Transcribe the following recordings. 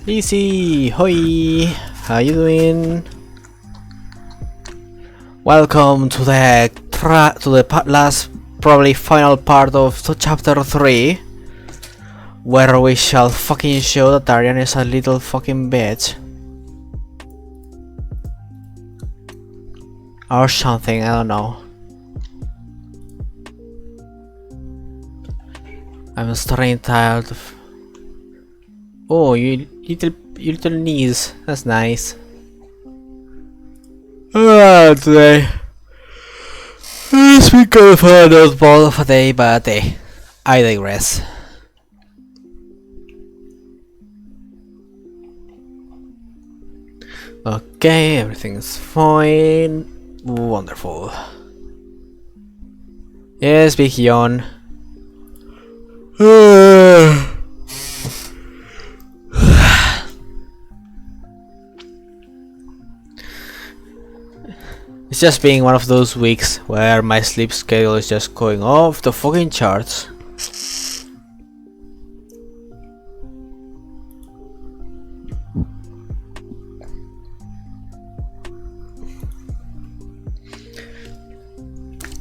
Lizzie, hoi, how you doing? Welcome to the last, probably final part of chapter 3, where we shall fucking show that Arian is a little fucking bitch. Or something, I don't know. I'm starting tired of... Oh, you little knees, that's nice. Today it's been kind of a noteball of a day, but I digress. Okay, everything's fine. Wonderful. Yes, big yawn. It's just being one of those weeks where my sleep schedule is just going off the fucking charts.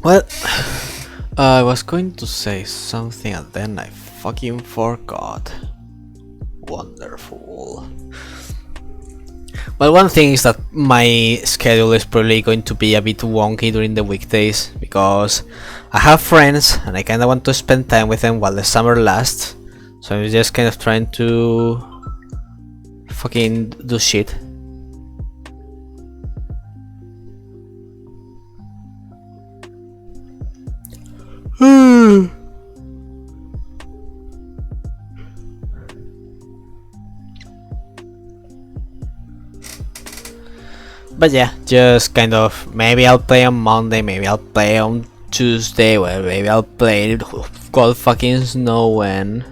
Well, I was going to say something and then I fucking forgot. Wonderful. Well, one thing is that my schedule is probably going to be a bit wonky during the weekdays because I have friends and I kinda want to spend time with them while the summer lasts. So I'm just kind of trying to fucking do shit. But yeah, just kind of, maybe I'll play on Monday, maybe I'll play on Tuesday, well, maybe I'll play God fucking know when.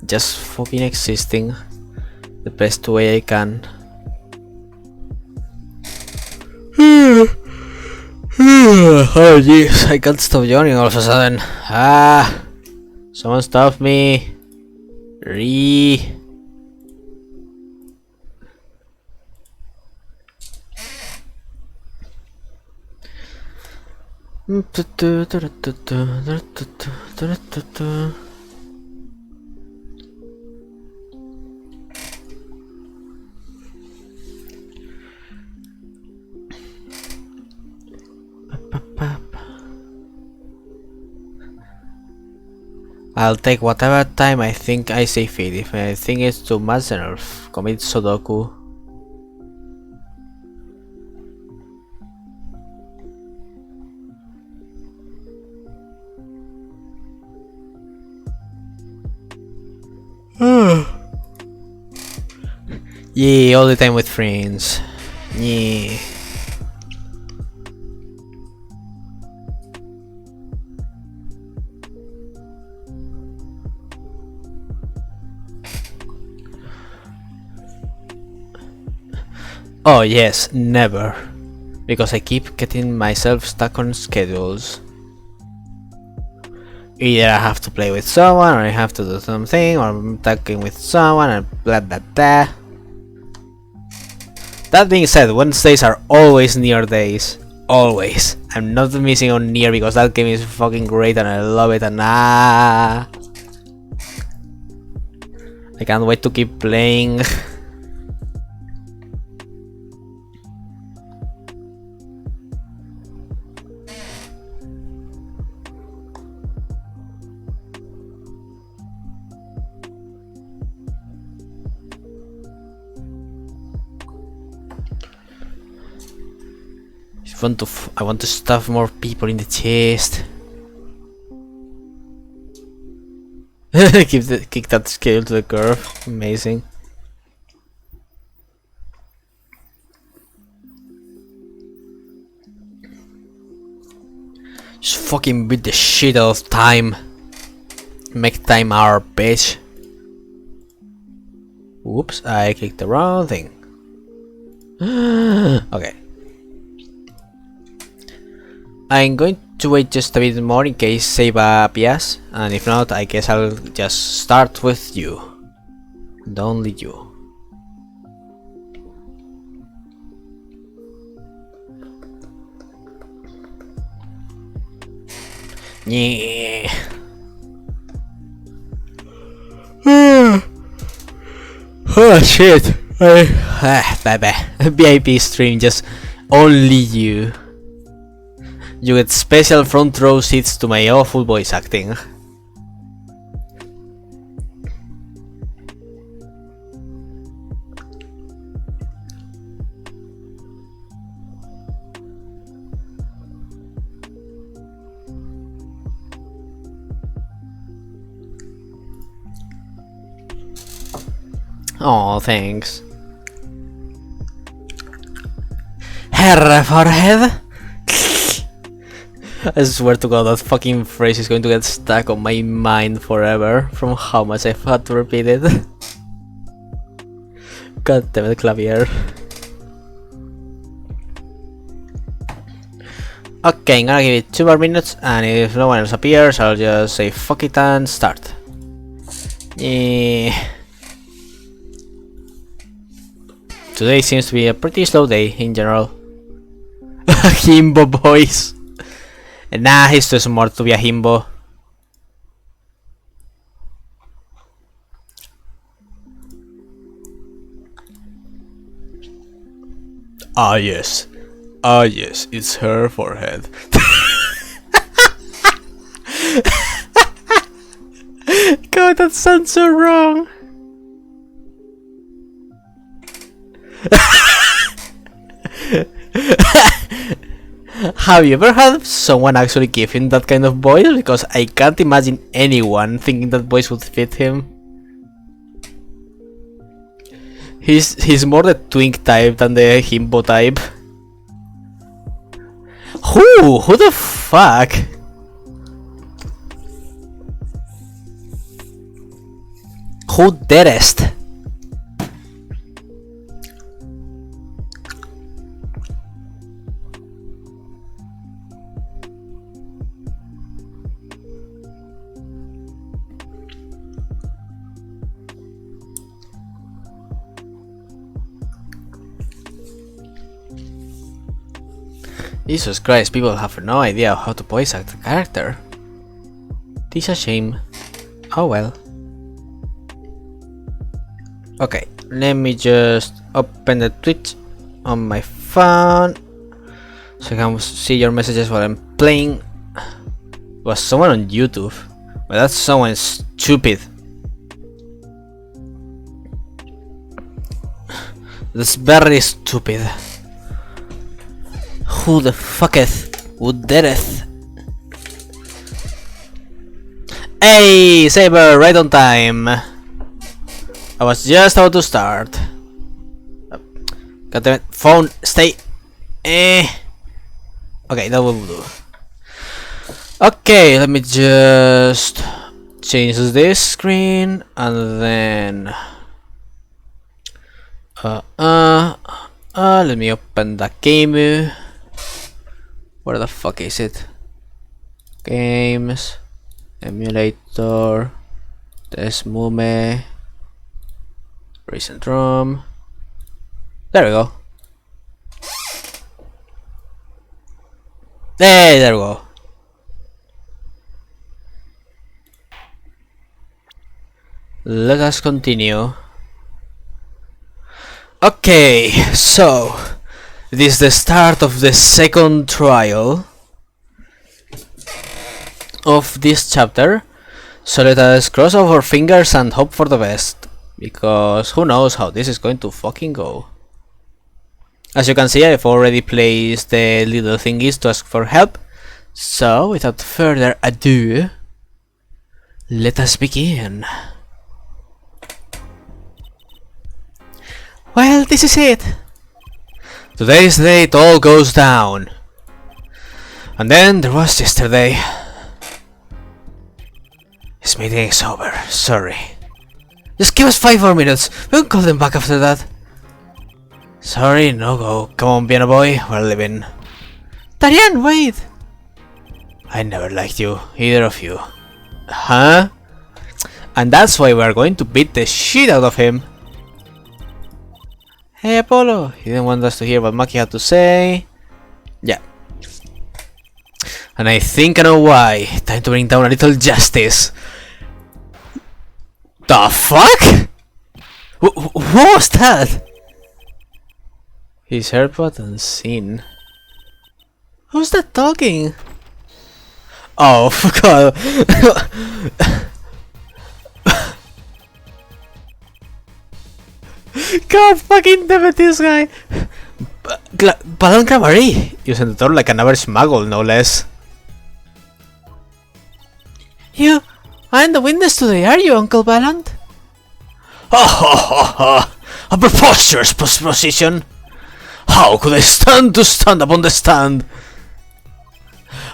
Just fucking existing the best way I can. Oh jeez, I can't stop yawning all of a sudden. Someone stop me. I'll take whatever time I think I see fit. If I think it's too much, then I'll commit Sudoku. Yeah, all the time with friends. Yeah. Oh yes, never. Because I keep getting myself stuck on schedules. Either I have to play with someone, or I have to do something, or I'm talking with someone, and blah blah blah. That being said, Wednesdays are always Nier days. Always. I'm not missing on Nier because that game is fucking great and I love it and I can't wait to keep playing. I want to stuff more people in the chest. Kick that scale to the curve. Amazing. Just fucking beat the shit out of time. Make time our bitch. Whoops, I clicked the wrong thing. Okay. I'm going to wait just a bit more in case Seba appears, and if not, I guess I'll just start with you. And only you. Yeah. Oh shit. Bye bye. VIP stream, just only you. You get special front row seats to my awful voice acting. Oh, thanks. Herr forehead? I swear to god that fucking phrase is going to get stuck on my mind forever from how much I've had to repeat it. God damn it, Clavier. Okay, I'm gonna give it 2 more minutes, and if no one else appears, I'll just say fuck it and start. Yeah. Today seems to be a pretty slow day in general. Himbo boys. Nah, he's too smart to be a himbo. Ah yes. Ah yes, it's her forehead. God, that sounds so wrong. Have you ever had someone actually give him that kind of voice? Because I can't imagine anyone thinking that voice would fit him. He's more the twink type than the himbo type. Who the fuck? Who dearest? Jesus Christ, people have no idea how to voice act a character. This a shame. Oh well. Okay, let me just open the Twitch on my phone so I can see your messages while I'm playing. Was someone on YouTube? But that's someone stupid. That's very stupid. Who the fucketh? Who dareth? Hey, Saber, right on time. I was just about to start. God damn it, phone, stay. Okay, that will do. Okay, let me just change this screen and then let me open the game. Where the fuck is it? Games, emulator, Desmume, recent ROM. There we go. Hey, there we go. Let us continue. Okay, so this is the start of the second trial of this chapter. So let us cross our fingers and hope for the best, because who knows how this is going to fucking go. As you can see, I've already placed the little thingies to ask for help. So without further ado, let us begin. Well, this is it. Today's the day it all goes down. And then there was yesterday. This meeting is over, sorry. Just give us 5 more minutes, we'll call them back after that. Sorry, no go. Come on, piano boy, we're leaving. Tarian, wait! I never liked you, either of you. Huh? And that's why we're going to beat the shit out of him. Hey Apollo, he didn't want us to hear what Maki had to say. Yeah. And I think I know why. Time to bring down a little justice. The fuck? What was that? His AirPod unseen. Who's that talking? Oh, God. God fucking damn it, this guy. Balon Cabaret. Using the door like an average muggle, no less. You aren't the witness today, are you, Uncle Ballant? Ha ha ha ha! A preposterous position! How could I stand to stand upon the stand?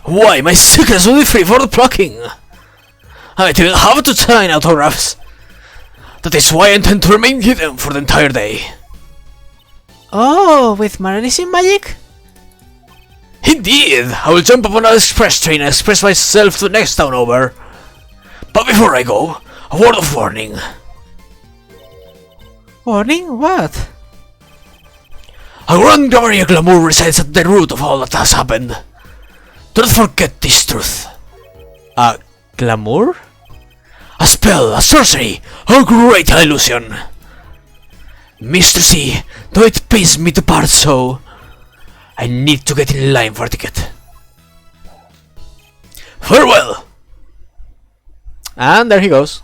Why, my secrets will be free for the plucking! I might even have to sign autographs! That is why I intend to remain hidden for the entire day. Oh, with Maranisian magic? Indeed! I will jump upon an express train and express myself to the next town over. But before I go, a word of warning. Warning? What? A grand Gabriel glamour resides at the root of all that has happened. Do not forget this truth. A glamour? A spell, a sorcery, a great illusion. Mr. C, though it pains me to part so, I need to get in line for a ticket. Farewell! And there he goes.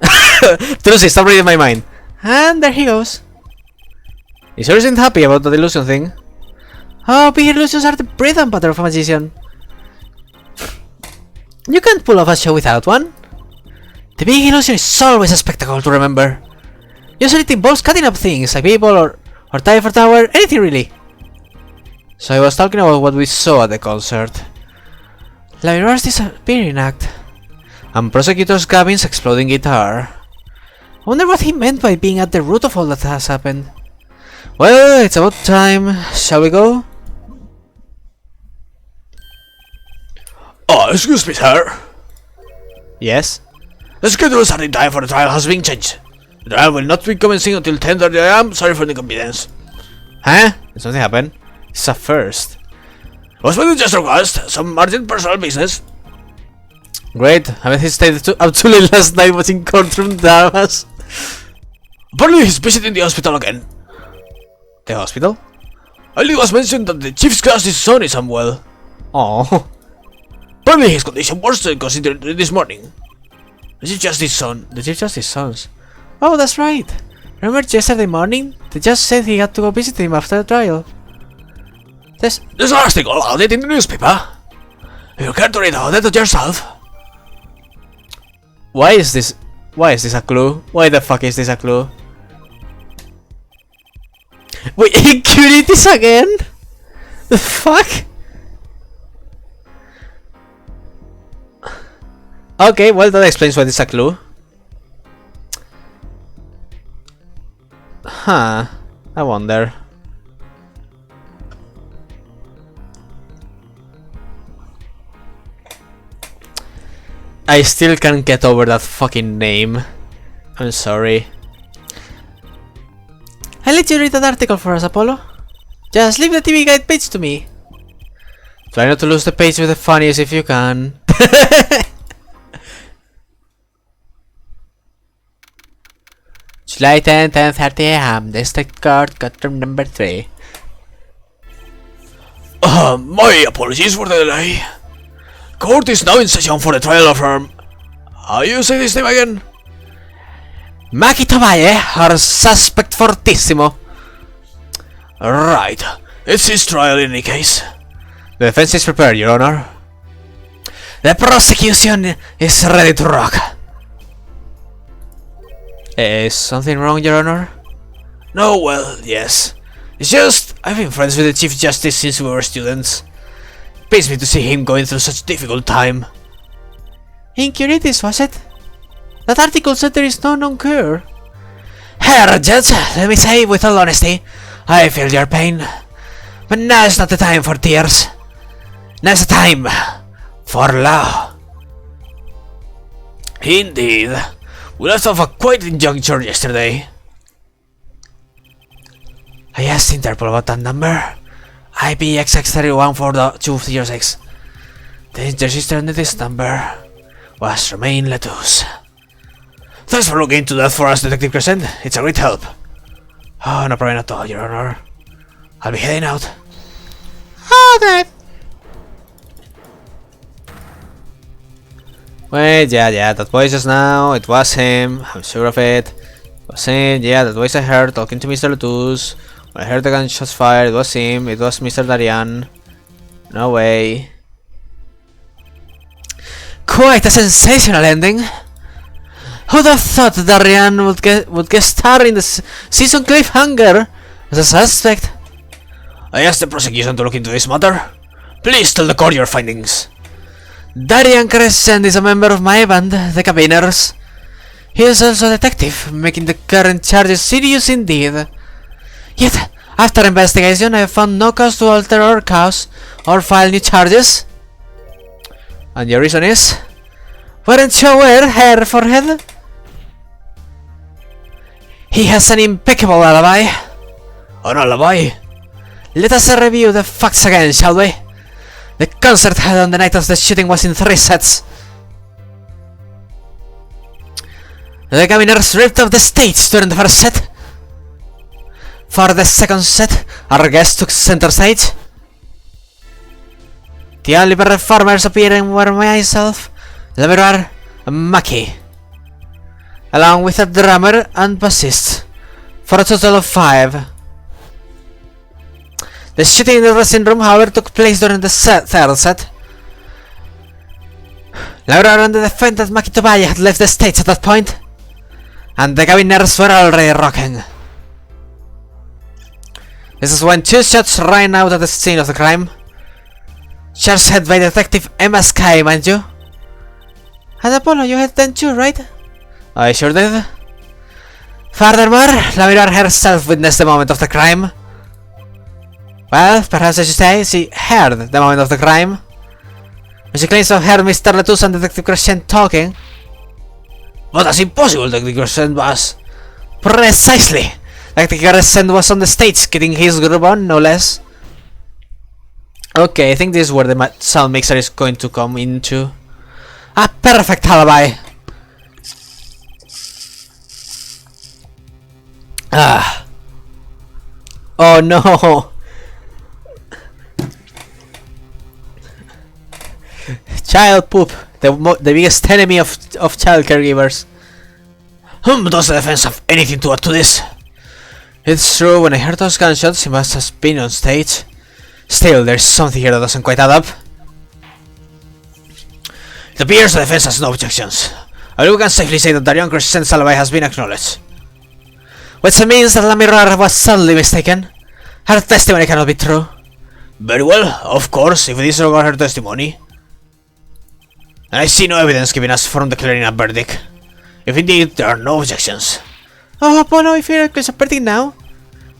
Trucy, stop reading my mind. And there he goes. He sure isn't happy about the illusion thing. Oh, big illusions are the bread and butter of a magician. You can't pull off a show without one. The big illusion is always a spectacle to remember. Usually it involves cutting up things, like people or Typhor Tower, anything really. So I was talking about what we saw at the concert. Laviroir's disappearing act. And Prosecutor's Gavin's exploding guitar. I wonder what he meant by being at the root of all that has happened. Well, it's about time. Shall we go? Oh, excuse me, sir. Yes? The schedule starting time for the trial has been changed. The trial will not be commencing until 10:30 AM. Sorry for the inconvenience. Huh? Did something happen? It's a first. Was my just request some urgent personal business. Great. I bet he stayed up too late last night watching courtroom dramas. Apparently he's visiting the hospital again. The hospital? It was mentioned that the chief's class's son is unwell. Oh. Apparently his condition worse than considered this morning. The Chief Justice's son. The Chief Justice's sons. Oh, that's right. Remember yesterday morning? The judge said he had to go visit him after the trial. There's an article about it in the newspaper. If you care to read about it yourself. Why is this a clue? Why the fuck is this a clue? Wait, Curities again? The fuck? Okay, well that explains why this is a clue. Huh, I wonder. I still can't get over that fucking name. I'm sorry. I'll let you read that article for us, Apollo. Just leave the TV guide page to me. Try not to lose the page with the funniest if you can. July 10, 10:30 AM, District Court, courtroom number 3. My apologies for the delay. Court is now in session for the trial of how you say this name again? Maki Tobaye, or suspect fortissimo. Right, it's his trial in any case. The defense is prepared, Your Honor. The prosecution is ready to rock. Is something wrong, Your Honor? No, well, yes. It's just, I've been friends with the Chief Justice since we were students. It pains me to see him going through such a difficult time. Incurities, was it? That article said there is no known cure. Herr Judge, let me say with all honesty, I feel your pain. But now is not the time for tears. Now's the time for law. Indeed. We left off a quite injuncture yesterday. I asked Interpol about that number, IPXX3140206. The register in this number was Romain Lettuce. Thanks for looking into that for us, Detective Crescent. It's a great help. Oh, no problem at all, Your Honor. I'll be heading out. Okay. Wait, yeah, that voice just now, it was him, I'm sure of it. It was him, yeah, that voice I heard talking to Mr. Lettuce. When I heard the gunshots fired, it was him, it was Mr. Darian. No way. Quite a sensational ending. Who'd have thought Darian would get starred in the season cliffhanger as a suspect? I asked the prosecution to look into this matter. Please tell the court your findings. Darian Crescent is a member of my band, the Cabiners. He is also a detective, making the current charges serious indeed. Yet, after investigation, I have found no cause to alter our cause or file new charges. And your reason is? Weren't you aware, Herr Forehead? He has an impeccable alibi. An alibi? Let us review the facts again, shall we? The concert held on the night of the shooting was in 3 sets. The Cabiners ripped off the stage during the first set. For the second set, our guest took center stage. The only performers appearing were myself, Lamirar, and Maki, along with a drummer and bassist, for a total of 5. The shooting in the dressing room, however, took place during the third set. Laura and the defendant Maki Tobaya had left the stage at that point, and the Cabiners were already rocking. This is when 2 shots rang out at the scene of the crime. Shots heard by Detective Emma Sky, mind you. And Apollo, you had them too, right? I sure did. Furthermore, Lamirar herself witnessed the moment of the crime. Well, perhaps I should say she heard the moment of the crime. When she claims to have heard Mr. Lettuce and Detective Crescent talking. But that's impossible, Detective Crescent was. Precisely! Detective Crescent was on the stage getting his groove on, no less. Okay, I think this is where the sound mixer is going to come into. A perfect alibi! Ah. Oh no! Child poop, the biggest enemy of child caregivers. Does the defense have anything to add to this? It's true, when I heard those gunshots, he must have been on stage. Still, there's something here that doesn't quite add up. It appears the defense has no objections. I we can safely say that Darian Crescent's alibi has been acknowledged. Which means that Lamirar was sadly mistaken. Her testimony cannot be true. Very well, of course, if we disregard her testimony. And I see no evidence giving us from declaring a verdict. If indeed there are no objections. Oh, Apollo, if you're a verdict now.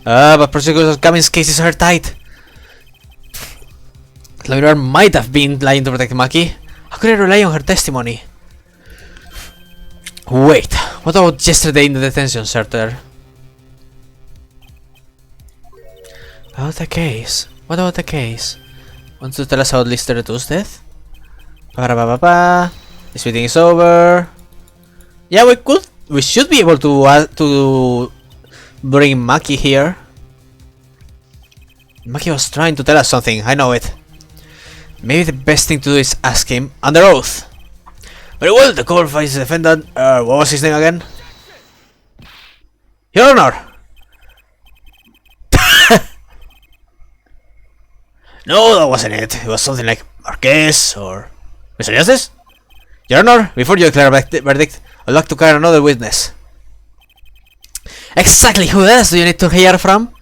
But prosecutors Gavin's cases are tight. Lamirar might have been lying to protect Maki. How could I rely on her testimony? Wait, what about yesterday in the detention center? About the case? What about the case? Want to tell us about Mr. Lettuce's death? This meeting is over. Yeah, we should be able to bring Maki here. Maki was trying to tell us something, I know it. Maybe the best thing to do is ask him under oath. Very well, the court finds the defendant. What was his name again? Your Honor! No, that wasn't it. It was something like Marquez or Mr. Justice? Your Honor, before you declare a verdict, I'd like to carry another witness. Exactly who else do you need to hear from?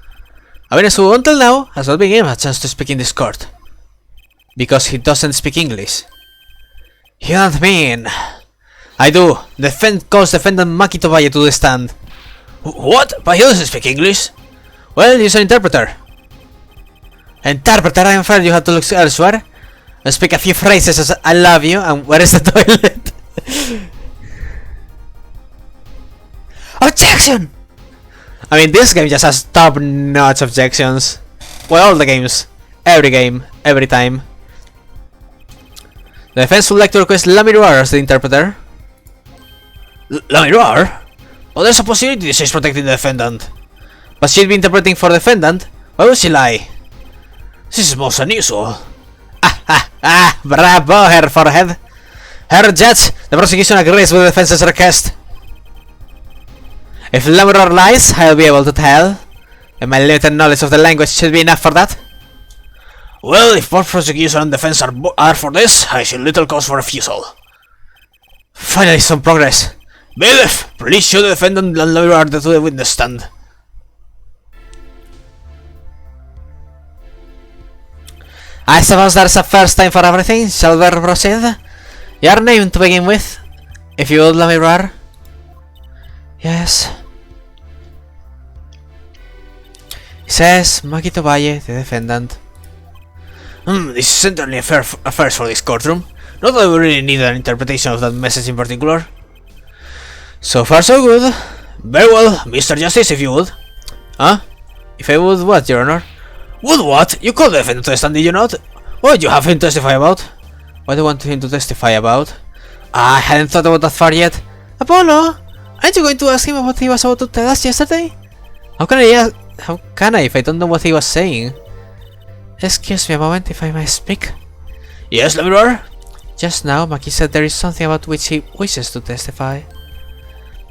A witness who until now has not been given a chance to speak in this court. Because he doesn't speak English. You don't mean... I do. Calls defendant Maki Tobaya to the stand. What? But he doesn't speak English? Well, use an interpreter. Interpreter, I'm afraid you have to look elsewhere. And speak a few phrases as I love you and where is the toilet? Objection! I mean, this game just has top-notch objections. Well, all the games. every game, every time. The defense would like to request Lamiroir as the interpreter. Lamiroir? Well, there's a possibility she's protecting the defendant. But she'd be interpreting for the defendant? Why would she lie? This is most unusual. Bravo, Herr Forehead. Herr Judge, the prosecution agrees with the defense's request. If Lamiroir lies, I'll be able to tell. And my limited knowledge of the language should be enough for that. Well, if both prosecution and defense are for this, I see little cause for refusal. Finally, some progress. Bailiff, please show the defendant and Lamiroir to the witness stand. I suppose there's a first time for everything. Shall we proceed? Your name to begin with, if you would, Lamiroir. Yes. He says Maki Tobaye, the defendant. This is certainly a first for this courtroom. Not that we really need an interpretation of that message in particular. So far so good. Very well, Mr. Justice, if you would. Huh? If I would what, Your Honor? Would what? You called the defendant to the stand, did you not? What did you have him testify about? What do you want him to testify about? I hadn't thought about that far yet. Apollo, aren't you going to ask him what he was about to tell us yesterday? How can I if I don't know what he was saying? Excuse me a moment if I may speak. Yes, Lamiroir? Just now, Maki said there is something about which he wishes to testify.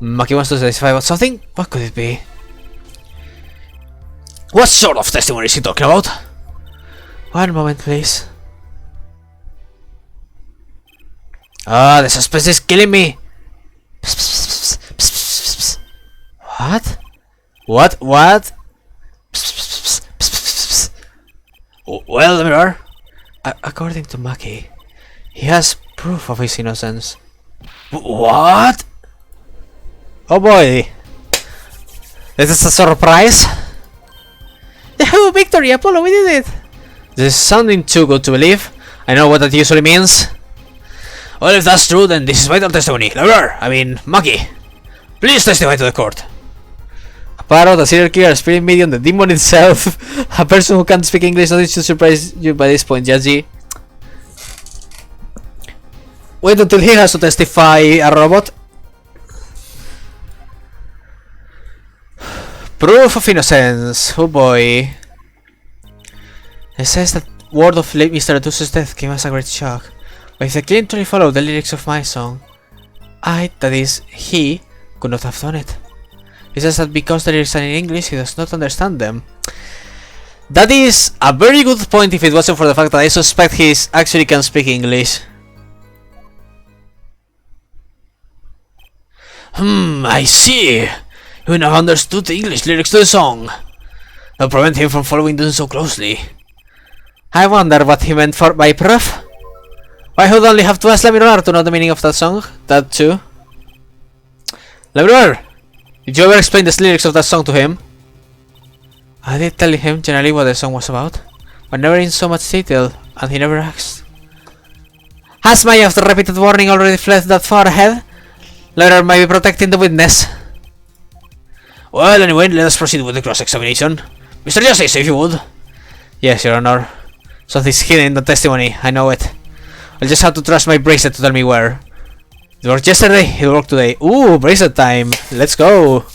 Maki wants to testify about something? What could it be? What sort of testimony is he talking about? One moment, please. Ah, the suspense is killing me. What? What? Well, Lamiroir? According to Maki, he has proof of his innocence. What? Oh boy! This is a surprise! Yahoo! Victory! Apollo, we did it! This is sounding too good to believe. I know what that usually means. Well, if that's true, then this is vital testimony. Maki, please testify to the court. A parrot, a serial killer, a spirit medium, the demon itself, a person who can't speak English. Nothing should surprise you by this point, Yaji. Wait until he has to testify, a robot. Proof of innocence. Oh boy. It says that word of late Mr. Aduso's death came as a great shock. But if the killing truly followed the lyrics of my song, that is, he, could not have done it. He says that because the lyrics are in English, he does not understand them. That is a very good point if it wasn't for the fact that I suspect he actually can speak English. I see. He now understood the English lyrics to the song. That'll prevent him from following them so closely. I wonder what he meant by proof. Why would only have to ask Lamiroir to know the meaning of that song? That too. Lamiroir, did you ever explain the lyrics of that song to him? I did tell him generally what the song was about, but never in so much detail, and he never asked. Has my after repeated warning already fled that far ahead? Lamiroir might be protecting the witness. Well, anyway, let us proceed with the cross-examination. Mr. Justice, if you would. Yes, Your Honor. Something's hidden in the testimony, I know it. I'll just have to trust my bracelet to tell me where. It worked yesterday, it'll work today. Ooh, bracelet time! Let's go!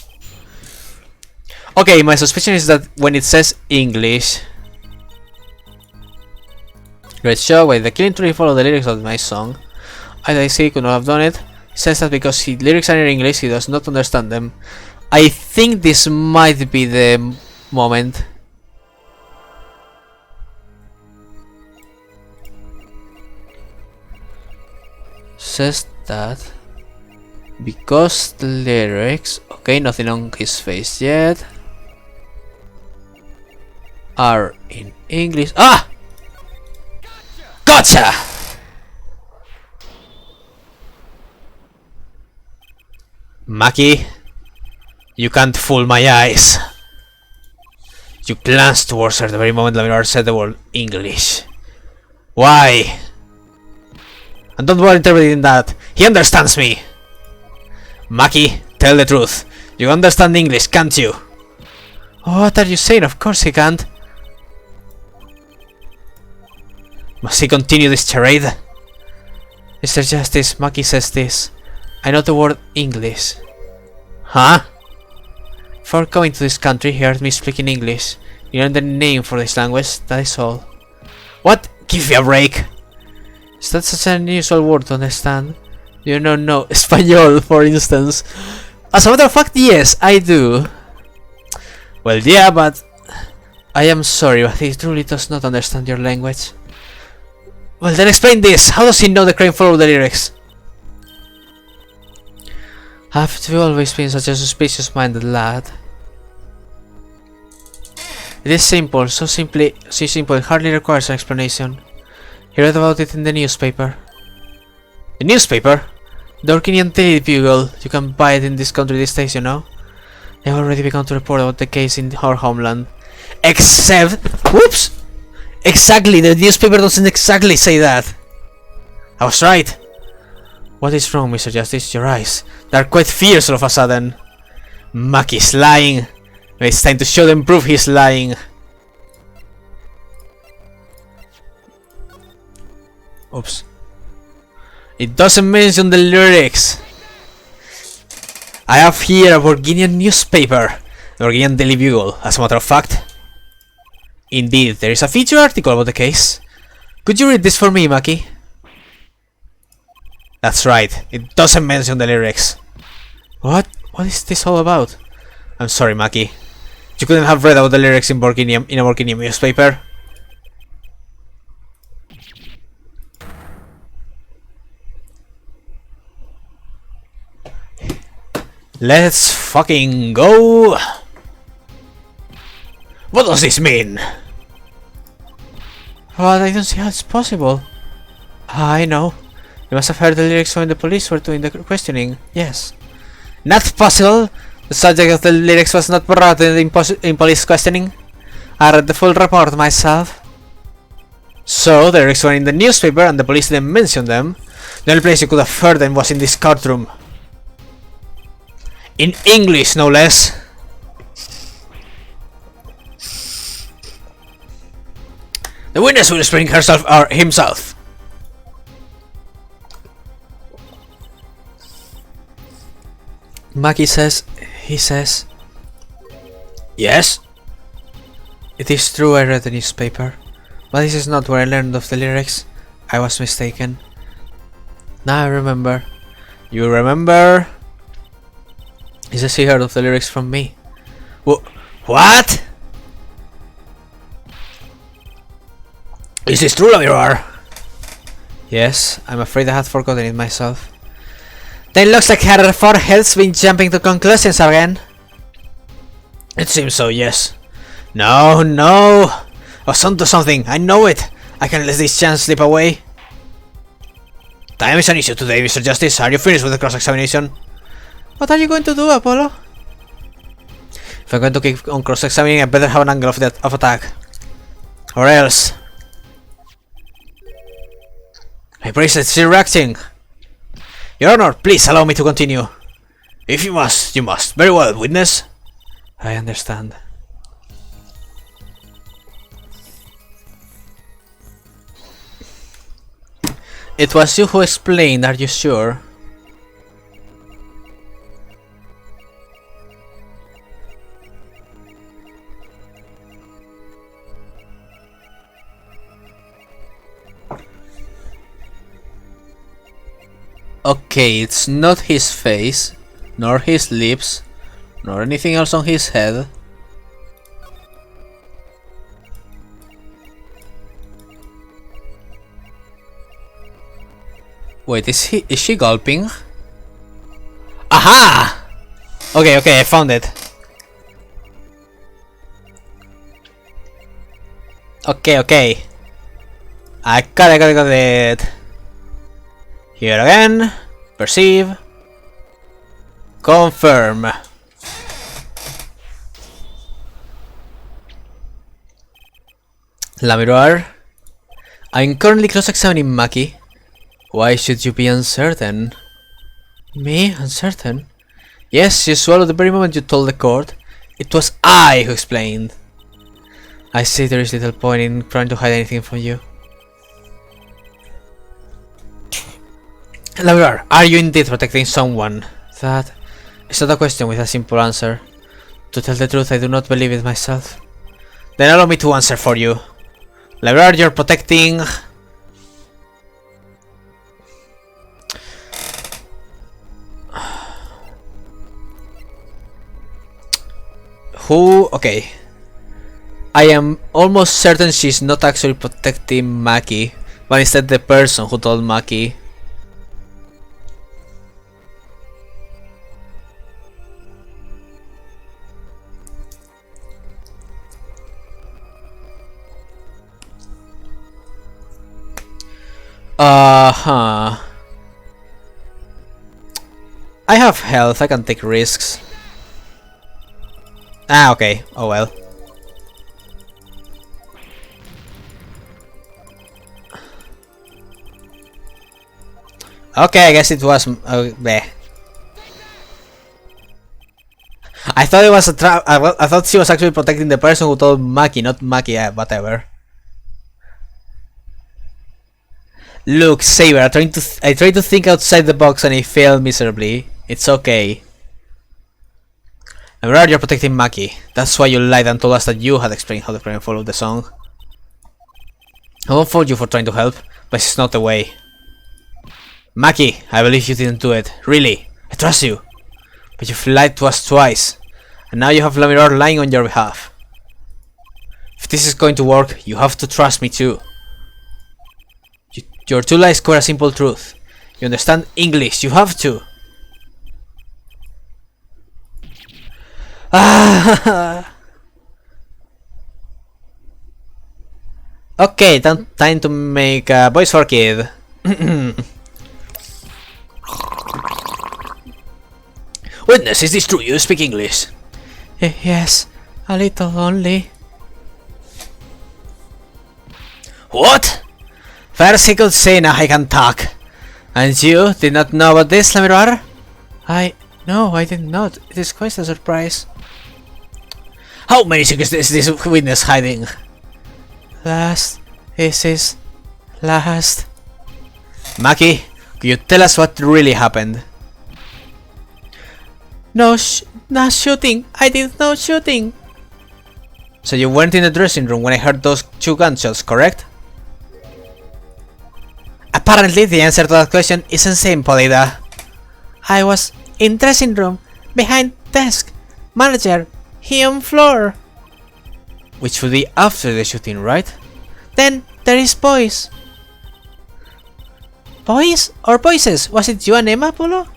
Okay, my suspicion is that when it says English... Great show, wait, the killing truly followed the lyrics of my song. I see, could not have done it. He says that because his lyrics are in English, he does not understand them. I think this might be the moment. Says that because the lyrics, okay, nothing on his face yet, are in English. Ah! Gotcha! Maki, you can't fool my eyes. You glanced towards her at the very moment Lamiroir said the word English. Why? And don't bother interpreting that. He understands me. Maki, tell the truth. You understand English, can't you? What are you saying? Of course he can't. Must he continue this charade? Mr. Justice, Maki says this. I know the word English. Huh? Before coming to this country, he heard me speaking English. You learned the name for this language, that is all. What? Give me a break! Is that such an unusual word to understand? Do you know Espanol, for instance? As a matter of fact, yes, I do. Well, yeah, but... I am sorry, but he truly does not understand your language. Well, then explain this. How does he know the crane follow the lyrics? Have you always been such a suspicious-minded lad? It is simple, so simple it hardly requires an explanation. He read about it in the newspaper. The newspaper? The Orkinian Daily Bugle. You can buy it in this country these days, you know? They have already begun to report about the case in our homeland. Except... Whoops! Exactly, the newspaper doesn't exactly say that. I was right. What is wrong, Mr. Justice? Your eyes. They're quite fierce all of a sudden. Maki's lying. It's time to show them proof he's lying. Oops. It doesn't mention the lyrics. I have here a Borginian newspaper, the Borginian Daily Bugle, as a matter of fact. Indeed, there is a feature article about the case. Could you read this for me, Maki? That's right, it doesn't mention the lyrics. What? What is this all about? I'm sorry, Maki. You couldn't have read about the lyrics in a Borginian newspaper. Let's fucking go! What does this mean? But I don't see how it's possible. I know. You must have heard the lyrics when the police were doing the questioning. Yes. Not possible! The subject of the lyrics was not brought in police questioning. I read the full report myself. So, the lyrics were in the newspaper and the police didn't mention them. The only place you could have heard them was in this courtroom. In English, no less. The witness will explain herself or himself. Maki says, he says. Yes? It is true I read the newspaper, but this is not where I learned of the lyrics. I was mistaken. Now I remember. You remember? He says he heard of the lyrics from me. What? Is this true, Lamirar? Yes, I'm afraid I had forgotten it myself. Then looks like her forehead's been jumping to conclusions again. It seems so, yes. No, no! I was onto something, I know it! I can't let this chance slip away. Time is an issue today, Mr. Justice. Are you finished with the cross-examination? What are you going to do, Apollo? If I'm going to keep on cross-examining, I better have an angle of attack. Or else... My bracelet's still reacting. Your Honor, please allow me to continue. If you must, you must. Very well, witness. I understand. It was you who explained, are you sure? Okay, it's not his face, nor his lips, nor anything else on his head. Wait, is she gulping? Aha! Okay, I found it. Okay. I got it. Here again. Perceive. Confirm. Lamirar, I'm currently cross-examining Maki. Why should you be uncertain? Me? Uncertain? Yes, you swallowed the very moment you told the court. It was I who explained. I see there is little point in trying to hide anything from you. Laura, are you indeed protecting someone? That is not a question with a simple answer. To tell the truth, I do not believe it myself. Then allow me to answer for you. Laura, you're protecting... Who? Okay. I am almost certain she's not actually protecting Maki, but instead the person who told Maki. I have health, I can take risks. Ah, okay. Oh well. Okay, I guess it was... bleh. I thought it was a trap. I thought she was actually protecting the person who told Maki, not Maki, whatever. Look, Saber, I tried to think outside the box and I failed miserably. It's okay. I'm glad you're protecting Maki. That's why you lied and told us that you had explained how the frame followed the song. I won't fault you for trying to help, but it's not the way. Maki, I believe you didn't do it. Really, I trust you. But you've lied to us twice, and now you have Lamirar lying on your behalf. If this is going to work, you have to trust me too. Your two lies cover a simple truth. You understand English, you have to. Okay, time to make a voice for kid. Witness, is this true? You speak English? Yes, a little only. What? First he could say, now I can talk. And you did not know about this, Lamirar? No, I did not. It is quite a surprise. How many secrets is this witness hiding? Last. This is... last. Maki, could you tell us what really happened? No shooting. I did no shooting. So you weren't in the dressing room when I heard those two gunshots, correct? Apparently, the answer to that question isn't simple, Ida. I was in dressing room, behind desk, manager, he on floor. Which would be after the shooting, right? Then there is boys. Boys or voices? Was it you and Emma, Polo?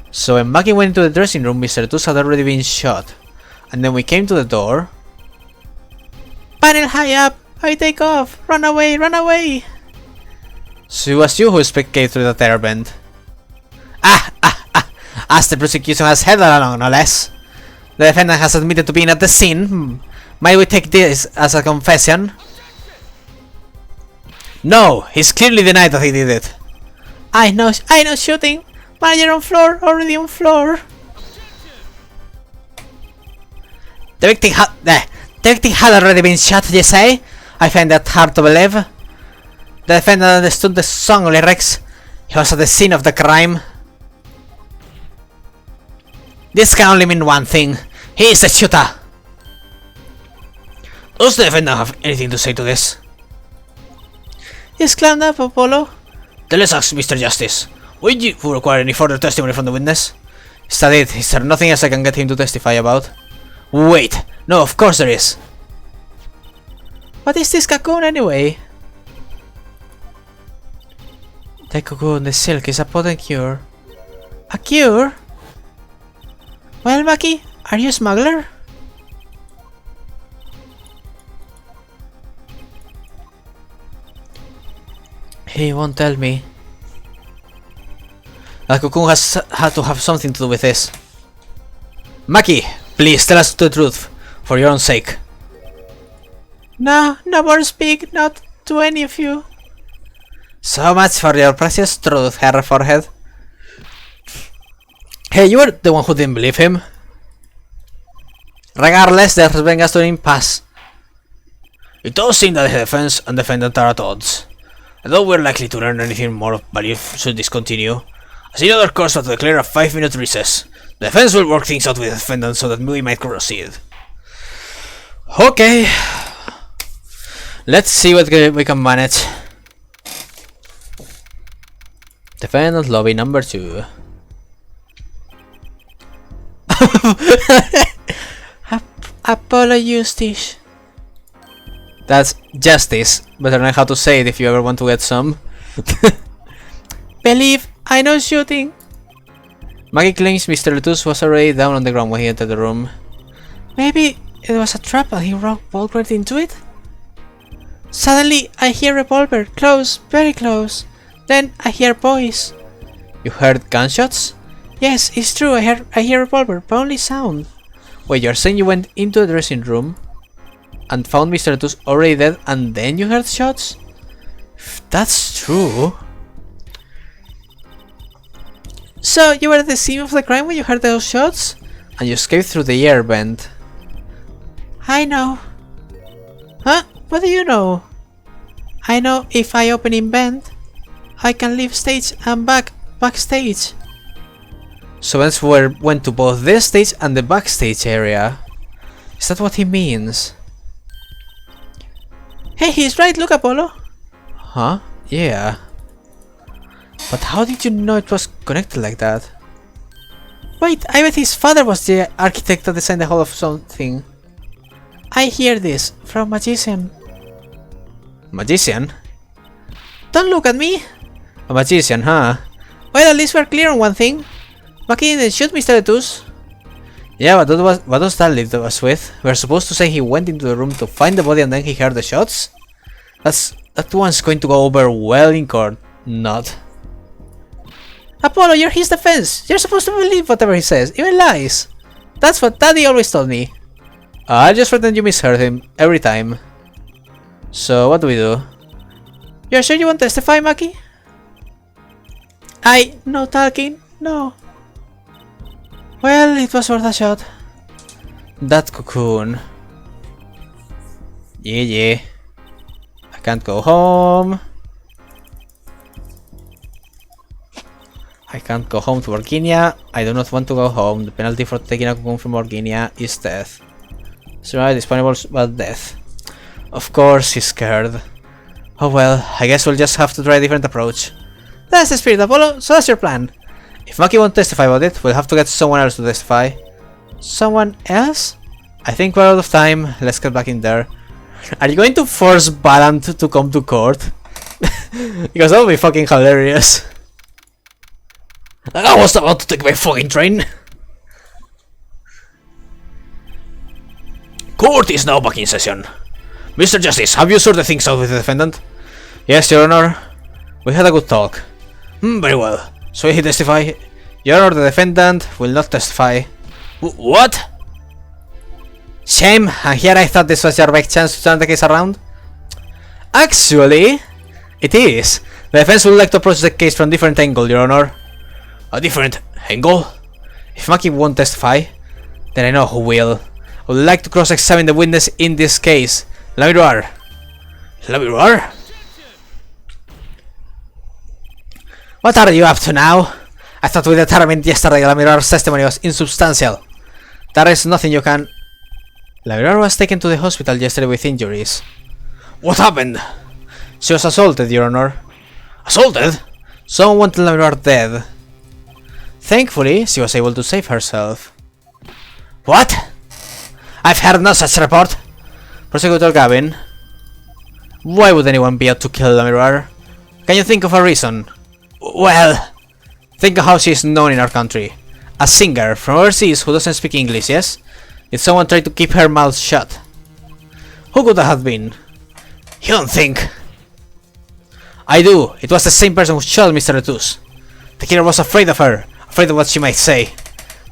So when Maki went into the dressing room, Mr. Tus had already been shot. And then we came to the door. Panel high up! I take off! Run away! Run away! So it was you who escaped through the terror bend. As the prosecution has heard along, no less. The defendant has admitted to being at the scene. Might we take this as a confession? No, he's clearly denied that he did it. I know shooting. Manager on floor, already on floor. The victim had already been shot, you say? I find that hard to believe. The defendant understood the song lyrics. He was at the scene of the crime. This can only mean one thing. He is the shooter. Does the defendant have anything to say to this? He's climbed up, Apollo. Then let's ask Mr. Justice. Would you require any further testimony from the witness? Is that it? Is there nothing else I can get him to testify about? Wait! No, of course there is! What is this cocoon anyway? The cocoon, the silk, is a potent cure. A cure? Well, Maki, are you a smuggler? He won't tell me. The cocoon has had to have something to do with this. Maki, please tell us the truth, for your own sake. No, no more speak, not to any of you. So much for your precious truth, Herr Forehead. Hey, you were the one who didn't believe him. Regardless, there's been us to an impasse. It does seem that the defense and defendant are at odds. Although we're likely to learn anything more of value should this continue, I see other course but to declare a 5-minute recess. The defense will work things out with the defendant so that we might proceed. Okay. Let's see what we can manage. Defendant lobby number 2. Apollo Justice. That's justice. Better know how to say it if you ever want to get some. Believe I know shooting. Maggie claims Mr. Letus was already down on the ground when he entered the room. Maybe it was a trap and he revolvered into it? Suddenly I hear revolver, close, very close. Then I hear voice. You heard gunshots? Yes, it's true, I hear revolver, but only sound. Wait, you're saying you went into the dressing room and found Mr. Letus already dead and then you heard shots? If that's true... So, you were at the scene of the crime when you heard those shots? And you escaped through the air vent. I know. Huh? What do you know? I know if I open in vent, I can leave stage and backstage. So Vance went to both this stage and the backstage area. Is that what he means? Hey, he's right, look Apollo! Huh? Yeah. But how did you know it was connected like that? Wait, I bet his father was the architect that designed the whole of something. I hear this from Magician. Magician? Don't look at me! A magician, huh? Well, at least we're clear on one thing. Maki didn't shoot Mr. Letus. Yeah, but what does that leave us with? We're supposed to say he went into the room to find the body and then he heard the shots? That one's going to go over well in court. Not. Apollo, you're his defense. You're supposed to believe whatever he says, even lies. That's what Daddy always told me. I just pretend you misheard him every time. So what do we do? You're sure you want to testify, Maki? No talking, no. Well, it was worth a shot. That cocoon. Yeah. I can't go home. I can't go home to Virginia. I do not want to go home. The penalty for taking a cocoon from Virginia is death. That's right, it's punishable but death. Of course he's scared. Oh well, I guess we'll just have to try a different approach. That's the spirit, Apollo, so that's your plan. If Maki won't testify about it, we'll have to get someone else to testify. Someone else? I think we're out of time. Let's get back in there. Are you going to force Balan to come to court? Because that would be fucking hilarious. I was about to take my fucking train. Court is now back in session. Mr. Justice, have you sorted things out with the defendant? Yes, Your Honor. We had a good talk. Very well. So he testify? Your Honor, the defendant will not testify. What? Shame, and here I thought this was your big chance to turn the case around. Actually, it is. The defense would like to approach the case from a different angle, Your Honor. A different angle? If Maki won't testify, then I know who will. I would like to cross-examine the witness in this case. Lamiroir. Lamiroir? What are you up to now? I thought we determined yesterday Lamiroir's testimony was insubstantial. There is nothing you can... Lamiroir was taken to the hospital yesterday with injuries. What happened? She was assaulted, Your Honor. Assaulted? Someone wanted Lamiroir dead. Thankfully, she was able to save herself. What? I've heard no such report. Prosecutor Gavin. Why would anyone be out to kill Lamiroir? Can you think of a reason? Well... Think of how she is known in our country. A singer from overseas who doesn't speak English, yes? Did someone try to keep her mouth shut? Who could that have been? You don't think? I do. It was the same person who shot Mr. Letus. The killer was afraid of her, afraid of what she might say.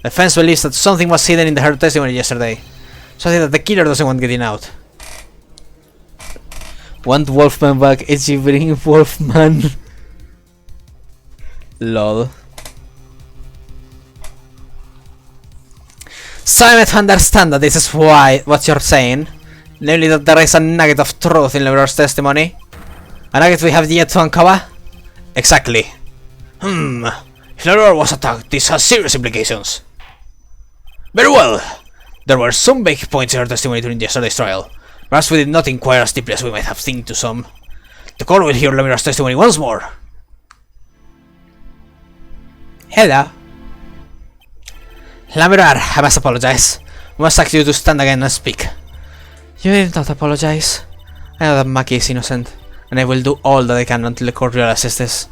The defense believes that something was hidden in her testimony yesterday. Something that the killer doesn't want getting out. Want Wolfman back, is he bringing Wolfman? Lol. So I'm to understand that this is why what you're saying, namely that there is a nugget of truth in Lamiroir's testimony. A nugget we have yet to uncover? Exactly. If Laura was attacked, this has serious implications. Very well. There were some big points in her testimony during yesterday's trial. Perhaps we did not inquire as deeply as we might have think to some. The court will hear Lemira's testimony once more. Hello. Lamirar, I must apologize. We must ask you to stand again and speak. You did not apologize. I know that Maki is innocent, and I will do all that I can until the court realizes this.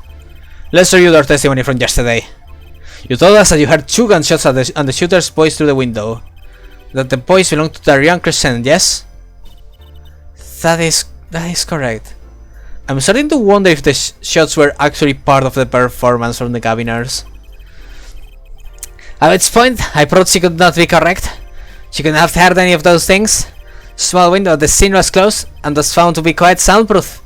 Let's review your testimony from yesterday. You told us that you heard 2 gunshots and the shooter's voice through the window. That the voice belonged to Darian Crescent, yes? That is correct. I'm starting to wonder if the shots were actually part of the performance from the cabiners. At its point, I thought she could not be correct. She couldn't have heard any of those things. Small window at the scene was closed and was found to be quite soundproof.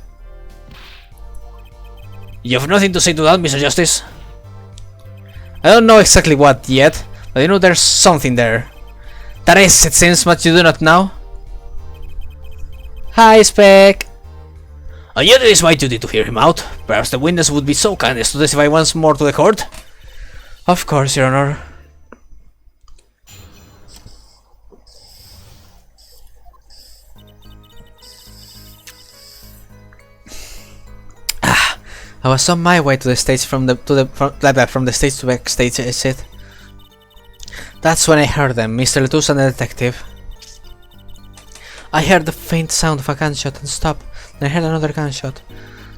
You have nothing to say to that, Mr. Justice? I don't know exactly what yet, but I know there's something there. That is, it seems much you do not know. Hi, Spec. And yet it is my duty to hear him out. Perhaps the witness would be so kind as to testify once more to the court. Of course, Your Honor. I was on my way to the stage from the stage to backstage exit. That's when I heard them, Mr. Letus and the detective. I heard the faint sound of a gunshot and stopped. Then I heard another gunshot.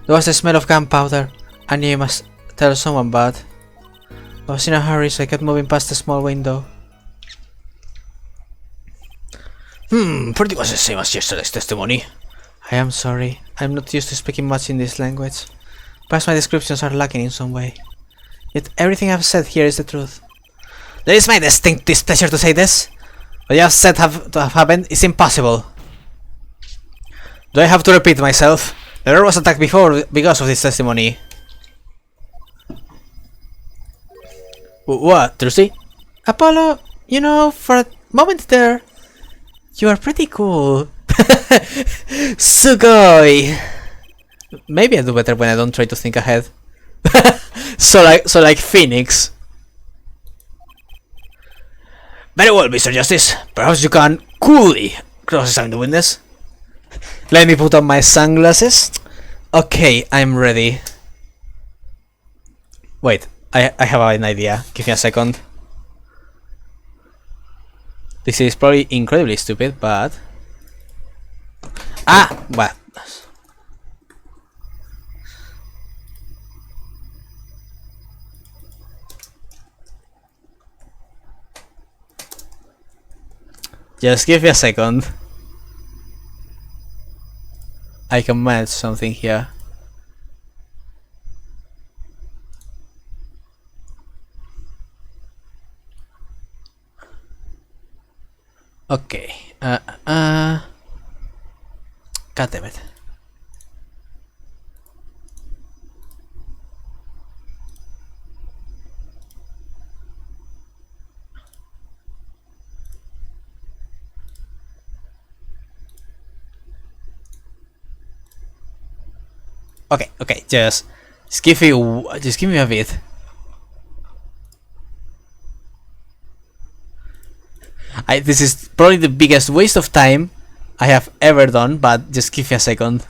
There was the smell of gunpowder. I knew I must tell someone, but I was in a hurry, so I kept moving past the small window. Pretty much the same as yesterday's testimony. I am sorry. I'm not used to speaking much in this language. Perhaps my descriptions are lacking in some way. Yet everything I've said here is the truth. There is my distinct displeasure to say this. What you have said to have happened is impossible. Do I have to repeat myself? The girl was attacked before because of this testimony. What, Trucy? Apollo, you know, for a moment there, you are pretty cool. Sugoi! Maybe I do better when I don't try to think ahead. so like Phoenix. Very well, Mr. Justice. Perhaps you can coolly cross-examine the witness. Let me put on my sunglasses. Okay, I'm ready. Wait, I have an idea. Give me a second. This is probably incredibly stupid, but... well... Just give me a second. I can manage something here. Okay. God damn it. Okay, just give me a bit. This is probably the biggest waste of time I have ever done, but just give me a second.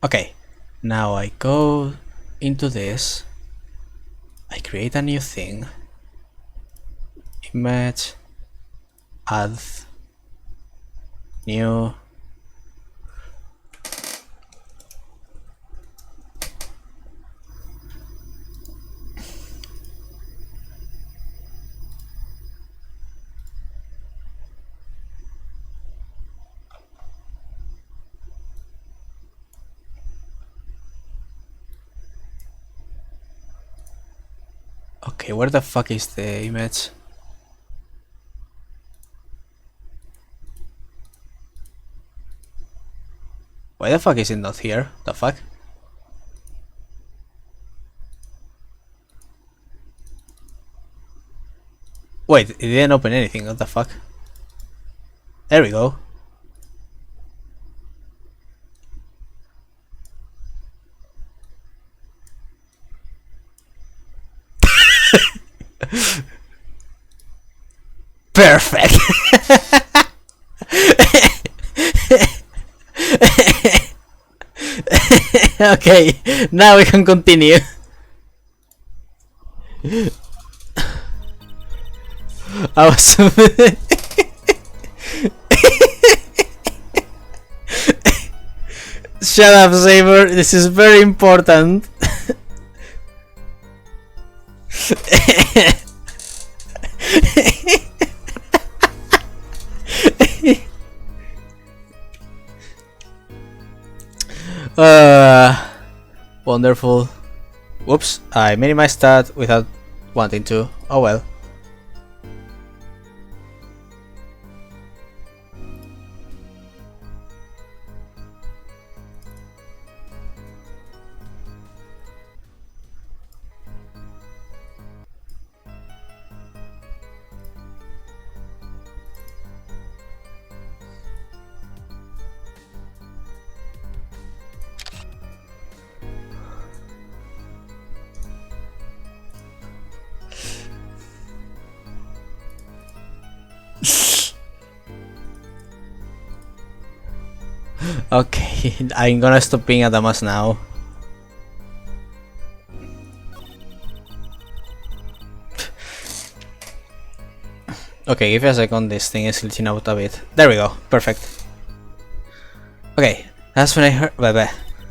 Okay, now I go into this. I create a new thing. Image. Add. New. Okay, where the fuck is the image? Why the fuck is it not here? The fuck? Wait, it didn't open anything, what the fuck? There we go. Perfect! Okay, now we can continue. I was Shut up, Saber. This is very important. Wonderful. Whoops, I minimized that without wanting to. Oh well. Okay, I'm gonna stop being a dumbass now. Okay, give me a second, this thing is glitching out a bit. There we go, perfect. Okay, that's when I heard. Blah.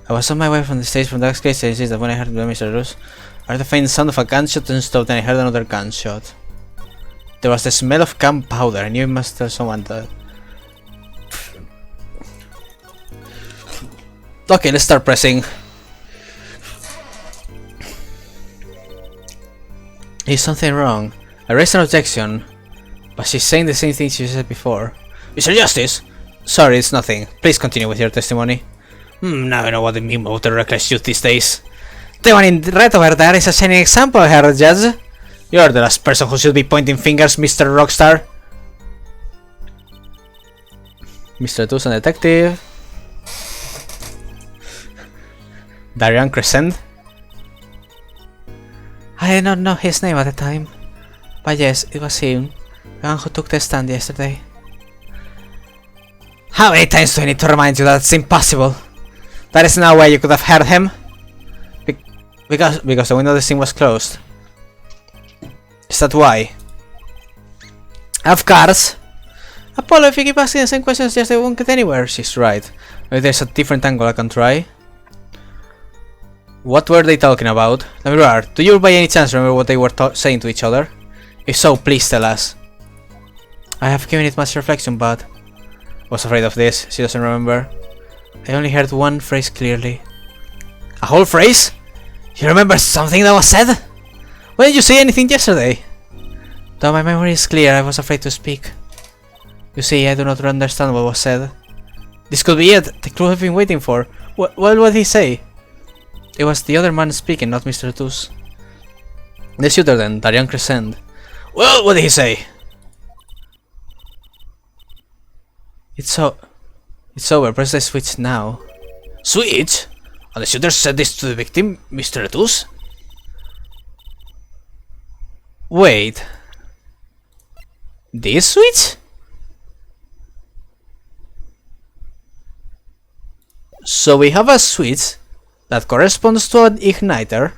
I was on my way from the stage from Dark Case, that when I heard Mr. Roos, I heard the faint sound of a gunshot and stopped, and I heard another gunshot. There was the smell of gunpowder. I knew it must tell someone that. Okay, let's start pressing. Is something wrong? I raised an objection, but she's saying the same thing she said before. Mr. Justice! Sorry, it's nothing. Please continue with your testimony. Now I know what they mean about the reckless youth these days. The one in red over there is a shining example, Herr Judge. You're the last person who should be pointing fingers, Mr. Rockstar. Mr. Tucson Detective. Darian Crescent. I did not know his name at the time, but yes, it was him, the one who took the stand yesterday. How many times do I need to remind you that it's impossible? There is no way you could have heard him. Because the window of the scene was closed. Is that why? Of course. Apollo, if you keep asking the same questions, just they won't get anywhere. She's right. Maybe there's a different angle I can try. What were they talking about? Let me roar. Do you by any chance remember what they were saying to each other? If so, please tell us. I have given it much reflection, but I was afraid of this. She doesn't remember. I only heard one phrase clearly. A whole phrase? You remember something that was said? Why did you say anything yesterday? Though my memory is clear, I was afraid to speak. You see, I do not understand what was said. This could be it. The clue I've been waiting for. What did he say? It was the other man speaking, not Mr. Tus. The shooter then, Darian Crescent. Well, what did he say? It's over, press the switch now. Switch? And the shooter said this to the victim, Mr. Tus? Wait. This switch? So we have a switch that corresponds to an igniter,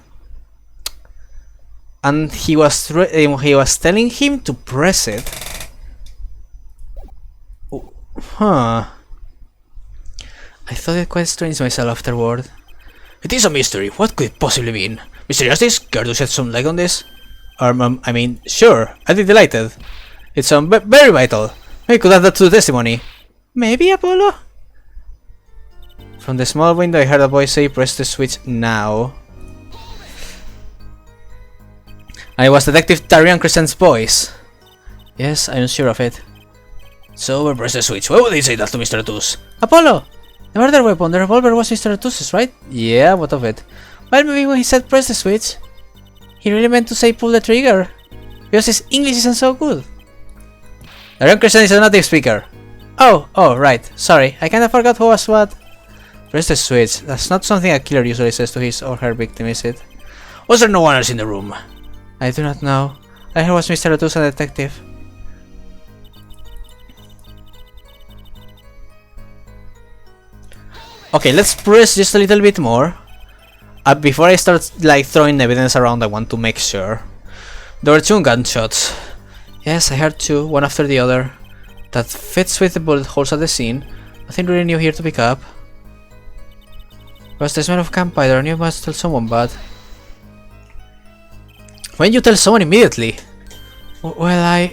and he was telling him to press it. Huh. I thought it quite strange myself afterward. It is a mystery. What could it possibly mean? Mr. Justice, care to shed some light on this? I mean, sure. I'd be delighted. It's very vital. Maybe could add that to the testimony. Maybe, Apollo? From the small window I heard a voice say, press the switch now. And it was Detective Darian Crescent's voice. Yes, I'm sure of it. So, press the switch. Why would he say that to Mr. Atus? Apollo! The murder weapon, the revolver was Mr. Atus's, right? Yeah, what of it? Well, maybe when he said press the switch, he really meant to say pull the trigger. Because his English isn't so good. Darian Crescent is a native speaker. Oh, right. Sorry, I kinda forgot who was what. Press the switch. That's not something a killer usually says to his or her victim, is it? Was there no one else in the room? I do not know. I heard was Mr. Atus and detective. Okay, let's press just a little bit more. Before I start like throwing evidence around, I want to make sure. There were 2 gunshots. Yes, I heard 2, one after the other. That fits with the bullet holes at the scene. Nothing really new here to pick up. Was the smell of campfire? I knew I must tell someone, but... When you tell someone immediately? Well,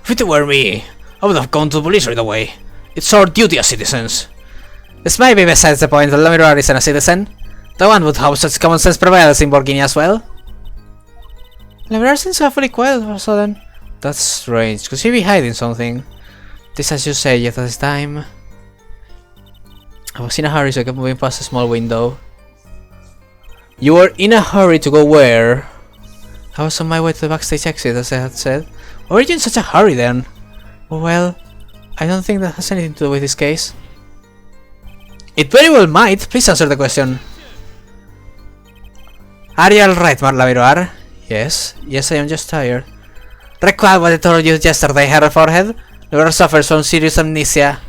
if it were me, I would have gone to the police right away. It's our duty as citizens. This may be besides the point. Lamirar isn't a citizen. The one would have such common sense prevails in Borginia as well. Lamirar seems awfully quiet all of a sudden. That's strange. Could he be hiding something? This, as you say, yet at this time. I was in a hurry, so I kept moving past a small window. You were in a hurry to go where? I was on my way to the backstage exit, as I had said. Why were you in such a hurry then? Well, I don't think that has anything to do with this case. It very well might. Please answer the question. Are you alright, Lamirar? Yes, I am just tired. Recall what I told you yesterday, Herr Forehead. Lamirar suffers from serious amnesia.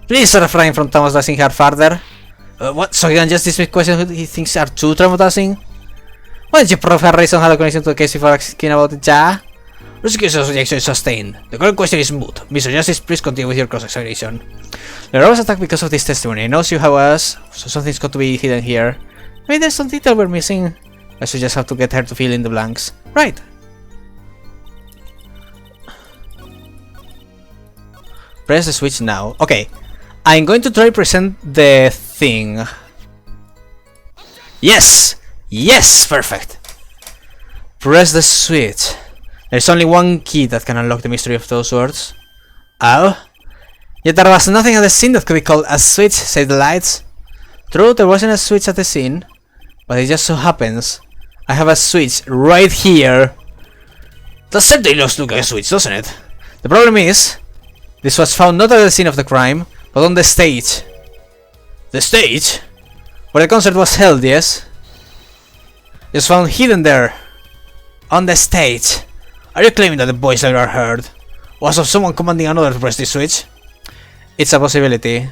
Please refrain from traumatizing her further. What? So you can just dismiss questions he thinks are too traumatizing? Why don't you prove her reason had a connection to the case before asking about it, ja? Prosecution's objection is sustained. The current question is moot. Mr. Justice, please continue with your cross-examination. Lamirar was attacked because of this testimony. I know you how was, so something's got to be hidden here. Maybe there's some detail we're missing. I should just have to get her to fill in the blanks. Right. Press the switch now. Okay. I'm going to try to present the thing. Yes! Yes! Perfect! Press the switch. There's only one key that can unlock the mystery of those words. Oh? Yet there was nothing at the scene that could be called a switch, say the lights. True, there wasn't a switch at the scene, but it just so happens I have a switch right here. That certainly looks like a switch, doesn't it? The problem is, this was found not at the scene of the crime, but on the stage. The stage? Where the concert was held, yes? It was found hidden there. On the stage. Are you claiming that the voice I heard was of someone commanding another to press this switch? It's a possibility.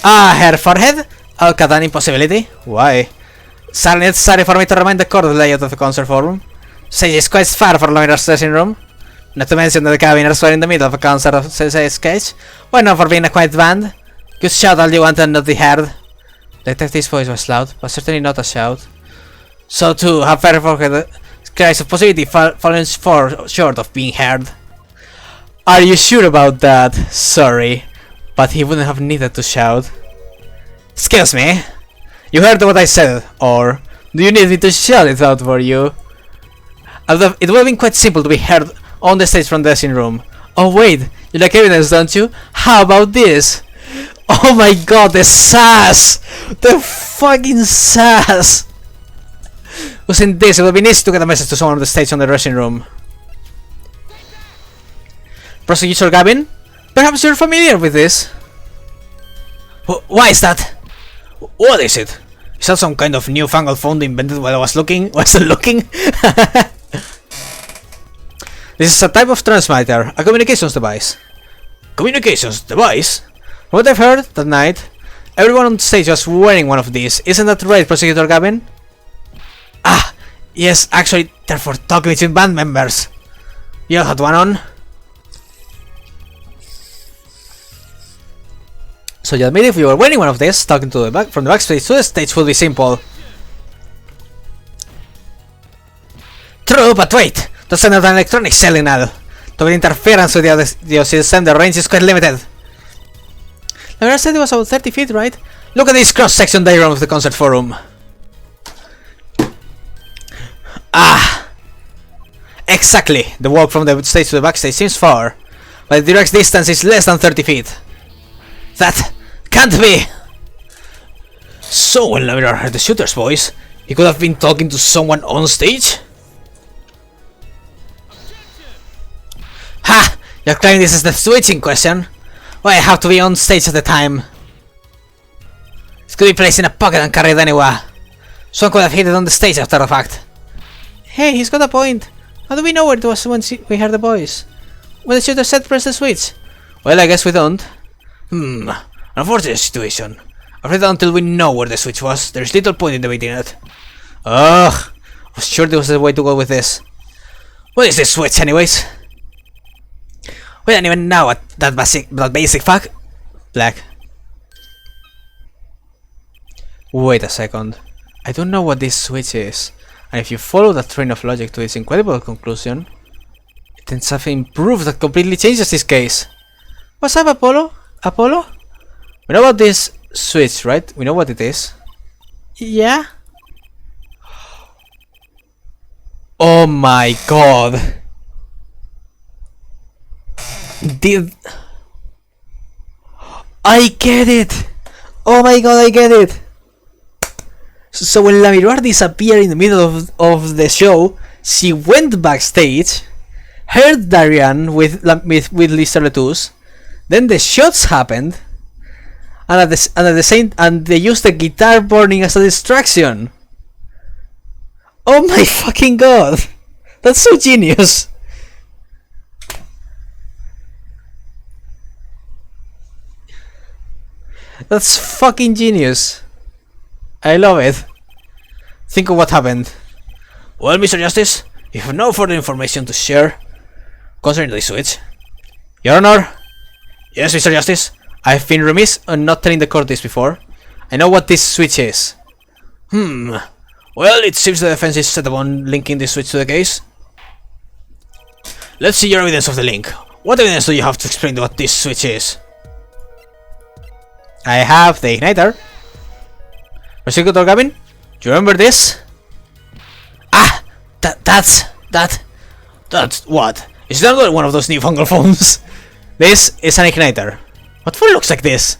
Herr Forehead? I'll cut an impossibility. Why? It's necessary for me to remind the court of the layout of the concert forum. Stage is quite far from Lamirar's dressing room. Not to mention that the cabinets were in the middle of a concert of sketch. Why not for being a quiet band? You shout all you want and not be heard. The detective's voice was loud, but certainly not a shout. So too, have Herr Forehead cries of possibility fallen short of being heard. Are you sure about that? Sorry, but he wouldn't have needed to shout. Excuse me? You heard what I said, or do you need me to shout it out for you? It would have been quite simple to be heard on the stage from the dressing room. Oh wait, you like evidence, don't you? How about this? Oh my god, the sass! The fucking sass! Wasn't this, it would have been easy to get a message to someone on the stage on the dressing room. Prosecutor Gavin? Perhaps you're familiar with this. Why is that? What is it? Is that some kind of newfangled phone invented while I was looking? Wasn't looking? This is a type of transmitter, a communications device. Communications device? From what I've heard that night, everyone on stage was wearing one of these. Isn't that right, Prosecutor Gavin? Ah, yes, actually, they're for talking between band members. You had one on? So you admit if you were wearing one of these, talking to the back from the backstage to the stage would be simple. True, but wait! That's not an electronic signal. To get interference with the audio system, the range is quite limited. Lamirar said it was about 30 feet, right? Look at this cross-section diagram of the concert forum. Ah! Exactly! The walk from the stage to the backstage seems far, but the direct distance is less than 30 feet. That can't be! So when Lamira heard the shooter's voice, he could have been talking to someone on stage? Ha! You're claiming this is the switch in question? Why I have to be on stage at the time? It could be placed in a pocket and carried anywhere. Someone could have hit it on the stage after the fact. Hey, he's got a point. How do we know where it was when we heard the voice? When the shooter said press the switch? Well, I guess we don't. An unfortunate situation. Afraid that until we know where the switch was, there's little point in debating it. Ugh, I was sure there was a way to go with this. What is this switch anyways? We don't even know what that basic fact. Black. Wait a second. I don't know what this switch is, and if you follow that train of logic to its incredible conclusion, it ends up in proof that completely changes this case. What's up, Apollo? Apollo? We know about this switch, right? We know what it is. Yeah? Oh my god! I get it! Oh my god, I get it! So when Lamiroir disappeared in the middle of the show, she went backstage, heard Darian with Lister Letus, then the shots happened, and they used the guitar burning as a distraction. Oh my fucking god! That's so genius! That's fucking genius. I love it. Think of what happened. Well, Mr. Justice, you have no further information to share concerning the switch. Your Honor. Yes, Mr. Justice. I've been remiss on not telling the court this before. I know what this switch is. Well, it seems the defense is set upon linking this switch to the case. Let's see your evidence of the link. What evidence do you have to explain what this switch is? I have the igniter. Prosecutor Gavin, do you remember this? Ah! That's what? Is that not one of those newfangled phones? This is an igniter. What phone looks like this?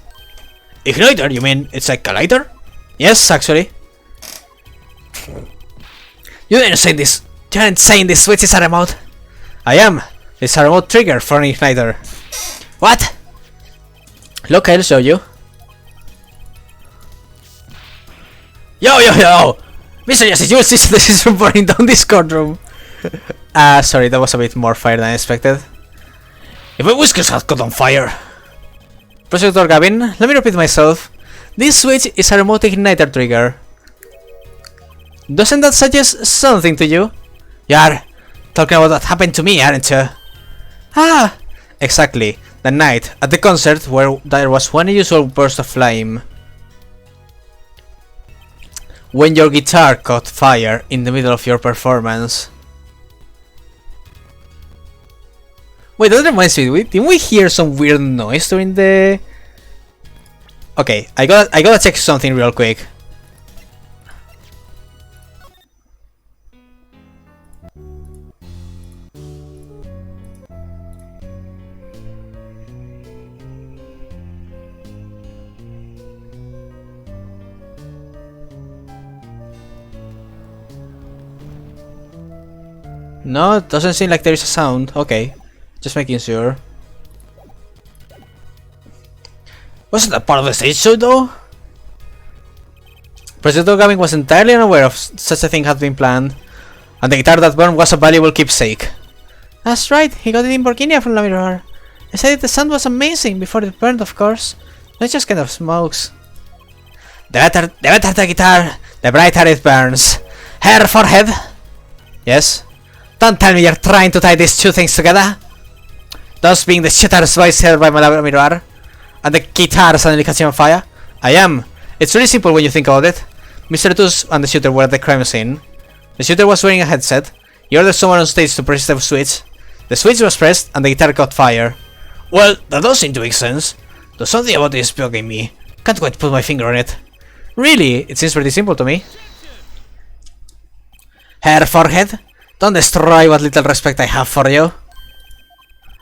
Igniter? You mean it's like a lighter? Yes, actually. You didn't say this. You aren't saying this switch is a remote. I am. It's a remote trigger for an igniter. What? Look, I'll show you. Yo! Mr. Justice, you will see this is from burning down this courtroom. Sorry, that was a bit more fire than I expected. If my whiskers had caught on fire. Prosecutor Gavin, let me repeat myself. This switch is a remote igniter trigger. Doesn't that suggest something to you? You're talking about what happened to me, aren't you? Ah! Exactly. The night at the concert where there was one unusual burst of flame. When your guitar caught fire in the middle of your performance. Wait, that reminds me, didn't we hear some weird noise during the... Okay, I gotta check something real quick. No, it doesn't seem like there is a sound. Okay, just making sure. Wasn't that part of the stage show though? President Gavin was entirely unaware of such a thing had been planned, and the guitar that burned was a valuable keepsake. That's right, he got it in Burkinia from Lamirar. They said the sound was amazing before it burned, of course. Not just kind of smokes. The better the guitar, the brighter it burns. Hair forehead? Yes? Don't tell me you're trying to tie these two things together. Thus being the shooter's voice heard by Lamirar, and the guitar suddenly catching on fire. I am. It's really simple when you think about it. Mr. Letus and the shooter were at the crime scene. The shooter was wearing a headset. He ordered someone on stage to press the switch. The switch was pressed and the guitar caught fire. Well, that does seem to make sense. There's something about this bugging me. Can't quite put my finger on it. Really, it seems pretty simple to me. Hair forehead, don't destroy what little respect I have for you.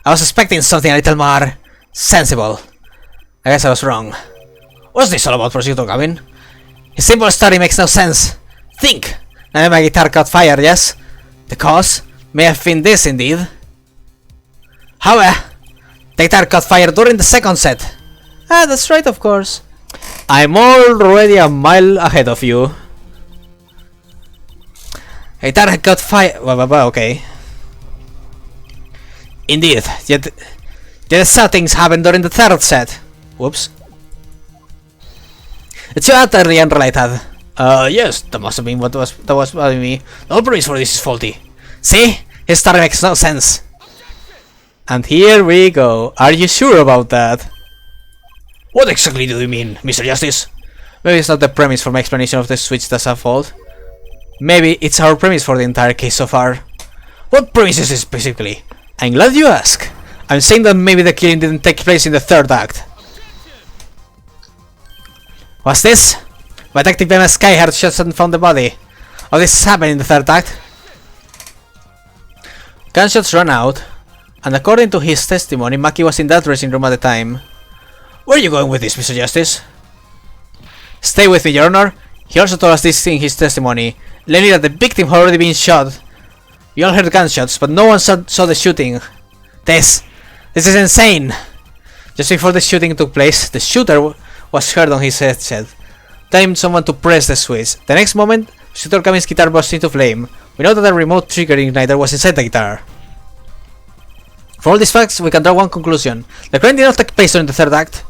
I was expecting something a little more sensible. I guess I was wrong. What's this all about, Prosecutor Gavin? His simple story makes no sense. Think! Now my guitar caught fire, yes? The cause may have been this indeed. However, the guitar caught fire during the second set. Ah, that's right, of course. I'm already a mile ahead of you. Guitar had caught fire. Okay. Indeed, yet the things happened during the third set. Whoops. It's utterly unrelated. Yes, that must have been that was bothering me. The whole premise for this is faulty. See? His story makes no sense. And here we go. Are you sure about that? What exactly do you mean, Mr. Justice? Maybe it's not the premise for my explanation of the switch that's at fault. Maybe it's our premise for the entire case so far. What premise is this specifically? I'm glad you ask. I'm saying that maybe the killing didn't take place in the third act. What's this? Detective Emma Skyheart shots and found the body. Oh, this happened in the third act. Gunshots ran out, and according to his testimony, Maki was in that dressing room at the time. Where are you going with this, Mr. Justice? Stay with me, Your Honor. He also told us this in his testimony, namely that the victim had already been shot. We all heard gunshots, but no one saw the shooting. This is insane! Just before the shooting took place, the shooter was heard on his headset, telling someone to press the switch. The next moment, Shooter Kamin's guitar burst into flame. We know that a remote trigger igniter was inside the guitar. For all these facts, we can draw one conclusion. The crime did not take place during the third act,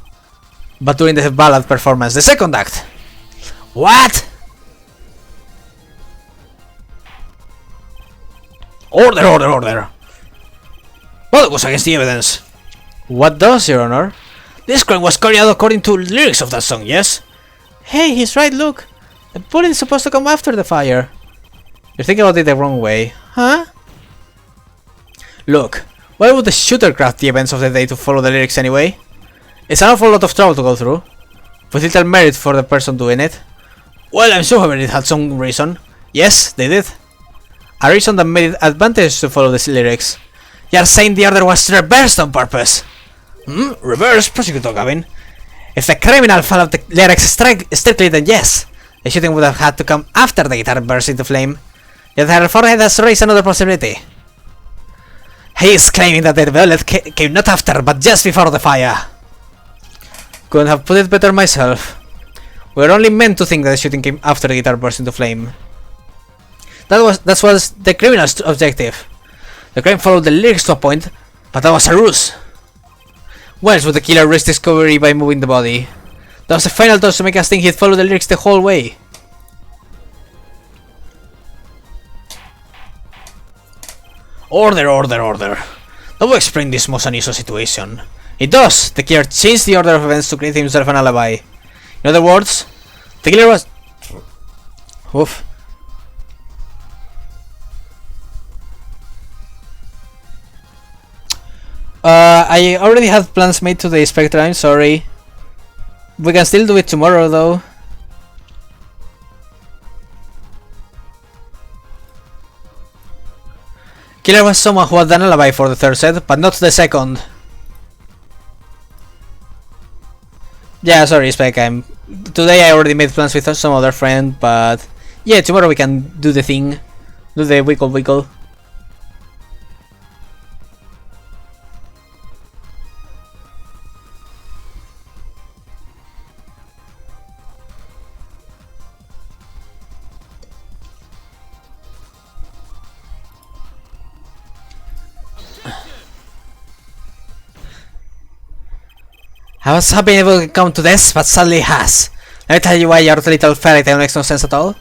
but during the ballad performance, the second act. What? Order, order, order! Well, it was against the evidence. What does, Your Honor? This crime was carried out according to lyrics of that song, yes? Hey, he's right, look. The bullet is supposed to come after the fire. You're thinking about it the wrong way, huh? Look, why would the shooter craft the events of the day to follow the lyrics anyway? It's an awful lot of trouble to go through, with little merit for the person doing it. Well, I'm sure it had some reason. Yes, they did. A reason that made it advantageous to follow the lyrics. You're saying the order was reversed on purpose? Reverse, Prosecutor Gavin. If the criminal followed the lyrics strictly, then yes. The shooting would have had to come after the guitar burst into flame. Yet her forehead has raised another possibility. He is claiming that the bullet came not after, but just before the fire. Couldn't have put it better myself. We were only meant to think that the shooting came after the guitar burst into flame. That was the criminal's objective. The crime followed the lyrics to a point, but that was a ruse. Why else would the killer risk discovery by moving the body? That was the final touch to make us think he'd followed the lyrics the whole way. Order, order, order. That will explain this most unusual situation. It does! The killer changed the order of events to create himself an alibi. In other words, the killer was... Oof. I already had plans made today, Spectre, I'm sorry. We can still do it tomorrow, though. Killer was someone who had an alibi for the third set, but not the second. Yeah, sorry, Spec, today I already made plans with some other friend, but... Yeah, tomorrow we can do the thing. Do the wiggle. I was hoping it would come to this, but sadly it has. Let me tell you why your little fairy tale makes no sense at all.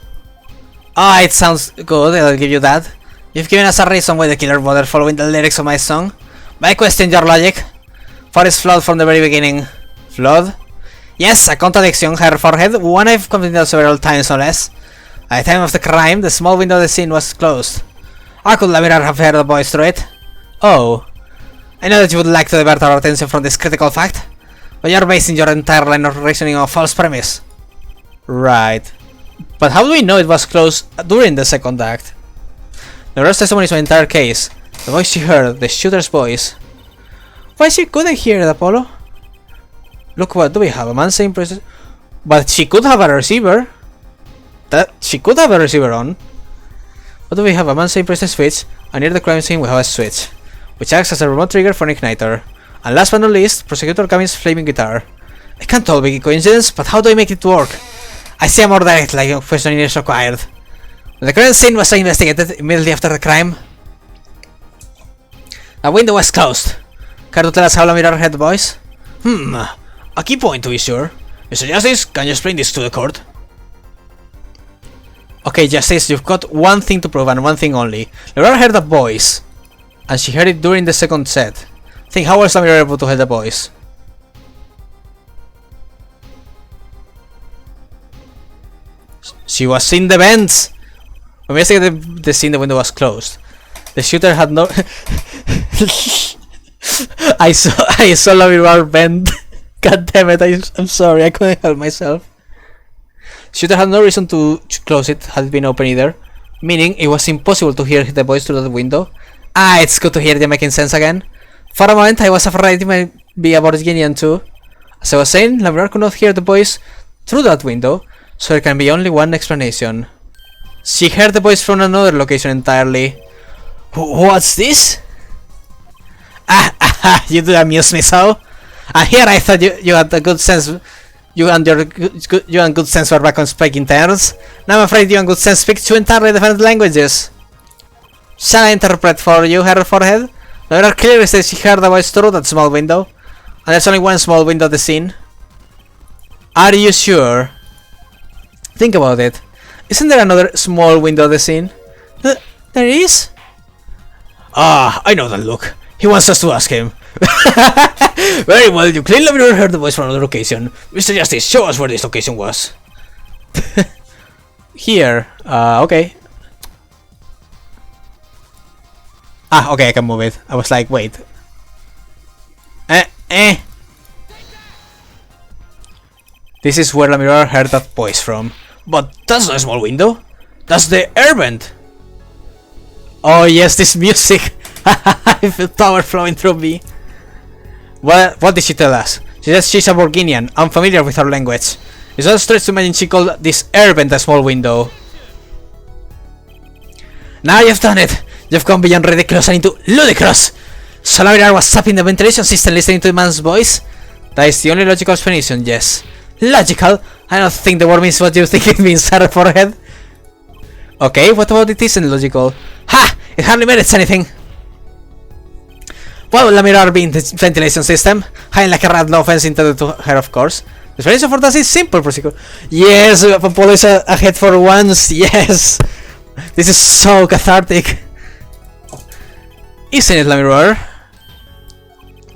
Ah, it sounds good, I'll give you that. You've given us a reason why the killer bothered following the lyrics of my song. But I question your logic. For it's flawed from the very beginning. Flawed? Yes, a contradiction, her forehead, one I've committed out several times no less. At the time of the crime, the small window of the scene was closed. How could Lamira have heard the voice through it? Oh. I know that you would like to divert our attention from this critical fact, but you're basing your entire line of reasoning on a false premise. Right. But how do we know it was closed during the second act? Laura's testimony is my entire case. The voice she heard, the shooter's voice. Why she couldn't hear it, Apollo? Look, what do we have? A man saying present. But she could have a receiver. She could have a receiver on. What do we have? A man saying press the switch, and near the crime scene we have a switch, which acts as a remote trigger for an igniter. And last but not least, Prosecutor Gavin's flaming guitar. It can't all be coincidence, but how do I make it work? I see a more direct line of questioning is required. When the crime scene was investigated immediately after the crime, a window was closed. Care to tell us how the mirror had the voice? A key point to be sure. Mr. Justice, can you explain this to the court? Okay, Justice, you've got one thing to prove and one thing only. Laura heard a voice, and she heard it during the second set. Think, how was the mirror able to hear the voice? She was in the vents! When we investigated the scene, the window was closed. The shooter had no... I saw La Mirror bend. God damn it, I'm sorry, I couldn't help myself. Shooter had no reason to close it had it been open either, meaning it was impossible to hear the voice through that window. It's good to hear you making sense again. For a moment I was afraid it might be a Virginian too. As I was saying, La Mirror could not hear the voice through that window, so there can be only one explanation. She heard the voice from another location entirely. What's this? You do amuse me so. Here I thought you had a good sense. You and good sense were back on speaking terms. Now I'm afraid you and good sense speak two entirely different languages. Shall I interpret for you, her forehead? Laura clearly says she heard the voice through that small window, and there's only one small window at the scene. Are you sure? Think about it. Isn't there another small window at the scene? There is? I know that look. He wants us to ask him. Very well, you clearly never heard the voice from another location. Mr. Justice, show us where this location was. Here. Okay. Okay, I can move it. I was like, wait. This is where the mirror heard that voice from. But that's not a small window. That's the air vent. Oh yes, this music. I feel power flowing through me. What did she tell us? She says she's a Borginian, unfamiliar with our language. It's not a stretch to imagine she called this air vent a small window. Now you've done it! You've gone beyond ridiculous and into ludicrous! So La Mirror was up in the ventilation system listening to the man's voice? That is the only logical explanation, yes. Logical? I don't think the word means what you think it means, her forehead. Okay, what about it isn't logical? Ha! It hardly merits anything! What will La Mirror be in the ventilation system? Hiding like a rat, no offense intended to her, of course. The explanation for that is simple, prosecutor. Yes, Apollo is ahead for once, yes! This is so cathartic. Isn't it, La Mirror?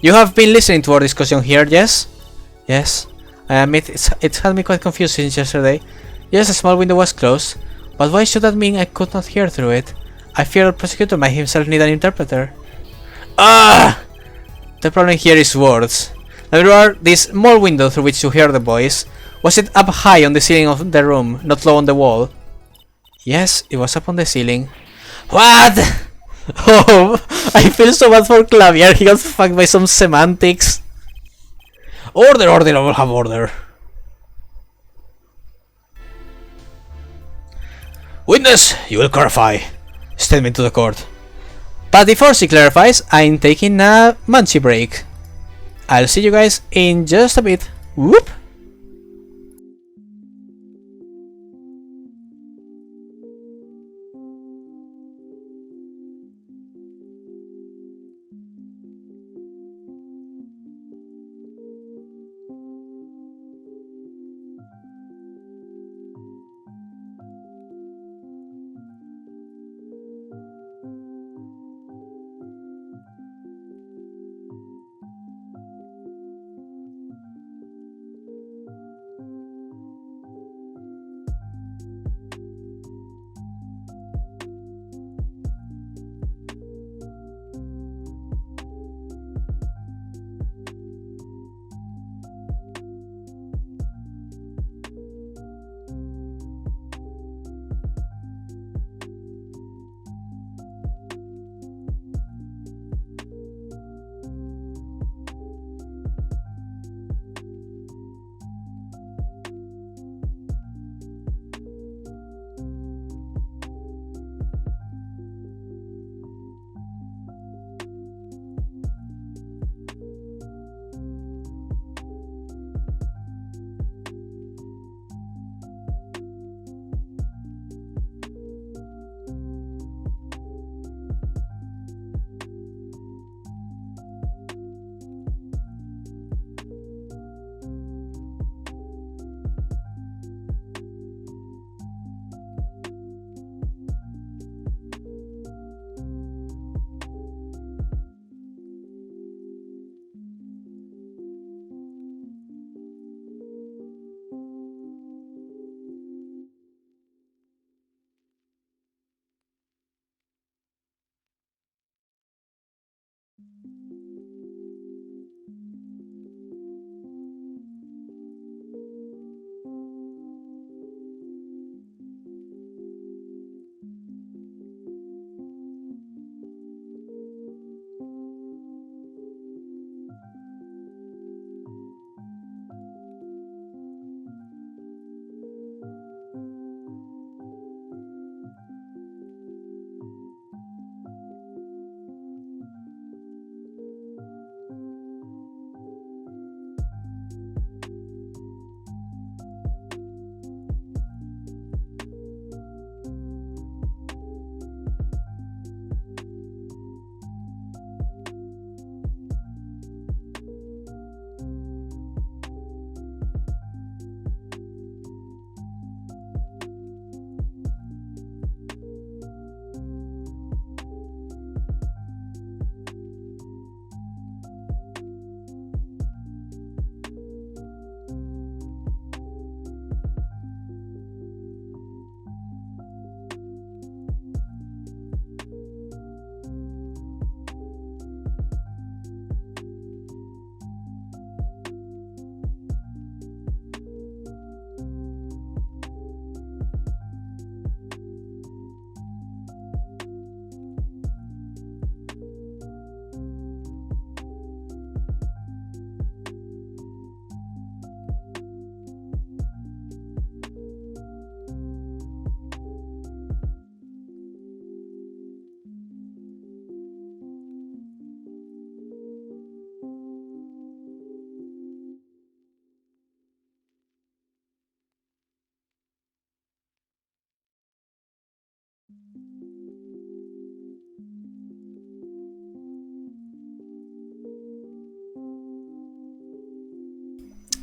You have been listening to our discussion here, yes? Yes. I admit it's had me quite confused since yesterday. Yes, a small window was closed, but why should that mean I could not hear through it? I fear the prosecutor might himself need an interpreter. The problem here is words. La Mirror, this small window through which you hear the voice, was it up high on the ceiling of the room, not low on the wall? Yes, it was up on the ceiling. What? Oh, I feel so bad for Clavier, he got fucked by some semantics. Order, order, I will have order. Witness, you will clarify. Statement to the court. But before she clarifies, I'm taking a munchy break. I'll see you guys in just a bit. Whoop!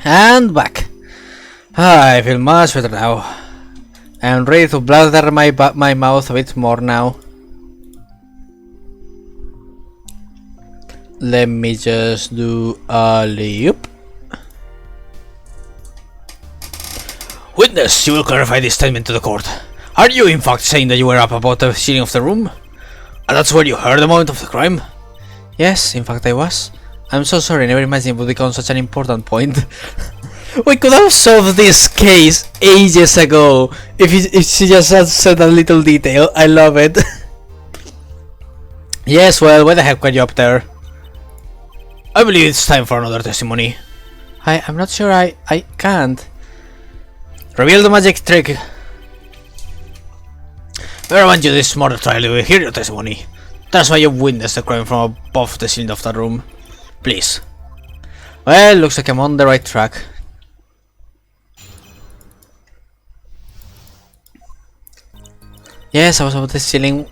And back. I feel much better now. I'm ready to blather my mouth a bit more now. Let me just do a loop. Witness, you will clarify this statement to the court. Are you in fact saying that you were up about the ceiling of the room? And that's where you heard the moment of the crime? Yes, in fact I was. I'm so sorry, I never imagined it would become such an important point. We could have solved this case ages ago if she just had said a little detail. I love it. Yes, well, why the heck were you up there? I believe it's time for another testimony. I'm not sure I can't. Reveal the magic trick. I want you this murder trial, you will hear your testimony. That's why you witnessed the crime from above the ceiling of the room. Please. Well, looks like I'm on the right track. Yes, I was above the ceiling.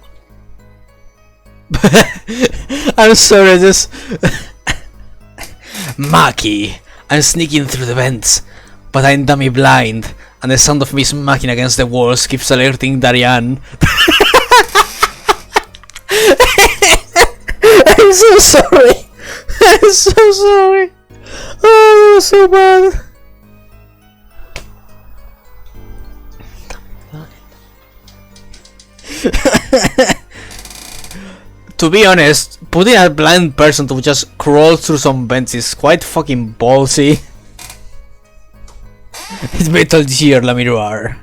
I'm sorry, I just... Maki! I'm sneaking through the vents, but I'm dummy blind, and the sound of me smacking against the walls keeps alerting Darian. I'm so sorry! I'm so sorry! Oh, that was so bad! To be honest, putting a blind person to just crawl through some vents is quite fucking ballsy. It's Metal Gear La Miroir.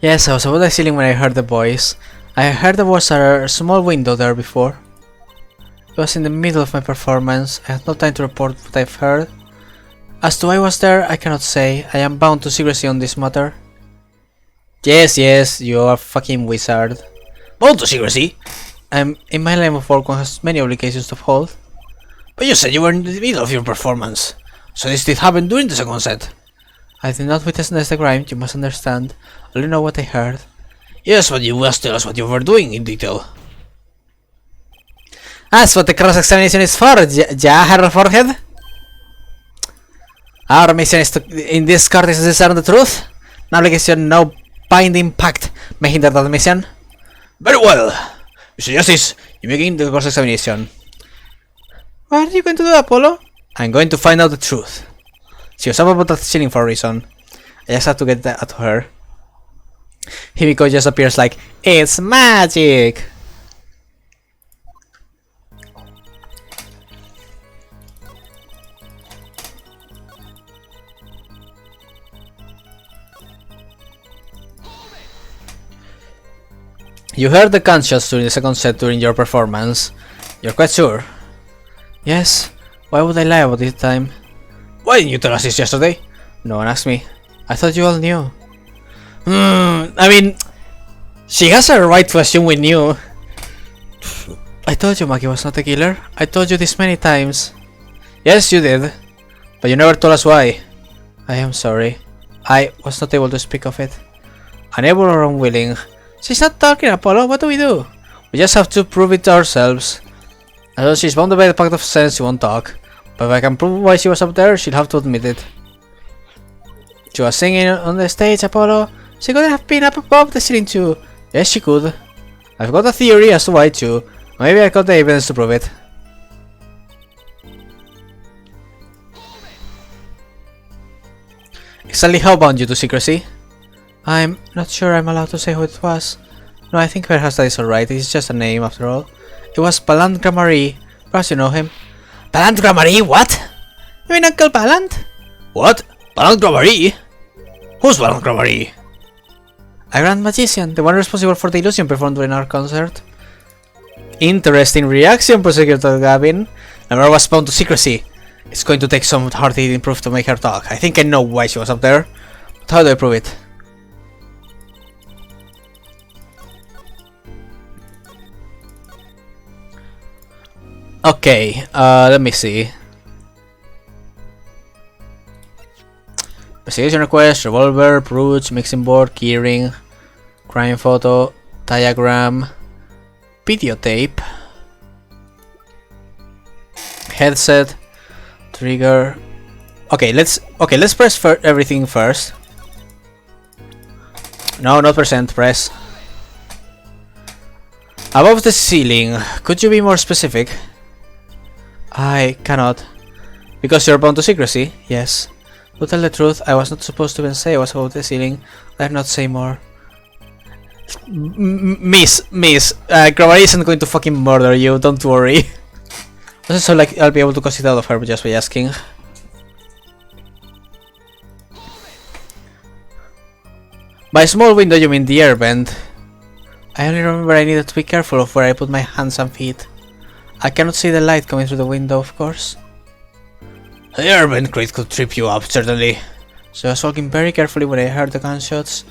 Yes, I was above the ceiling when I heard the voice. I heard there was a small window there before. It was in the middle of my performance. I had no time to report what I've heard. As to why I was there, I cannot say. I am bound to secrecy on this matter. Yes, you are a fucking wizard. Bound to secrecy? I'm in my line of work, one has many obligations to uphold. But you said you were in the middle of your performance. So this did happen during the second set. I did not witness the crime, you must understand. I only know what I heard. Yes, but you must tell us what you were doing in detail. That's what the cross-examination is for, Herr Forehead. Our mission is to, in this court, is to discern the truth. No obligation, no binding pact may hinder that mission. Very well. Mr. Justice, you begin the cross-examination. What are you going to do, Apollo? I'm going to find out the truth. She was up about that ceiling for a reason. I just have to get that to her. Himiko just appears like, it's magic! You heard the gunshots during the second set during your performance. You're quite sure? Yes. Why would I lie about this time? Why didn't you tell us this yesterday? No one asked me. I thought you all knew. I mean, she has a right to assume we knew. I told you Maki was not a killer. I told you this many times. Yes, you did. But you never told us why. I am sorry. I was not able to speak of it. Unable or unwilling. She's not talking, Apollo. What do? We just have to prove it ourselves. And though she's bounded by the pact of sense, she won't talk. But if I can prove why she was up there, she'll have to admit it. She was singing on the stage, Apollo. She could have been up above the ceiling too. Yes, she could. I've got a theory as to why too. Maybe I got the evidence to prove it. Exactly how bound you to secrecy? I'm not sure I'm allowed to say who it was. No, I think perhaps that is alright. It's just a name after all. It was Palant Grammarie. Perhaps you know him. Palant Grammarie? What? You mean Uncle Palant? What? Palant Grammarie? Who's Palant Grammarie? A grand magician, the one responsible for the illusion performed during our concert. Interesting reaction, Prosecutor Gavin. Never was bound to secrecy. It's going to take some hard-hitting proof to make her talk. I think I know why she was up there. But how do I prove it? Okay, let me see. Investigation request, revolver, brooch, mixing board, keyring, crime photo, diagram, videotape, headset. Trigger. Okay, let's press for everything first. No, not percent, press. Above the ceiling, could you be more specific? I cannot. Because you're bound to secrecy? Yes. To tell the truth, I was not supposed to even say I was above the ceiling. I'll not say more. Miss, Gravity isn't going to fucking murder you, don't worry. So like, I'll be able to cause it out of her just by asking. By small window you mean the air vent. I only remember I needed to be careful of where I put my hands and feet. I cannot see the light coming through the window, of course. The air vent crate could trip you up, certainly. So I was walking very carefully when I heard the gunshots.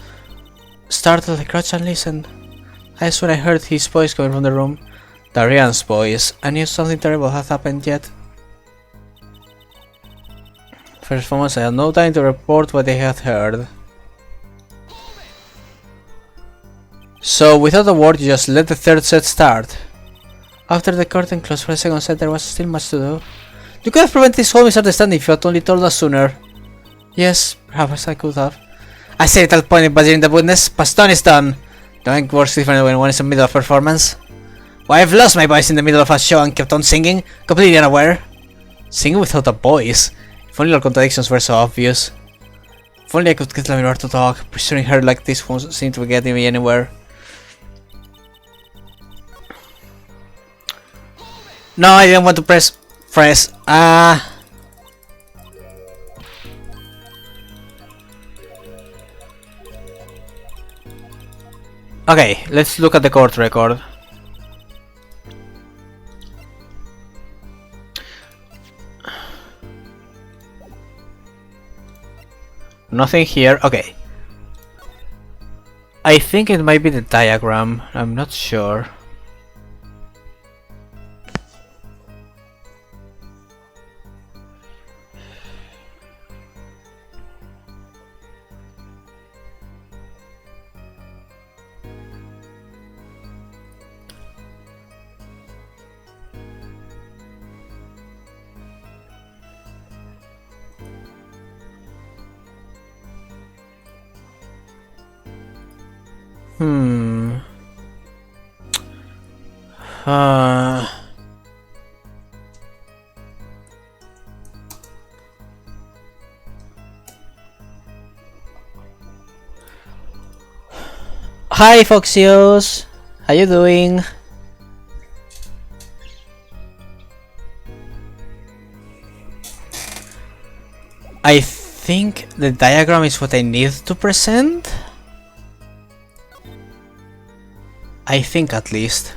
Startled, I crouched and listened. That's when I heard his voice coming from the room. Darian's voice. I knew something terrible had happened yet. First moments I had no time to report what they had heard. So without a word you just let the third set start. After the curtain closed for a second set there was still much to do. You could have prevented this whole misunderstanding if you had only told us sooner. Yes, perhaps I could have. I say it at point in badgering the witness, but done is done. Doing works differently when one is in the middle of performance. Why, I've lost my voice in the middle of a show and kept on singing, completely unaware. Singing without a voice? If only our contradictions were so obvious. If only I could get Laminor to talk, pursuing her like this won't seem to be getting me anywhere. No, I didn't want to press. Okay, let's look at the court record. Nothing here. Okay. I think it might be the diagram. I'm not sure. Hi Foxios, how you doing? I think the diagram is what I need to present. I think at least.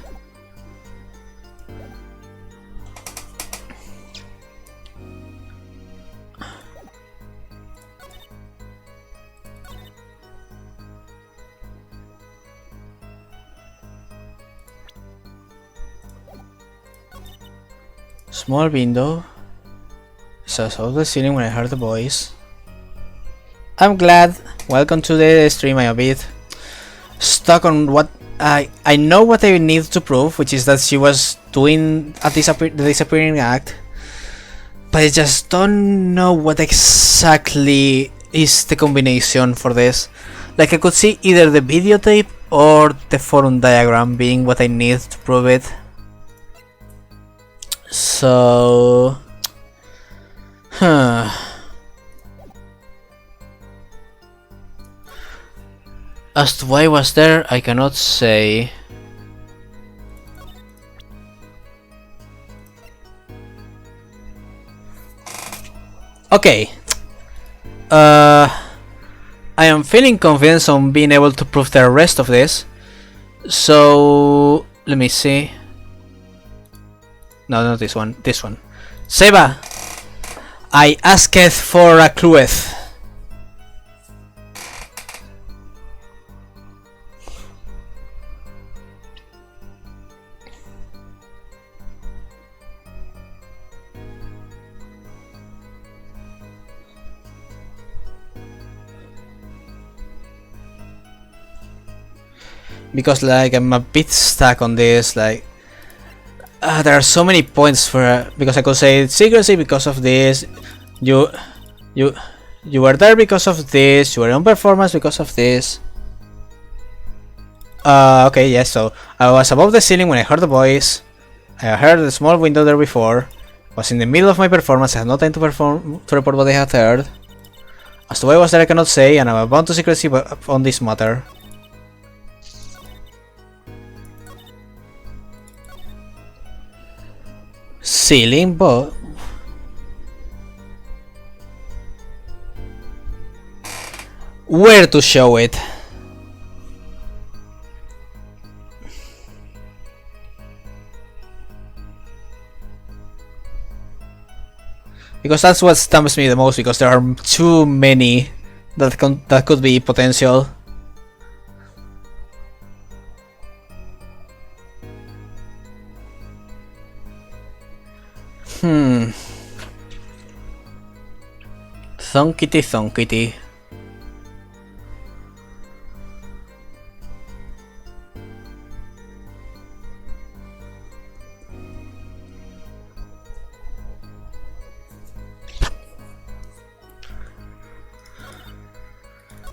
Small window. So I saw the ceiling when I heard the voice. I'm glad. Welcome to the stream. I'm a bit stuck on what I know what I need to prove, which is that she was doing the disappearing act, but I just don't know what exactly is the combination for this. Like I could see either the videotape or the forum diagram being what I need to prove it. So, as to why I was there, I cannot say. Okay. I am feeling confident on being able to prove the rest of this. So, let me see. No, not this one. This one. Seba, I asketh for a clueth. Because like I'm a bit stuck on this, like There are so many points for because I could say secrecy because of this. You, you, you were there because of this. You were on performance because of this. Okay, yes. So I was above the ceiling when I heard the voice. I heard the small window there before. Was in the middle of my performance. I had no time to report what I had heard. As to why I was there, I cannot say, and I'm bound to secrecy on this matter. Ceiling, but where to show it? Because that's what stumps me the most, because there are too many that could be potential. Thonkity thonkity.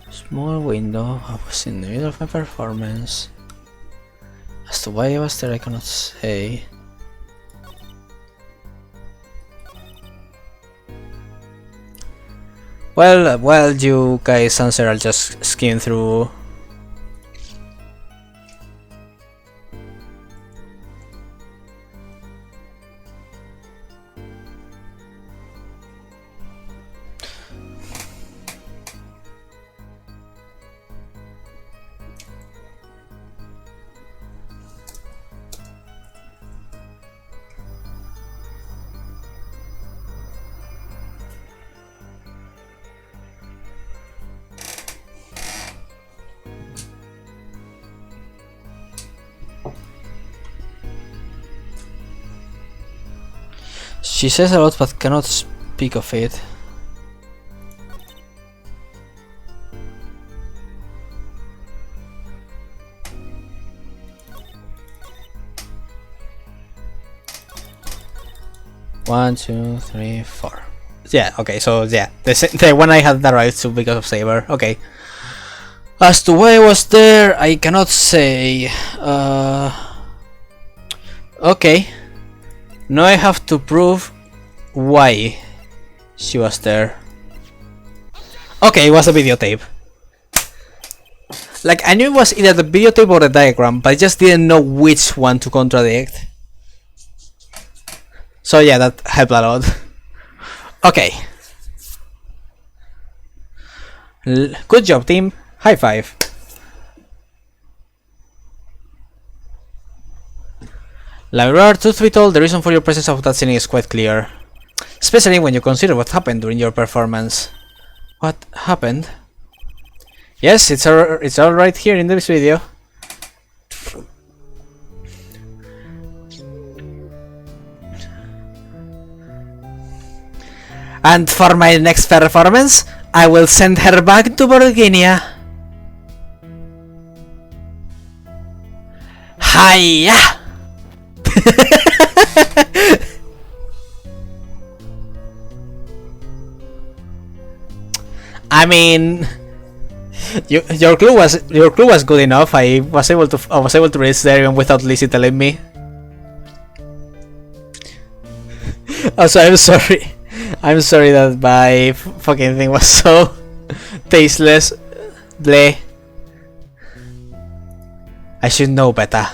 Small window. I was in the middle of my performance. As to why I was there, I cannot say. Well, while you guys answer, I'll just skim through. She says a lot but cannot speak of it. One, two, three, four. Yeah, okay, so yeah, the one I had the right to because of Saber. Okay. As to why I was there, I cannot say. Okay. Now I have to prove why she was there. Okay, it was a videotape. Like, I knew it was either the videotape or the diagram, but I just didn't know which one to contradict. So yeah, that helped a lot. Okay. Good job, team. High five. Labrador, truth be told, the reason for your presence of that ceiling is quite clear. Especially when you consider what happened during your performance. What happened? Yes, it's all right here in this video. And for my next performance, I will send her back to Virginia. Hiya! I mean, your clue was good enough. I was able to reach there even without Lizzie telling me. Also, I'm sorry. I'm sorry that my fucking thing was so tasteless. Bleh. I should know better.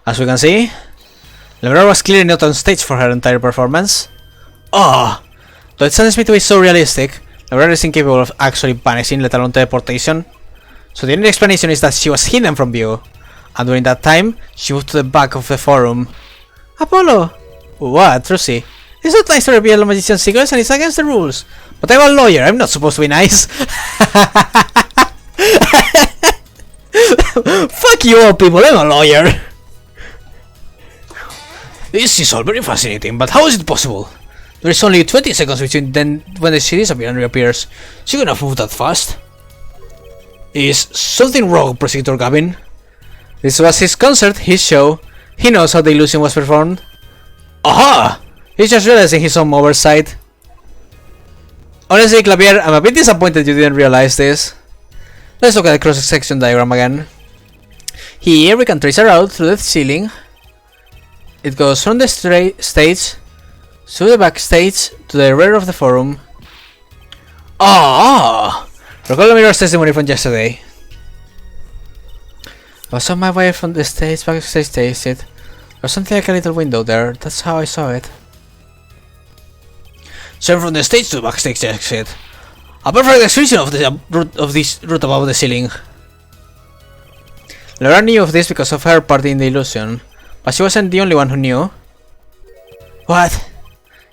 As we can see, Labrador was clearly not on stage for her entire performance. Oh, though it sounds me to be so realistic, Labrador is incapable of actually vanishing, let alone teleportation. So the only explanation is that she was hidden from view, and during that time, she moved to the back of the forum. Apollo! What, Trucy? It's not nice to reveal a magician's secrets and it's against the rules. But I'm a lawyer, I'm not supposed to be nice. Fuck you all people, I'm a lawyer! This is all very fascinating, but how is it possible? There is only 20 seconds between then when the she disappears and reappears. She couldn't have moved that fast. Is something wrong, Prosecutor Gavin? This was his concert, his show. He knows how the illusion was performed. Aha! He's just realizing his own oversight. Honestly, Clavier, I'm a bit disappointed you didn't realize this. Let's look at the cross-section diagram again. Here we can trace a route through the ceiling. It goes from the stage to the backstage to the rear of the forum. Ah! Recall the mirror's testimony from yesterday. I was on my way from the stage backstage to exit. There was something like a little window there. That's how I saw it. So from the stage to the backstage exit. A perfect description of this route above the ceiling. Laura knew of this because of her part in the illusion, but she wasn't the only one who knew. What?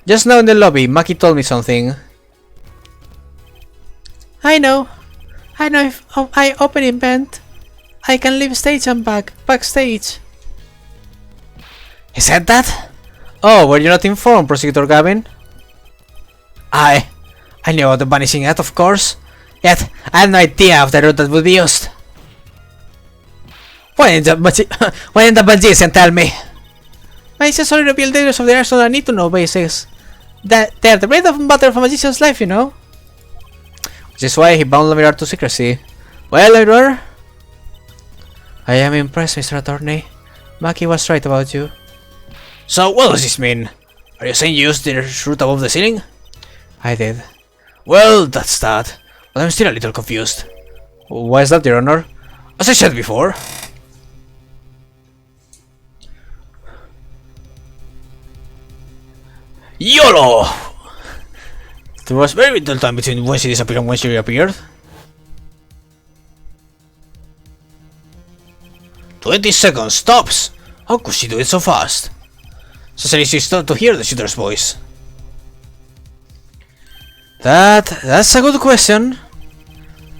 Just now in the lobby, Maki told me something. I know if I open event, I can leave stage and backstage. He said that? Oh, were you not informed, Prosecutor Gavin? I knew about the vanishing act, of course. Yet, I had no idea of the route that would be used. Why didn't the magician tell me? Magicians only reveal details of the actions on a need-to-know basis. They're the bread and butter of a magician's life, you know. Which is why he bound Lamirar to secrecy. Well, Lamirar, I am impressed, Mr. Attorney. Maki was right about you. So, what does this mean? Are you saying you used the route above the ceiling? I did. Well, that's that. But I'm still a little confused. Why is that, Your Honor? As I said before. YOLO! There was very little time between when she disappeared and when she reappeared. 20 seconds, tops! How could she do it so fast? Cecily, she started to hear the shooter's voice. That's a good question.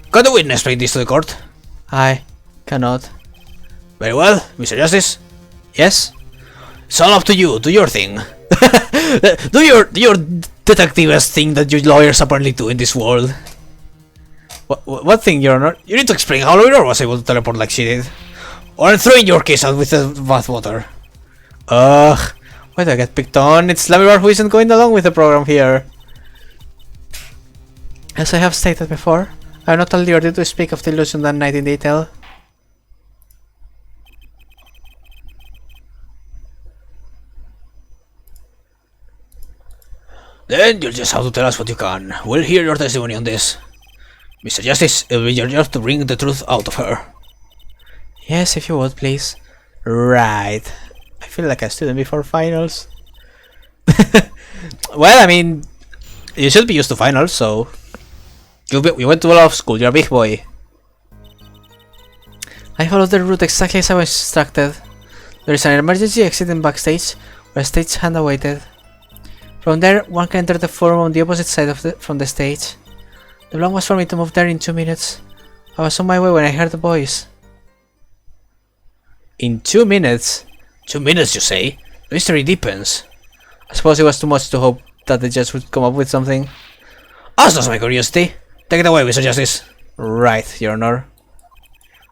Can the witness explain this to the court? I cannot. Very well, Mr. Justice. Yes? It's all up to you, do your thing. do your detectives thing that you lawyers apparently do in this world. What thing, Your Honor? You need to explain how Lawyer was able to teleport like she did. Or I'm throwing your case out with the bathwater. Ugh, why do I get picked on? It's Lamirar who isn't going along with the program here. As I have stated before, I am not at liberty to speak of the illusion that night in detail. Then you'll just have to tell us what you can. We'll hear your testimony on this. Mr. Justice, it'll be your job to bring the truth out of her. Yes, if you would, please. Right. I feel like a student before finals. Well, I mean, you should be used to finals, so... You went to a law school, you're a big boy. I followed the route exactly as I was instructed. There is an emergency exit in backstage, where a stagehand awaited. From there, one can enter the forum on the opposite side from the stage. The plan was for me to move there in 2 minutes. I was on my way when I heard the voice. In 2 minutes? 2 minutes, you say? The mystery deepens. I suppose it was too much to hope that the judge would come up with something. As does my curiosity. Take it away, Mr. Justice. Right, Your Honor.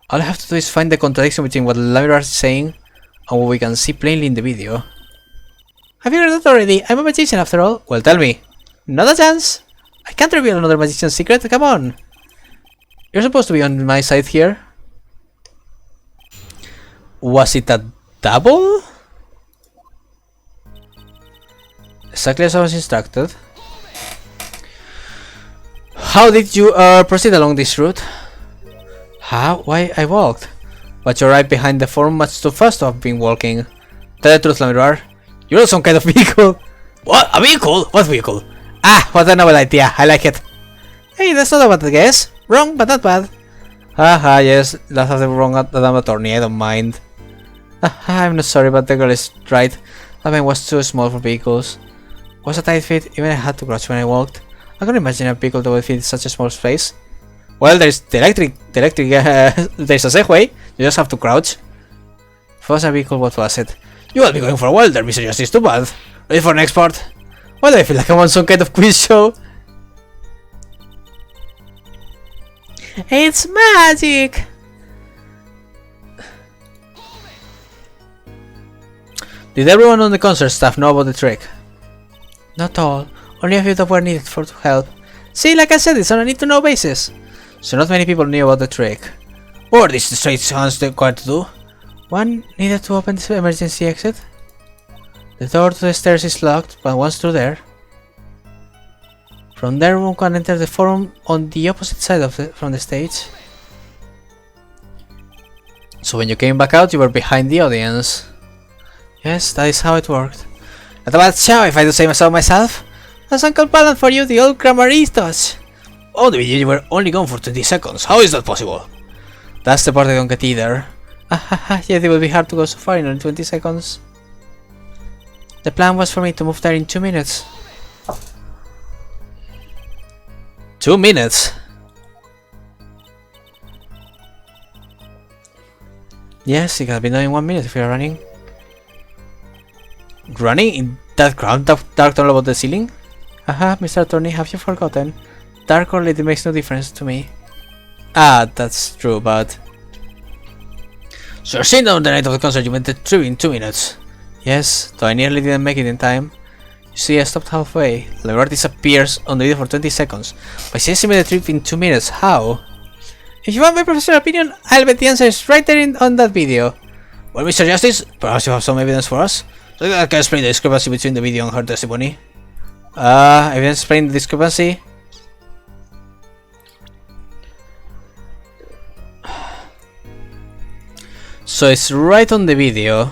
All I have to do is find the contradiction between what Lamirar is saying and what we can see plainly in the video. I figured that already. I'm a magician after all. Well, tell me. Not a chance. I can't reveal another magician's secret. Come on. You're supposed to be on my side here. Was it a double? Exactly as I was instructed. How did you proceed along this route? How? Why, I walked. But you're right behind the forum much too fast to have been walking. Tell the truth, Lamirar. You're some kind of vehicle. What? A vehicle? What vehicle? Ah, what a novel idea. I like it. Hey, that's not a bad guess. Wrong, but not bad. Haha, yes, let's have the wrong Madam Attorney. I don't mind. I'm not sorry, but the girl is right. That man was too small for vehicles. Was a tight fit, even I had to crouch when I walked. I couldn't imagine a vehicle that would fit in such a small space. Well, there's there's a segway. You just have to crouch. If it was a vehicle, what was it? You will be going for a while there, Mr. Justice, too bad. Ready for next part? Why do I feel like I'm on some kind of quiz show? It's magic! Did everyone on the concert staff know about the trick? Not all. Only a few that were needed to help. See, like I said, it's on a need-to-know basis. So not many people knew about the trick. What were these straight sounds required to do? One needed to open the emergency exit. The door to the stairs is locked, but once through there, from there one can enter the forum on the opposite side of from the stage. So when you came back out, you were behind the audience. Yes, that is how it worked. Not a bad show, if I do say so myself. That's Uncle Palan for you, the old grammaristas. Oh, the video you were only gone for 20 seconds. How is that possible? That's the part I don't get either. Yet it will be hard to go so far in only 20 seconds. The plan was for me to move there in 2 minutes. 2 minutes? Yes, it can be done in 1 minute if you're running. Running in that ground dark tunnel above the ceiling? Mr. Attorney, have you forgotten? Dark or light, it makes no difference to me. Ah, that's true, but... So you're saying that on the night of the concert you went the trip in 2 minutes? Yes, though I nearly didn't make it in time. You see, I stopped halfway. Leonard disappears on the video for 20 seconds. But since he made the trip in 2 minutes, how? If you want my professional opinion, I'll bet the answer is right there on that video. Well, Mr. Justice, perhaps you have some evidence for us? So that can explain the discrepancy between the video and her testimony. Evidence explain the discrepancy? So it's right on the video.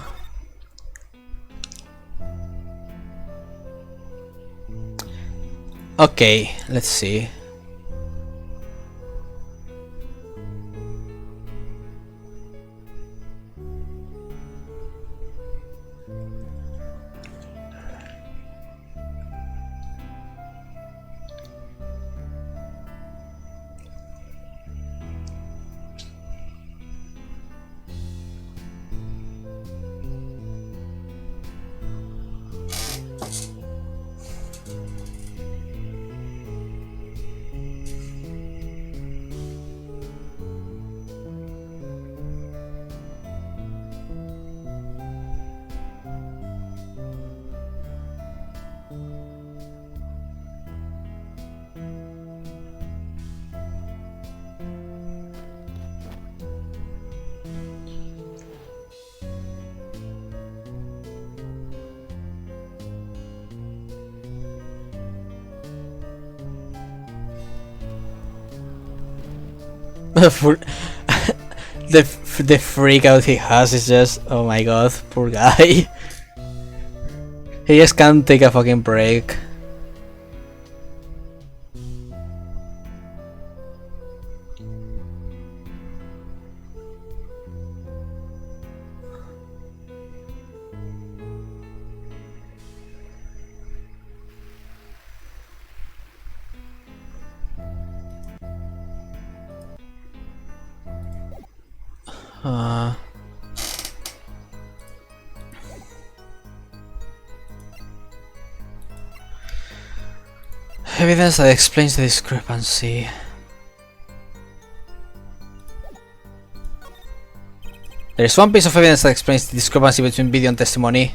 Okay, let's see. The freak out he has is just, oh my god, poor guy. He just can't take a fucking break. Evidence that explains the discrepancy. There is one piece of evidence that explains the discrepancy between video and testimony.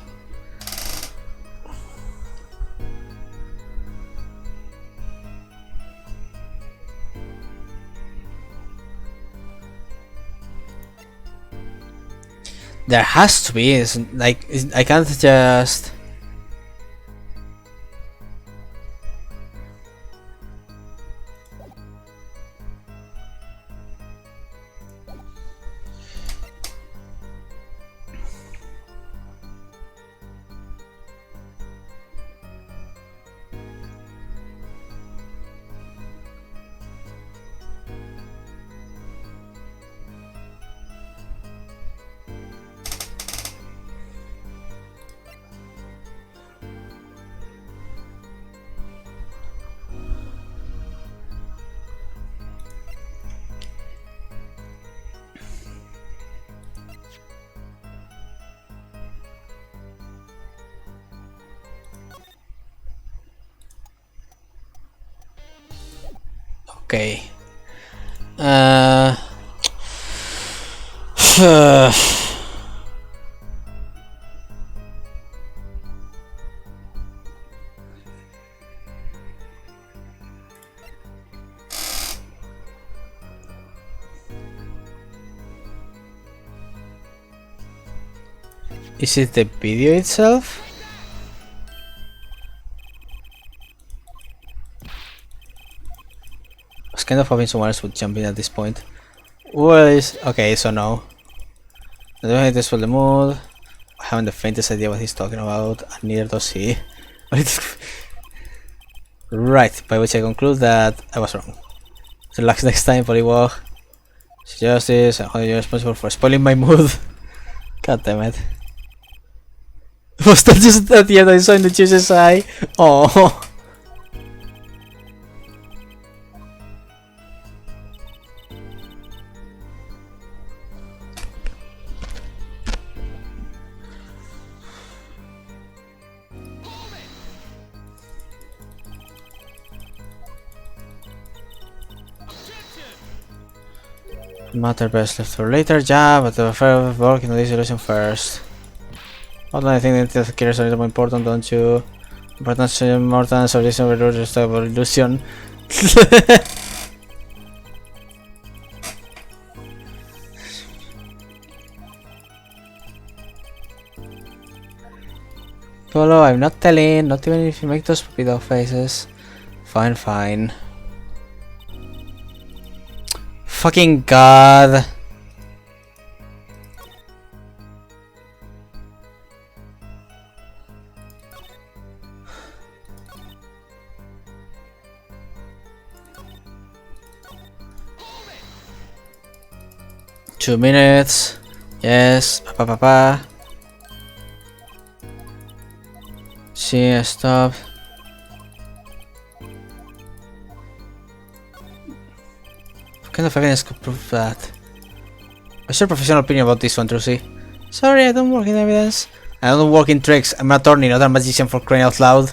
There has to be. I can't just... Okay. Is it the video itself? I was kind of hoping someone else would jump in at this point. Well, okay, so no. I don't have this for the mood. I haven't the faintest idea what he's talking about, and neither does he. Right, by which I conclude that I was wrong. So relax next time, Polywog. Justice, and how you're responsible for spoiling my mood. God damn it. Was that just at the end I saw in the Justice's eye? Oh. Matter best left for later, yeah, but the affair of working on this illusion first. Although I think that the killers are a little more important, don't you? Importance of this illusion. Polo, I'm not telling, not even if you make those stupid faces. Fine, fine. Fucking god. Two minutes. Yes. Pa pa pa. See, stop. What kind of evidence could prove that? What's your professional opinion about this one, Trucy? Sorry, I don't work in evidence. I don't work in tricks. I'm an attorney, not a magician, for crying out loud.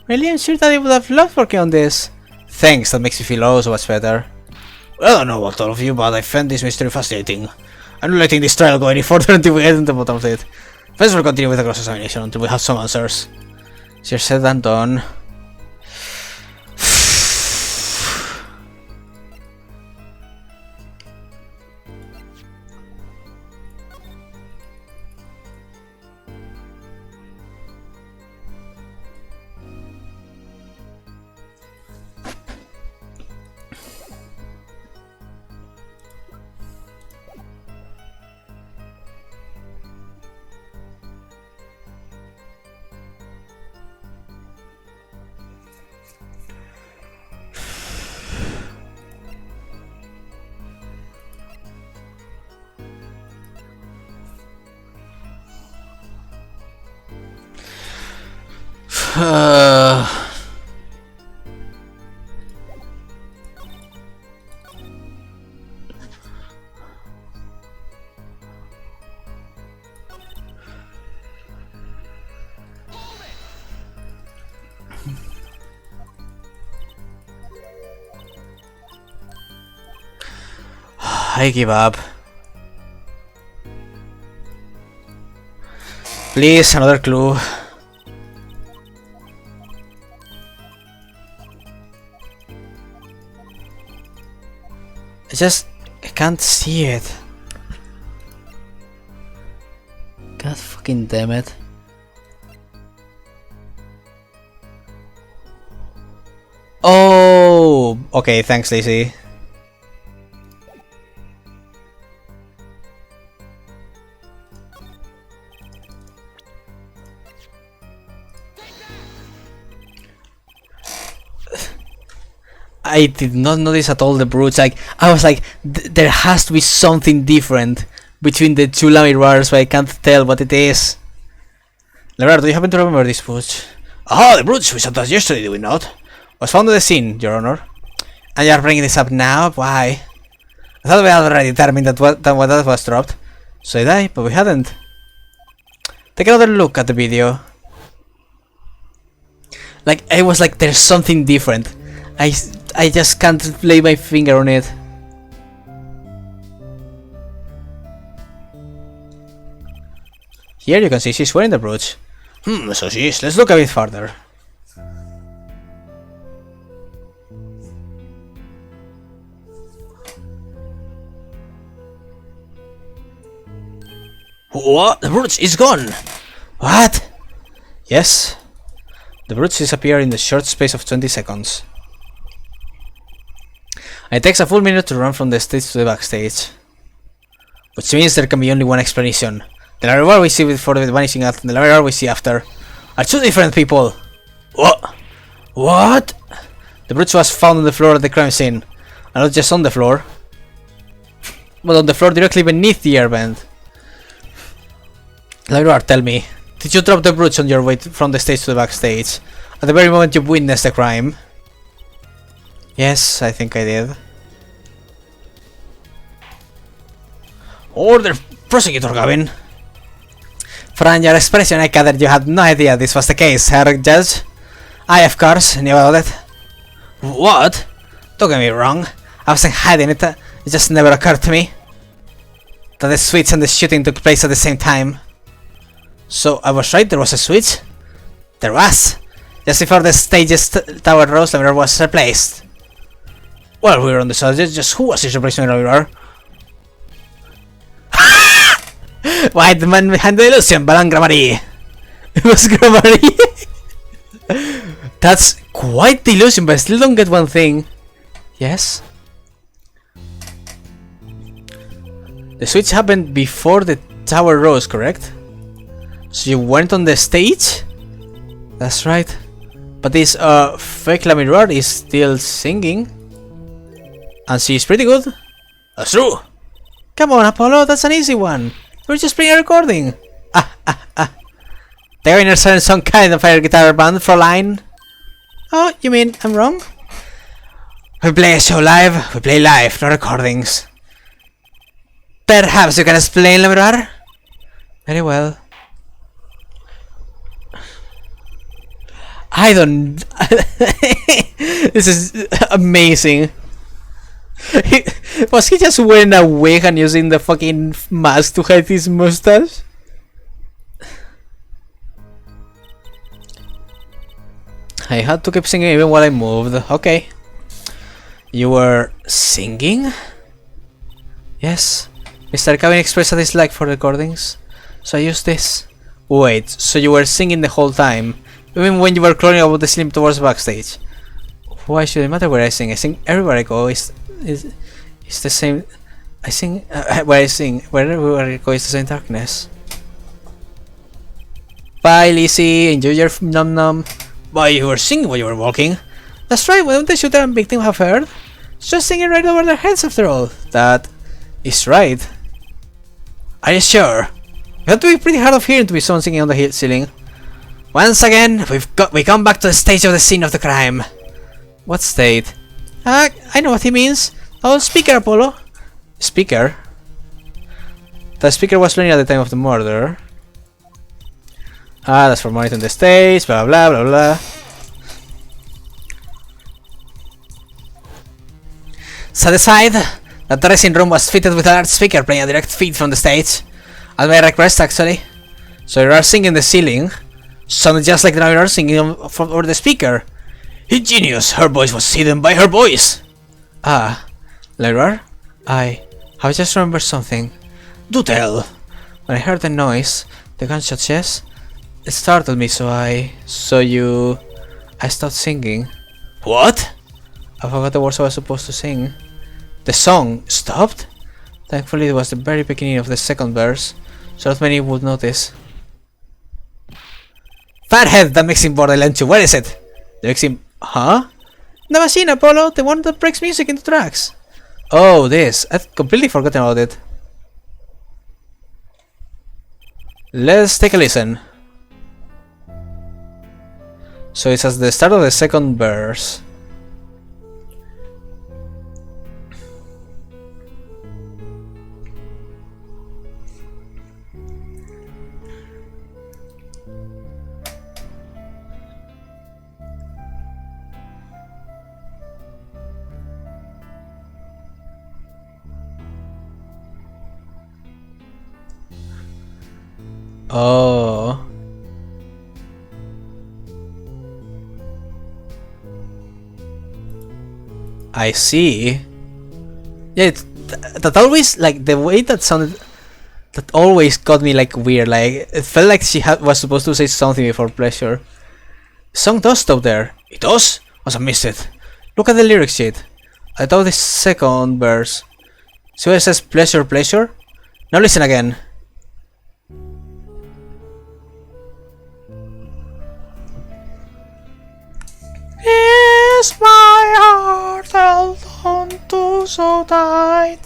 Really? I'm sure that I would have loved working on this. Thanks, that makes me feel oh so much better. I don't know about all of you, but I find this mystery fascinating. I'm not letting this trial go any further until we get to the bottom of it. First, we'll continue with the cross-examination until we have some answers. Easier said than done. I give up. Please, another clue. I can't see it. God fucking damn it. Oh, okay, thanks, Lacey. I did not notice at all the brutes. Like, I was like, there has to be something different between the two Lamirars, but I can't tell what it is. Lamirar, do you happen to remember this footage? Ah, the brutes we saw us yesterday, did we not? Was found at the scene, Your Honor. And you are bringing this up now? Why? I thought we had already determined that that was dropped. So did I, but we hadn't. Take another look at the video. Like, I was like, there's something different. I I just can't lay my finger on it. Here you can see she's wearing the brooch. So she is. Let's look a bit further. What? The brooch is gone! What? Yes. The brooch disappeared in the short space of 20 seconds. It takes a full minute to run from the stage to the backstage. Which means there can be only one explanation. The reward we see before the vanishing act and the reward we see after are two different people. What? What? The brooch was found on the floor of the crime scene. And not just on the floor, but on the floor directly beneath the airbend. Laura, tell me, did you drop the brooch on your way from the stage to the backstage at the very moment you witnessed the crime? Yes, I think I did. Order, Prosecutor Gavin. From your expression, I gathered you had no idea this was the case, Herr Judge. I, of course, knew about it. What? Don't get me wrong. I wasn't hiding it. It just never occurred to me that the switch and the shooting took place at the same time. So I was right, there was a switch? There was! Just before the stage's tower rose, the mirror was replaced. Well, we were on the subject, just who was replacing the mirror? Why, the man behind the illusion, Baron Grammary! It was Grammary! That's quite the illusion, but I still don't get one thing. Yes? The switch happened before the tower rose, correct? So you went on the stage? That's right. But this fake Lamirar is still singing. And she's pretty good. That's true. Come on, Apollo, that's an easy one. We're just playing a recording. The winners are in some kind of air guitar band, Fräulein. Oh, you mean I'm wrong? We play a show live, we play live, no recordings. Perhaps you can explain, Lamirar? Very well. I don't... This is amazing. Was he just wearing a wig and using the fucking mask to hide his mustache? I had to keep singing even while I moved. Okay. You were singing? Yes. Mr. Cabin expressed a dislike for recordings, so I used this. Wait, so you were singing the whole time? Even when you were crawling about the ceiling towards backstage? Why should it matter where I sing? I sing everywhere I go. It's the same. I sing where I sing. Wherever I go, it's the same darkness. Bye, Lizzie. Enjoy your num num. Why, you were singing while you were walking? That's right. Why don't the shooter and victim have heard? It's just singing right over their heads, after all. That is right. Are you sure? You have to be pretty hard of hearing to be someone singing on the ceiling. Once again, we come back to the stage of the scene of the crime. What state? I know what he means. Oh, speaker, Apollo. Speaker? The speaker was playing at the time of the murder. Ah, that's for monitoring the stage, blah blah blah blah. Set aside that the dressing room was fitted with a large speaker playing a direct feed from the stage. At my request, actually. So you are singing the ceiling. Sounded just like the mirror singing over the speaker. Ingenious! Her voice was hidden by her voice! Ah, Leroy? I just remembered something. Do tell! When I heard the noise, the gunshots, yes, it startled me, so I stopped singing. What? I forgot the words I was supposed to sing. The song stopped? Thankfully it was the very beginning of the second verse, so not many would notice. Fathead, the mixing board I lent you, where is it? The mixing... Huh? The machine, Apollo, the one that breaks music into tracks. Oh, this. I'd completely forgotten about it. Let's take a listen. So it's at the start of the second verse. Oh. I see. Yeah, that always, like, the way that sounded, that always got me, like, weird. Like, it felt like she was supposed to say something before pleasure. The song does stop there. It does? Must have missed it. Look at the lyric sheet. I thought the second verse. See where it says pleasure, pleasure? Now listen again. Is my heart held on to so tight?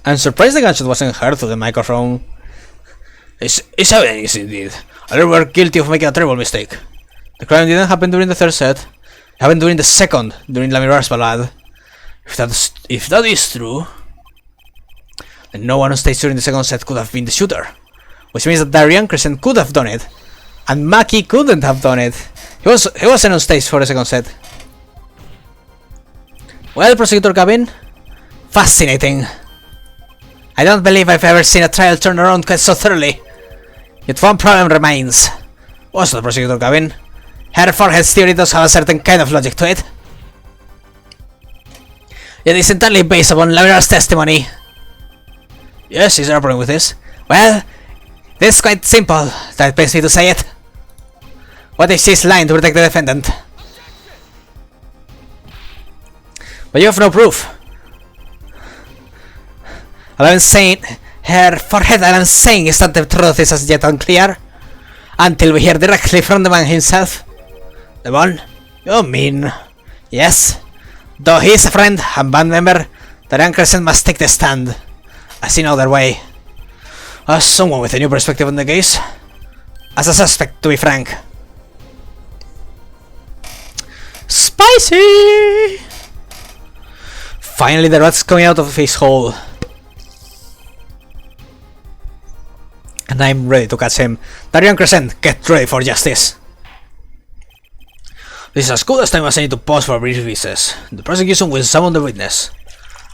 I'm surprised the gunshot wasn't heard through the microphone. It's evidence indeed. Others were guilty of making a terrible mistake. The crime didn't happen during the third set. It happened during the second, during La Mirage Ballade. If that is true, then no one on stage during the second set could have been the shooter. Which means that Darian Crescent could have done it. And Maki couldn't have done it. He wasn't on stage for the second set. Well, Prosecutor Gavin, fascinating. I don't believe I've ever seen a trial turn around quite so thoroughly. Yet one problem remains. What's the Prosecutor Gavin? Her forehead's theory does have a certain kind of logic to it. It is entirely based upon Lamira's testimony. Yes, is there a problem with this? Well, this is quite simple. That pains me to say it. What if she's lying to protect the defendant? But you have no proof. All I'm saying, her forehead, all I'm saying is that the truth is as yet unclear. Until we hear directly from the man himself. The one? You mean? Yes. Though he is a friend and band member, Darian Crescent must take the stand. I see no other way. As someone with a new perspective on the case. As a suspect, to be frank. Spicy! Finally the rat's coming out of his hole. And I'm ready to catch him. Darian Crescent, get ready for justice. This is as good as time as I need to pause for a brief recess. The prosecution will summon the witness.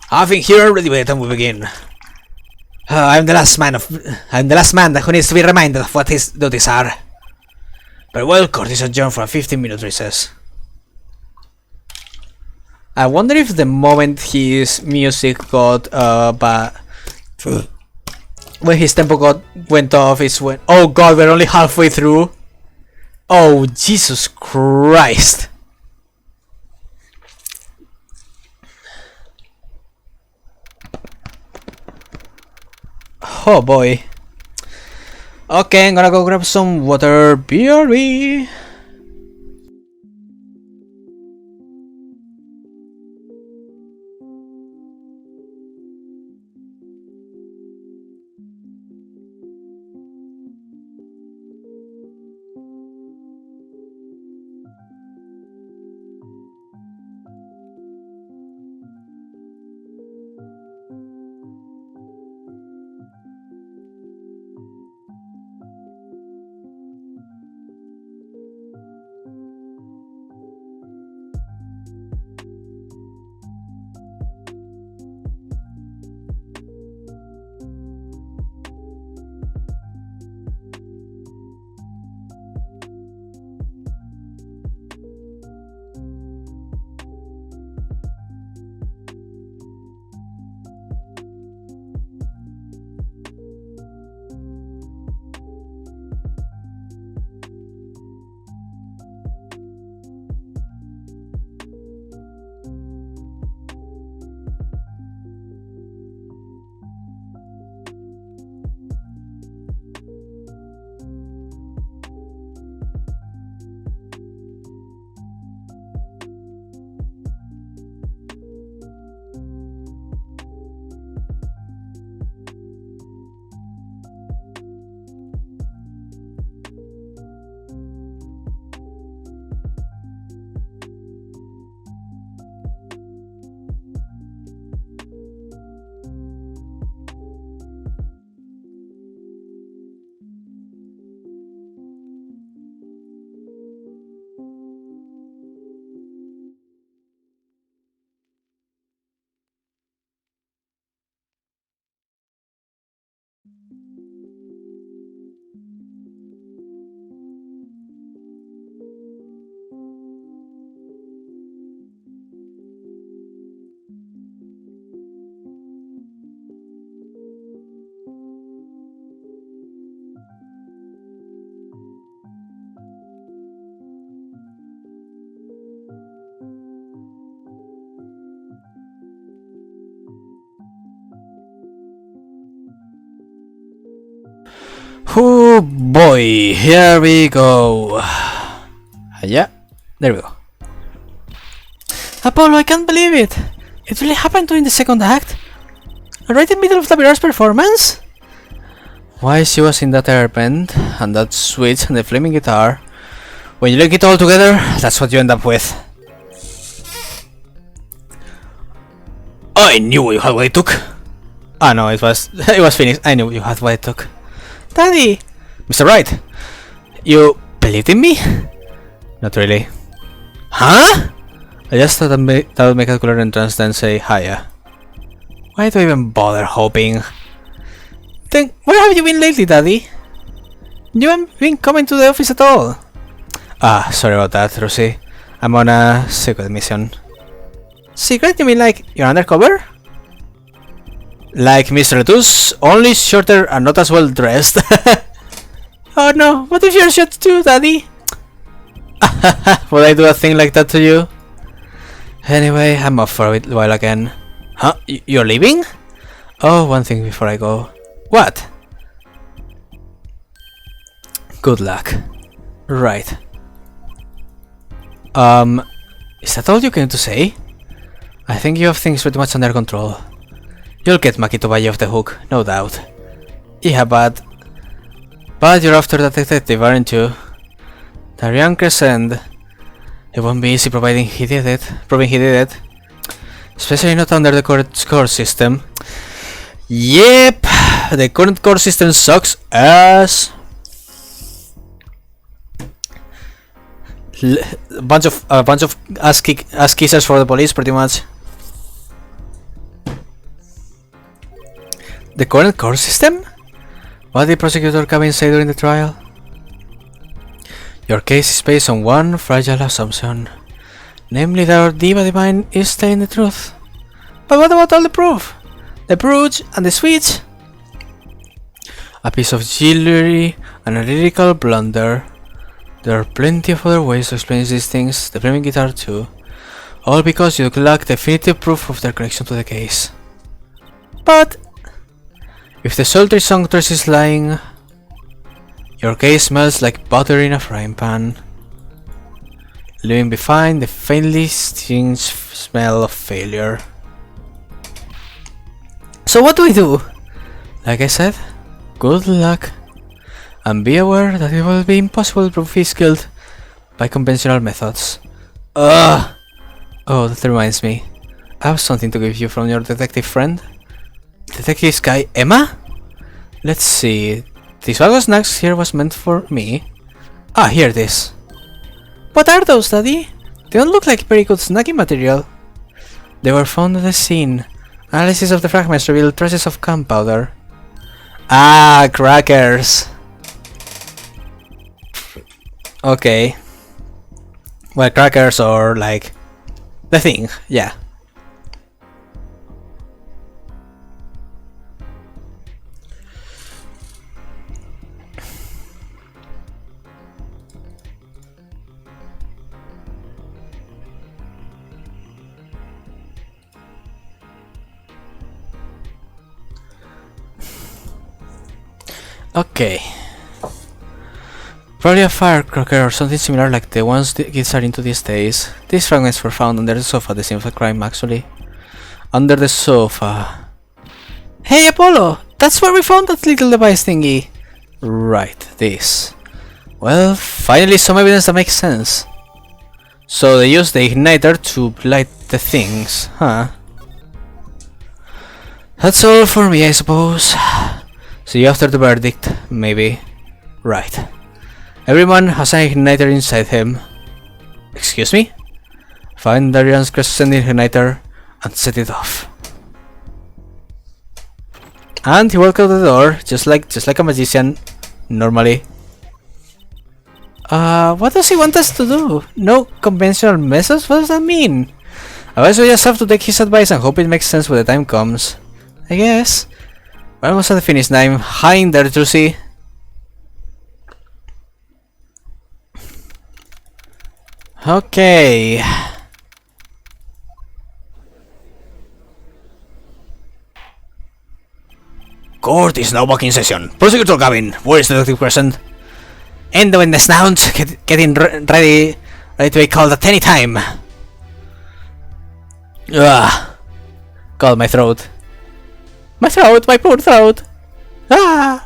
Having here ready by the time we begin. I'm the last man who needs to be reminded of what his duties are. Very well, court is adjourned for a 15-minute recess. I wonder if the moment his music got when his tempo went off is when... Oh god, we're only halfway through. Oh, Jesus Christ. Oh boy. Okay, I'm gonna go grab some water. BRB. Oh boy, here we go. Yeah, there we go. Apollo, I can't believe it. It really happened during the second act? Right in the middle of the Mirage performance? Why she was in that airbend, and that switch and the flaming guitar. When you link it all together, that's what you end up with. I knew you had what it took. Ah no, it was finished. I knew you had what it took. Daddy! Mr. Wright! You believed in me? Not really. Huh? I just thought that would make a cooler entrance then say hiya. Why do I even bother hoping? Then where have you been lately, Daddy? You haven't been coming to the office at all. Ah, sorry about that, Rosie. I'm on a secret mission. Secret? You mean like you're undercover? Like Mr. Letus, only shorter and not as well dressed. Oh no, what if you're shot too, Daddy? Would I do a thing like that to you? Anyway, I'm off for a while again. Huh? You're leaving? Oh, one thing before I go. What? Good luck. Right. Is that all you came to say? I think you have things pretty much under control. You'll get Maki to buy you off the hook, no doubt. Yeah, but you're after that detective, aren't you? Darian Crescent. It won't be easy proving he did it. Especially not under the current score system. Yep, the current core system sucks ass. A bunch of ass kissers for the police, pretty much. The current core system? What did Prosecutor Cabin say during the trial? Your case is based on one fragile assumption, namely that our diva divine is telling the truth. But what about all the proof? The brooch and the switch? A piece of jewelry and a lyrical blunder. There are plenty of other ways to explain these things, the flaming guitar too. All because you lack definitive proof of their connection to the case. But if the sultry songstress is lying, your case smells like butter in a frying pan, leaving behind the faintly stinging smell of failure. So what do we do? Like I said, good luck, and be aware that it will be impossible to prove his guilt by conventional methods. Ugh! Oh, that reminds me. I have something to give you from your detective friend. Detective Sky Emma? Let's see. This bag of snacks here was meant for me. Ah, here it is. What are those, Daddy? They don't look like very good snacking material. They were found at the scene. Analysis of the fragments revealed traces of gunpowder. Ah, crackers. Okay. Well, crackers or like the thing, yeah. Okay. Probably a firecracker or something similar like the ones the kids are into these days. These fragments were found under the sofa at the scene of the crime, actually. Under the sofa. Hey Apollo! That's where we found that little device thingy! Right, this. Well, finally some evidence that makes sense. So they used the igniter to light the things, huh? That's all for me, I suppose. See you after the verdict, maybe. Right. Everyone has an igniter inside him. Excuse me? Find Darian's crescent igniter and set it off. And he walked out the door, just like a magician, normally. What does he want us to do? No conventional methods? What does that mean? I guess we just have to take his advice and hope it makes sense when the time comes. I guess. We're almost at the finish line. Hi in there, Juicy. Okay. Court is now back in session. Prosecutor Gavin, where is the Detective Crescent? In the witness lounge, getting ready to be called at any time. Ah, God, my throat. My throat, my poor throat. Ah!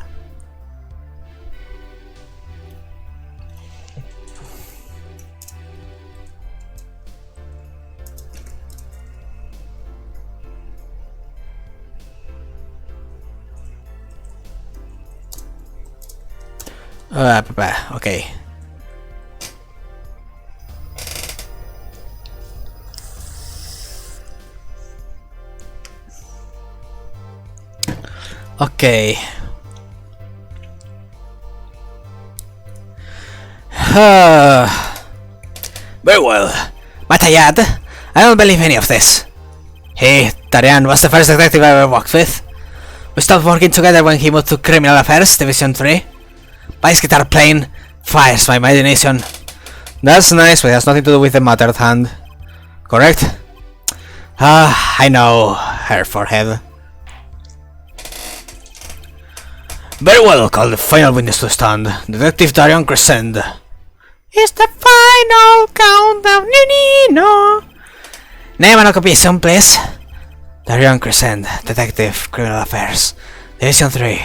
Okay. Okay. Very well. Matayad, I don't believe any of this. He, Darian, was the first detective I ever worked with. We stopped working together when he moved to Criminal Affairs, Division 3. Vice guitar playing fires my imagination. That's nice, but it has nothing to do with the matter at hand. Correct? Ah, I know. Her forehead. Very well, call the final witness to stand. Detective Darian Crescent. It's the final countdown, no. Name and occupation, please. Darian Crescent, Detective, Criminal Affairs, Division 3.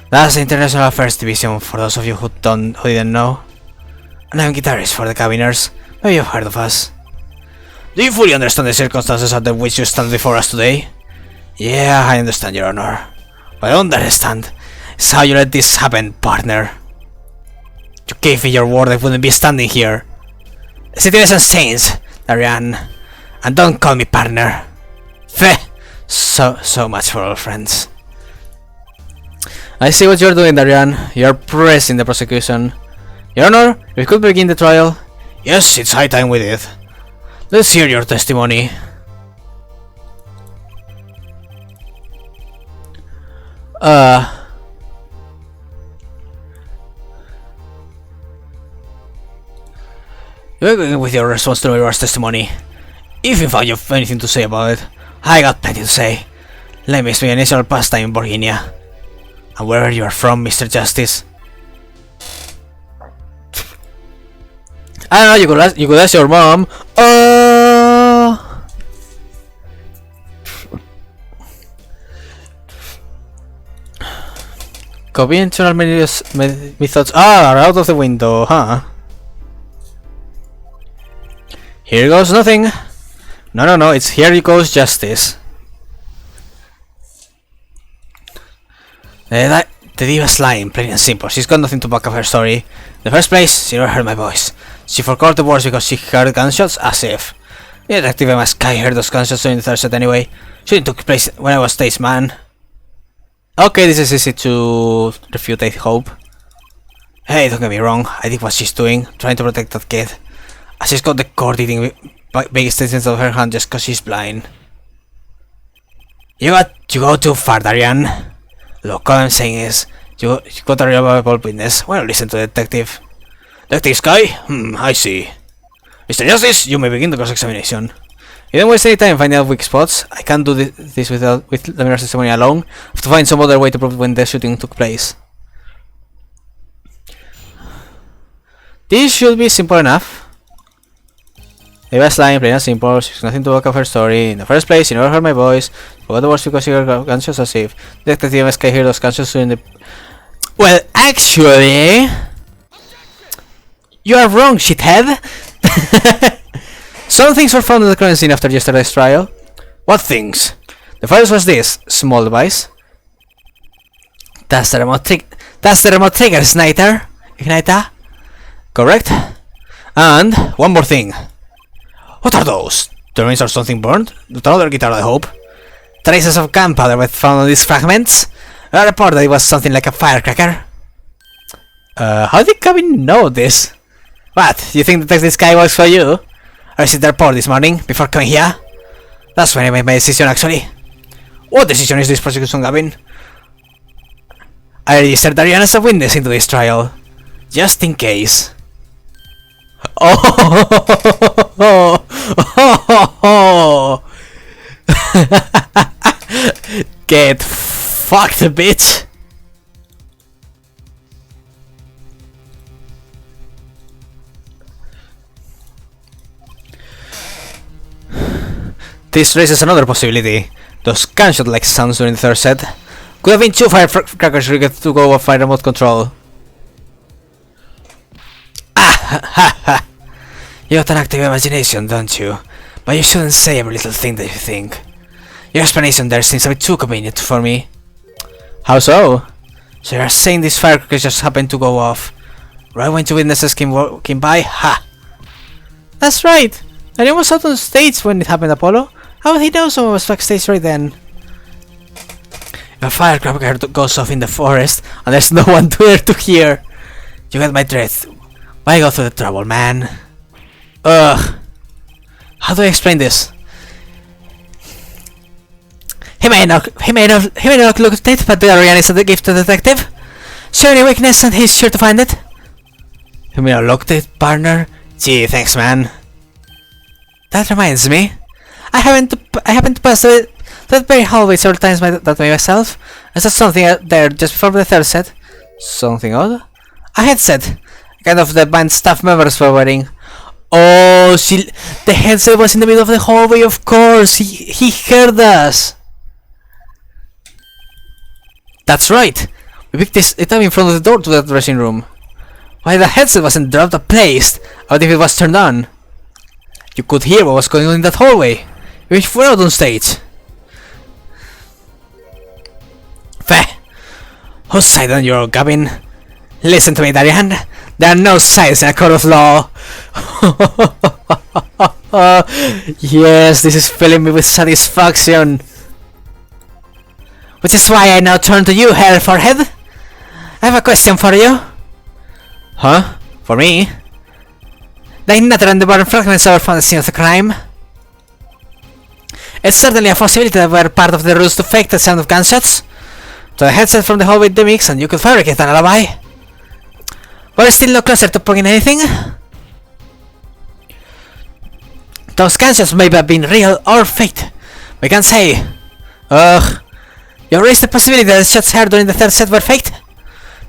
That's the International Affairs Division, for those of you who didn't know. And I'm guitarist for the Cabiners. Maybe you've heard of us. Do you fully understand the circumstances under which you stand before us today? Yeah, I understand, Your Honor. What I don't understand is how you let this happen, partner. You gave me your word I wouldn't be standing here. The situation's changed, Darian. And don't call me partner. Feh! So much for old friends. I see what you're doing, Darian. You're pressing the prosecution. Your Honor, we could begin the trial. Yes, it's high time we did. Let's hear your testimony. You're going with your response to Mirror's testimony. If in fact you have anything to say about it, I got plenty to say. Let me explain initial pastime in Borginia. And wherever you are from, Mr. Justice. I don't know, you could ask your mom. Conventional methods are out of the window, huh? Here goes nothing. No, it's here goes justice. The diva's lying, plain and simple. She's got nothing to back up her story. In the first place, she never heard my voice. She forgot the words because she heard gunshots, as if. The detective Emma Sky heard those gunshots during the third set anyway. Shooting took place when I was stage man. Okay, this is easy to refute, I hope. Hey, don't get me wrong, I think what she's doing, trying to protect that kid. She's got the court eating big extensions of her hand just cause she's blind. You go too far, Darian. Look, all I'm saying is, you got a reliable witness. Well, listen to the detective. Detective Sky? I see. Mr. Justice, you may begin the cross-examination. You don't waste any time finding out weak spots. I can't do this with the mirror testimony alone. I have to find some other way to prove when the shooting took place. This should be simple enough. The best line, plain and simple. She's nothing to back up her story. In the first place, you never heard my voice. Forgot the words because you heard gunshots, as if Detective Sky heard those gunshots during the... Well, actually... You are wrong, shithead! Some things were found in the crime scene after yesterday's trial. What things? The first was this small device. That's the remote trigger, Igniter. Correct. And one more thing. What are those? The remains of something burned? Another guitar, I hope. Traces of gunpowder were found on these fragments. I report that it was something like a firecracker. How did Gavin know this? What? You think this guy works for you? I received the report this morning before coming here. That's when I made my decision, actually. What decision is this, prosecution, Gavin? I registered Darian as a witness into this trial, just in case. Oh! Get Fuck the bitch! This raises another possibility. Those gunshot-like sounds during the third set could have been two firecrackers rigged to go off by remote control. Ah! Ha ha! You have an active imagination, don't you? But you shouldn't say every little thing that you think. Your explanation there seems a bit too convenient for me. How so? So you're saying these firecrackers just happened to go off right when two witnesses came walking by? Ha! That's right! And he was out on stage when it happened, Apollo. How would he know someone was backstage right then? If a firecracker goes off in the forest and there's no one there to hear, you get my dread. Why go through the trouble, man? Ugh. How do I explain this? He may not look dead, but Darian is a gifted detective. Show any weakness and he's sure to find it. He may not look dead, partner. Gee, thanks, man. That reminds me. I happened to pass that very hallway several times that way myself. I saw something out there just before the third set. Something odd? A headset. Kind of the band staff members were wearing. Oh, the headset was in the middle of the hallway, of course. He heard us. That's right. We picked it up in front of the door to that dressing room. Why the headset wasn't dropped or placed? What if it was turned on? You could hear what was going on in that hallway. Even if we're out on stage. Feh! Whose side on your Gavin? Listen to me, Darian. There are no sides in a court of law. Yes, this is filling me with satisfaction. Which is why I now turn to you, Hair Forehead. I have a question for you. Huh? For me? The ignitor and the burn fragments were found at the scene of the crime. It's certainly a possibility that were part of the rules to fake the sound of gunshots. To the headset from the hallway mix and you could fabricate an alibi. But we're still no closer to proving anything. Those gunshots may have been real or faked. We can't say. Ugh. You raised the possibility that the shots heard during the third set were faked.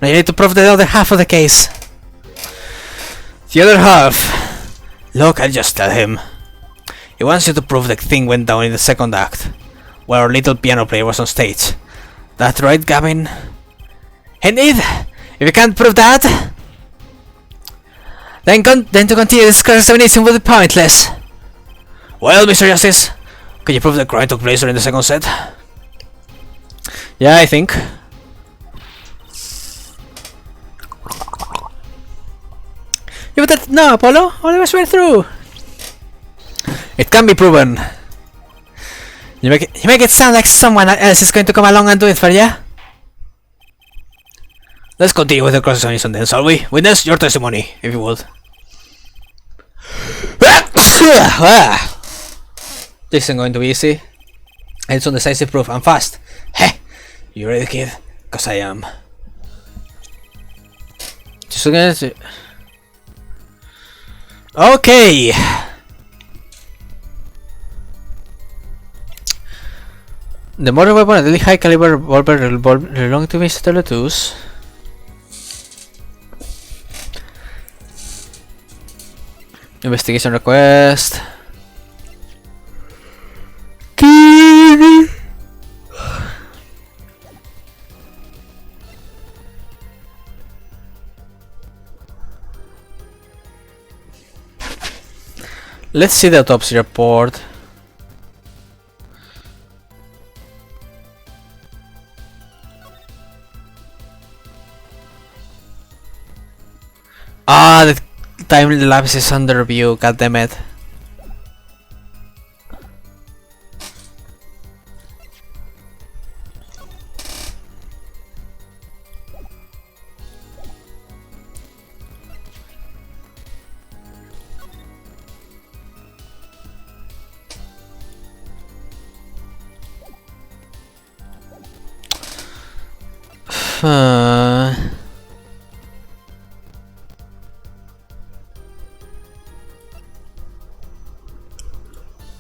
Now you need to prove the other half of the case. The other half. Look, I'll just tell him. He wants you to prove the thing went down in the second act, where our little piano player was on stage. That right, Gavin? Indeed! If you can't prove that, then to continue this cross-examination would be pointless. Well, Mr. Justice, can you prove the crime took place during the second set? Yeah, I think. Yeah, but that, no, Apollo, all of us went through. It can be proven. You make it sound like someone else is going to come along and do it for you. Let's continue with the cross-examination then, shall we? Witness, your testimony, if you would. This isn't going to be easy. It's on decisive proof and fast. Heh! You ready, kid? Cause I am. Just gonna see. Okay! The modern weapon, a deadly high caliber revolver belonging to Mr. Letus. Investigation request. Let's see the autopsy report. Ah, the time lapse is under review, goddammit.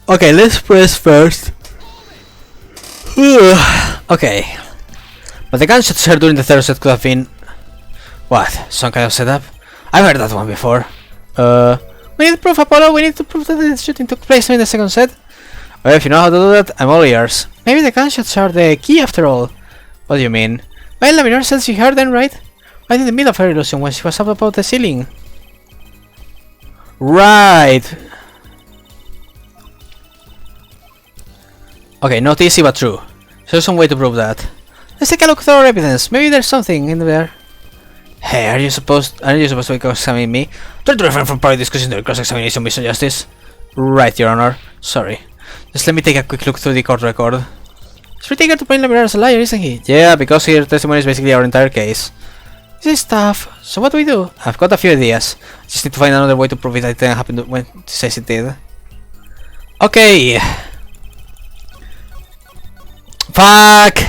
Okay, let's press first. Okay. But the gunshots heard during the third set could have been... What? Some kind of setup? I've heard that one before. We need proof, Apollo. We need to prove that the shooting took place during the second set. Well, if you know how to do that, I'm all ears. Maybe the gunshots are the key after all. What do you mean? Well, the mirror says she heard them, right? Right in the middle of her illusion when she was up above the ceiling. Right. Okay, not easy but true. So there's some way to prove that. Let's take a look through our evidence. Maybe there's something in there. Hey, are you supposed to cross-examine me? Try to refrain from private discussion during cross-examination, Mr. Justice. Right, Your Honor. Sorry. Just let me take a quick look through the court record. It's pretty good to point Laminar as a liar, isn't he? Yeah, because her testimony is basically our entire case. This is tough. So what do we do? I've got a few ideas. I just need to find another way to prove it didn't happen when it says it did. Okay. Fuck!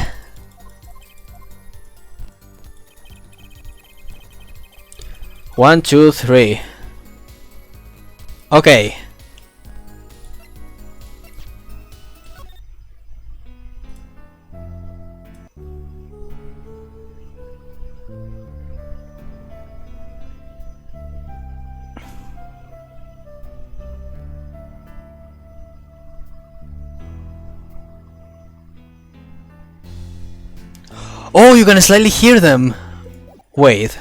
One, two, three. Okay. Oh, you can slightly hear them. Wait.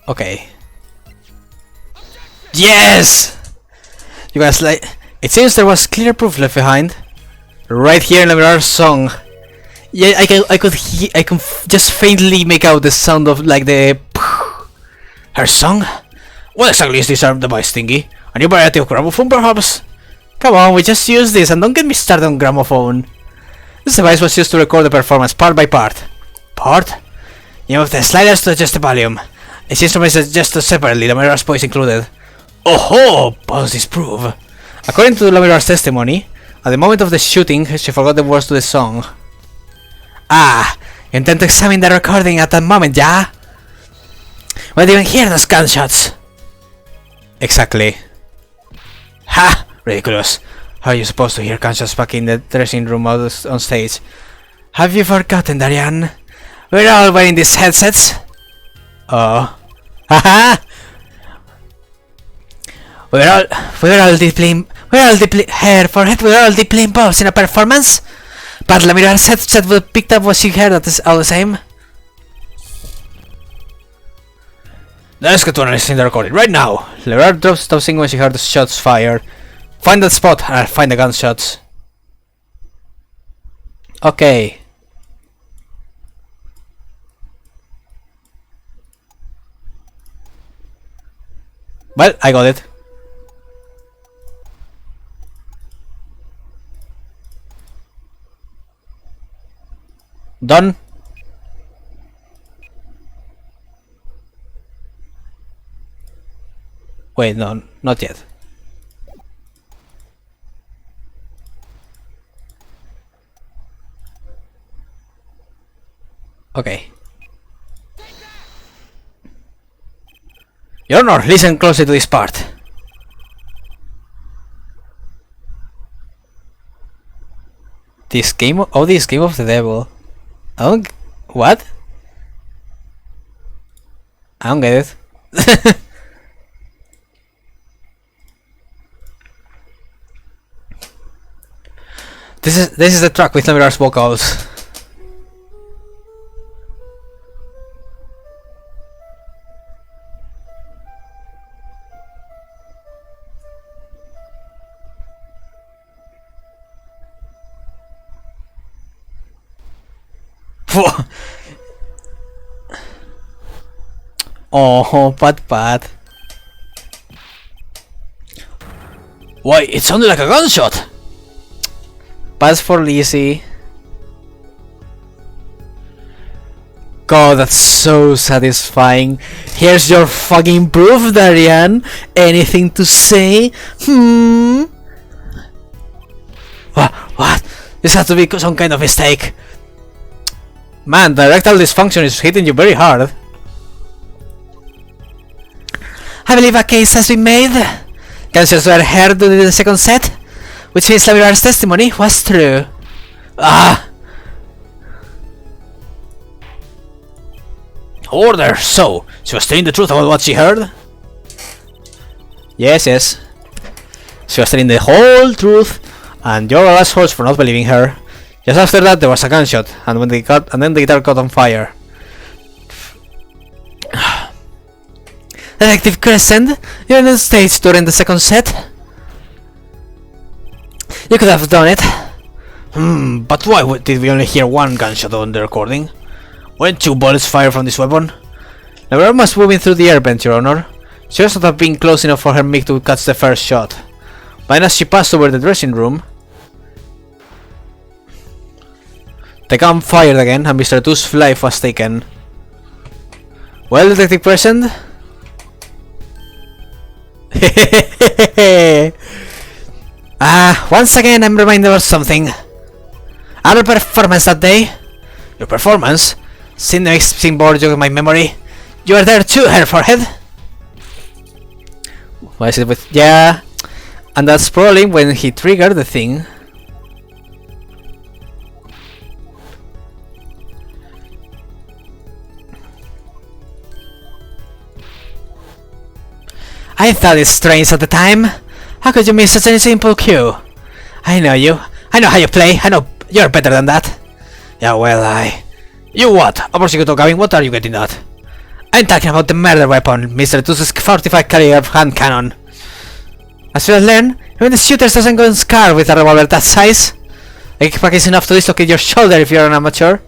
Okay. Yes! You guys like. It seems there was clear proof left behind. Right here in Lamirar's song. Yeah, I can just faintly make out the sound of like the. Her song? What exactly is this arm device thingy? A new variety of gramophone, perhaps? Come on, we just use this, and don't get me started on gramophone. This device was used to record the performance part by part. Part? You move the sliders to adjust the volume. Its instruments adjusted separately, Lamirar's voice included. Oh ho! What does this prove? According to Lamirar's testimony, at the moment of the shooting, she forgot the words to the song. Ah! You intend to examine the recording at that moment, yeah? We didn't even hear those gunshots! Exactly. Ha! Ridiculous. How are you supposed to hear gunshots back in the dressing room on stage? Have you forgotten, Darian? We're all wearing these headsets. Oh. Haha! We're all deeply involved in a performance. But Lamirar's headset would picked up what she heard at this all the same. Let's get to analyzing the recording right now. Lamirar dropped stop singing when she heard the shots fired. Find that spot and I'll find the gunshots. Okay. Well, I got it. Done. Wait, no, not yet. Okay. Your Honor, listen closely to this part. This game of the devil. What? I don't get it. This is the track with Lamirar's vocals. Oh, Pat. Why, it sounded like a gunshot! Pass for Lizzie. God, that's so satisfying. Here's your fucking proof, Darian. Anything to say? What? This has to be some kind of mistake. Man, the erectile dysfunction is hitting you very hard. I believe a case has been made. Gunshots were heard during the second set, which means Lamirar's testimony was true. Ah! Order! So, she was telling the truth about what she heard? Yes, yes. She was telling the whole truth, and you're all assholes for not believing her. Just after that, there was a gunshot, and then the guitar caught on fire. Detective Crescent, you're in the States during the second set. You could have done it. But why did we only hear one gunshot on the recording? Weren't 2 bullets fired from this weapon? The girl was moving through the air vent, Your Honor. She must not have been close enough for her MiG to catch the first shot. But as she passed over the dressing room, the gun fired again, and Mr. Two's life was taken. Well, Detective Crescent? Once again I'm reminded of something. Our performance that day. Your performance? Seeing bored in my memory. You were there too, Hair Forehead. What is it with... Yeah. And that's probably when he triggered the thing. I thought it strange at the time. How could you miss such a simple cue? I know you. I know how you play. I know you're better than that. Yeah, well, You what? A prosecutor Gavin, what are you getting at? I'm talking about the murder weapon, Mr. Tooth's 45 caliber hand cannon. As you have learned, even the shooter doesn't go scar with a revolver that size. A kickback is enough to dislocate your shoulder if you're an amateur.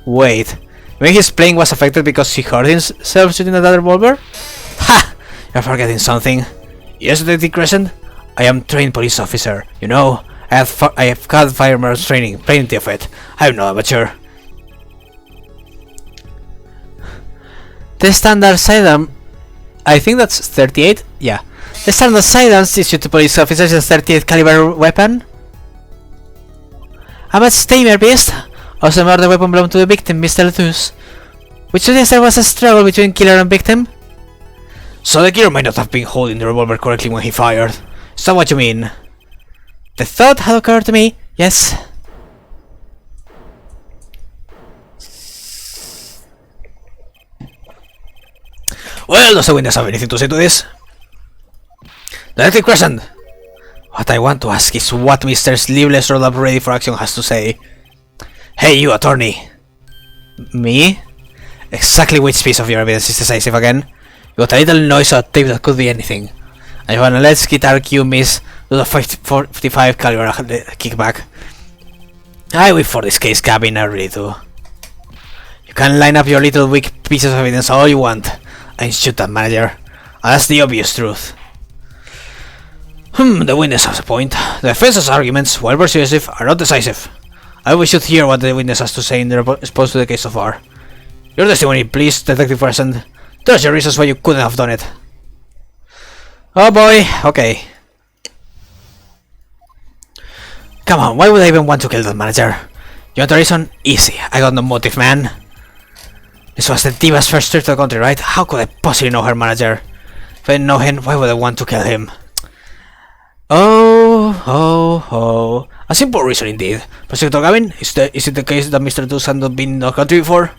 Wait, you mean his playing was affected because he hurt himself shooting at that revolver? Ha! You're forgetting something. Yes, Detective Crescent, I am trained police officer. You know, I have had firearms training, plenty of it. I'm no amateur. The standard sidearm, I think that's 38. Yeah, the standard sidearms issued to police officers is a 38 caliber weapon. A much tamer beast. Also, murder weapon belonged to the victim, Mr. Letus, which suggests there was a struggle between killer and victim. So the killer might not have been holding the revolver correctly when he fired. Is that what you mean? The thought had occurred to me. Yes. Well, does the witness have anything to say to this? Detective Crescent! What I want to ask is what Mr. Sleeveless Roll Up Ready for Action has to say. Hey, you attorney! Me? Exactly which piece of your evidence is decisive again? You got a little noise or tape that could be anything. And you wanna let's guitar cue miss to the 55 caliber kickback. I wait for this case, Gavin, I really do. You can line up your little weak pieces of evidence all you want and shoot that manager. And that's the obvious truth. The witness has a point. The defense's arguments, while persuasive, are not decisive. I wish you'd hear what the witness has to say in response to the case so far. Your testimony, please, Detective Crescent. There's your reasons why you couldn't have done it. Oh boy, okay. Come on, why would I even want to kill that manager? You want a reason? Easy, I got no motive, man. This was the diva's first trip to the country, right? How could I possibly know her manager? If I didn't know him, why would I want to kill him? Oh. A simple reason indeed. Prosecutor Gavin, is it the case that Mr. Deuce had not been in the country before?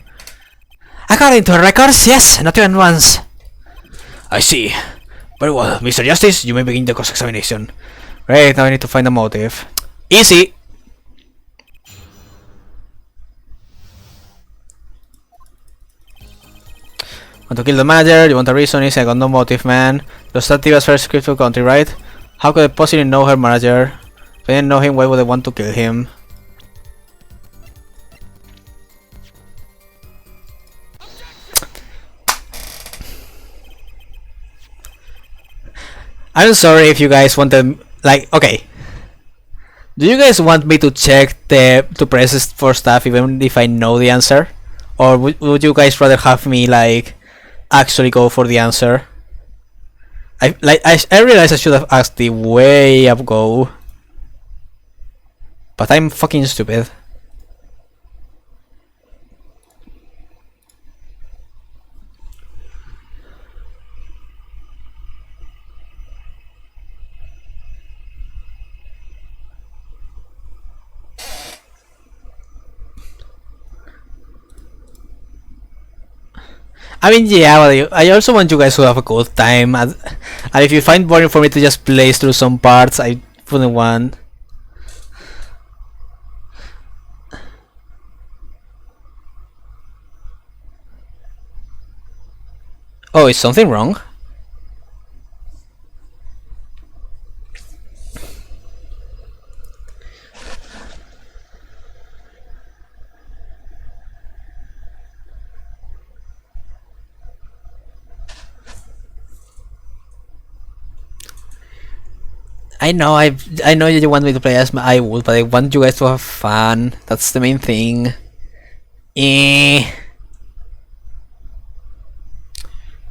According to her records, yes, not even once. I see. Very well, Mr. Justice, you may begin the cross-examination. Great, now I need to find a motive. Easy! Want to kill the manager, you want a reason, easy, I got no motive, man. Just that was first script for country, right? How could I possibly know her manager? If I didn't know him, why would I want to kill him? I'm sorry if you guys wanted, like, okay. Do you guys want me to check to press for stuff even if I know the answer? Or would you guys rather have me, like, actually go for the answer? I realize I should have asked the way up go. But I'm fucking stupid. I mean, yeah, but I also want you guys to have a good time. And if you find boring for me to just play through some parts, I wouldn't want. Oh, is something wrong? I know you want me to play as I would, but I want you guys to have fun. That's the main thing. Eh.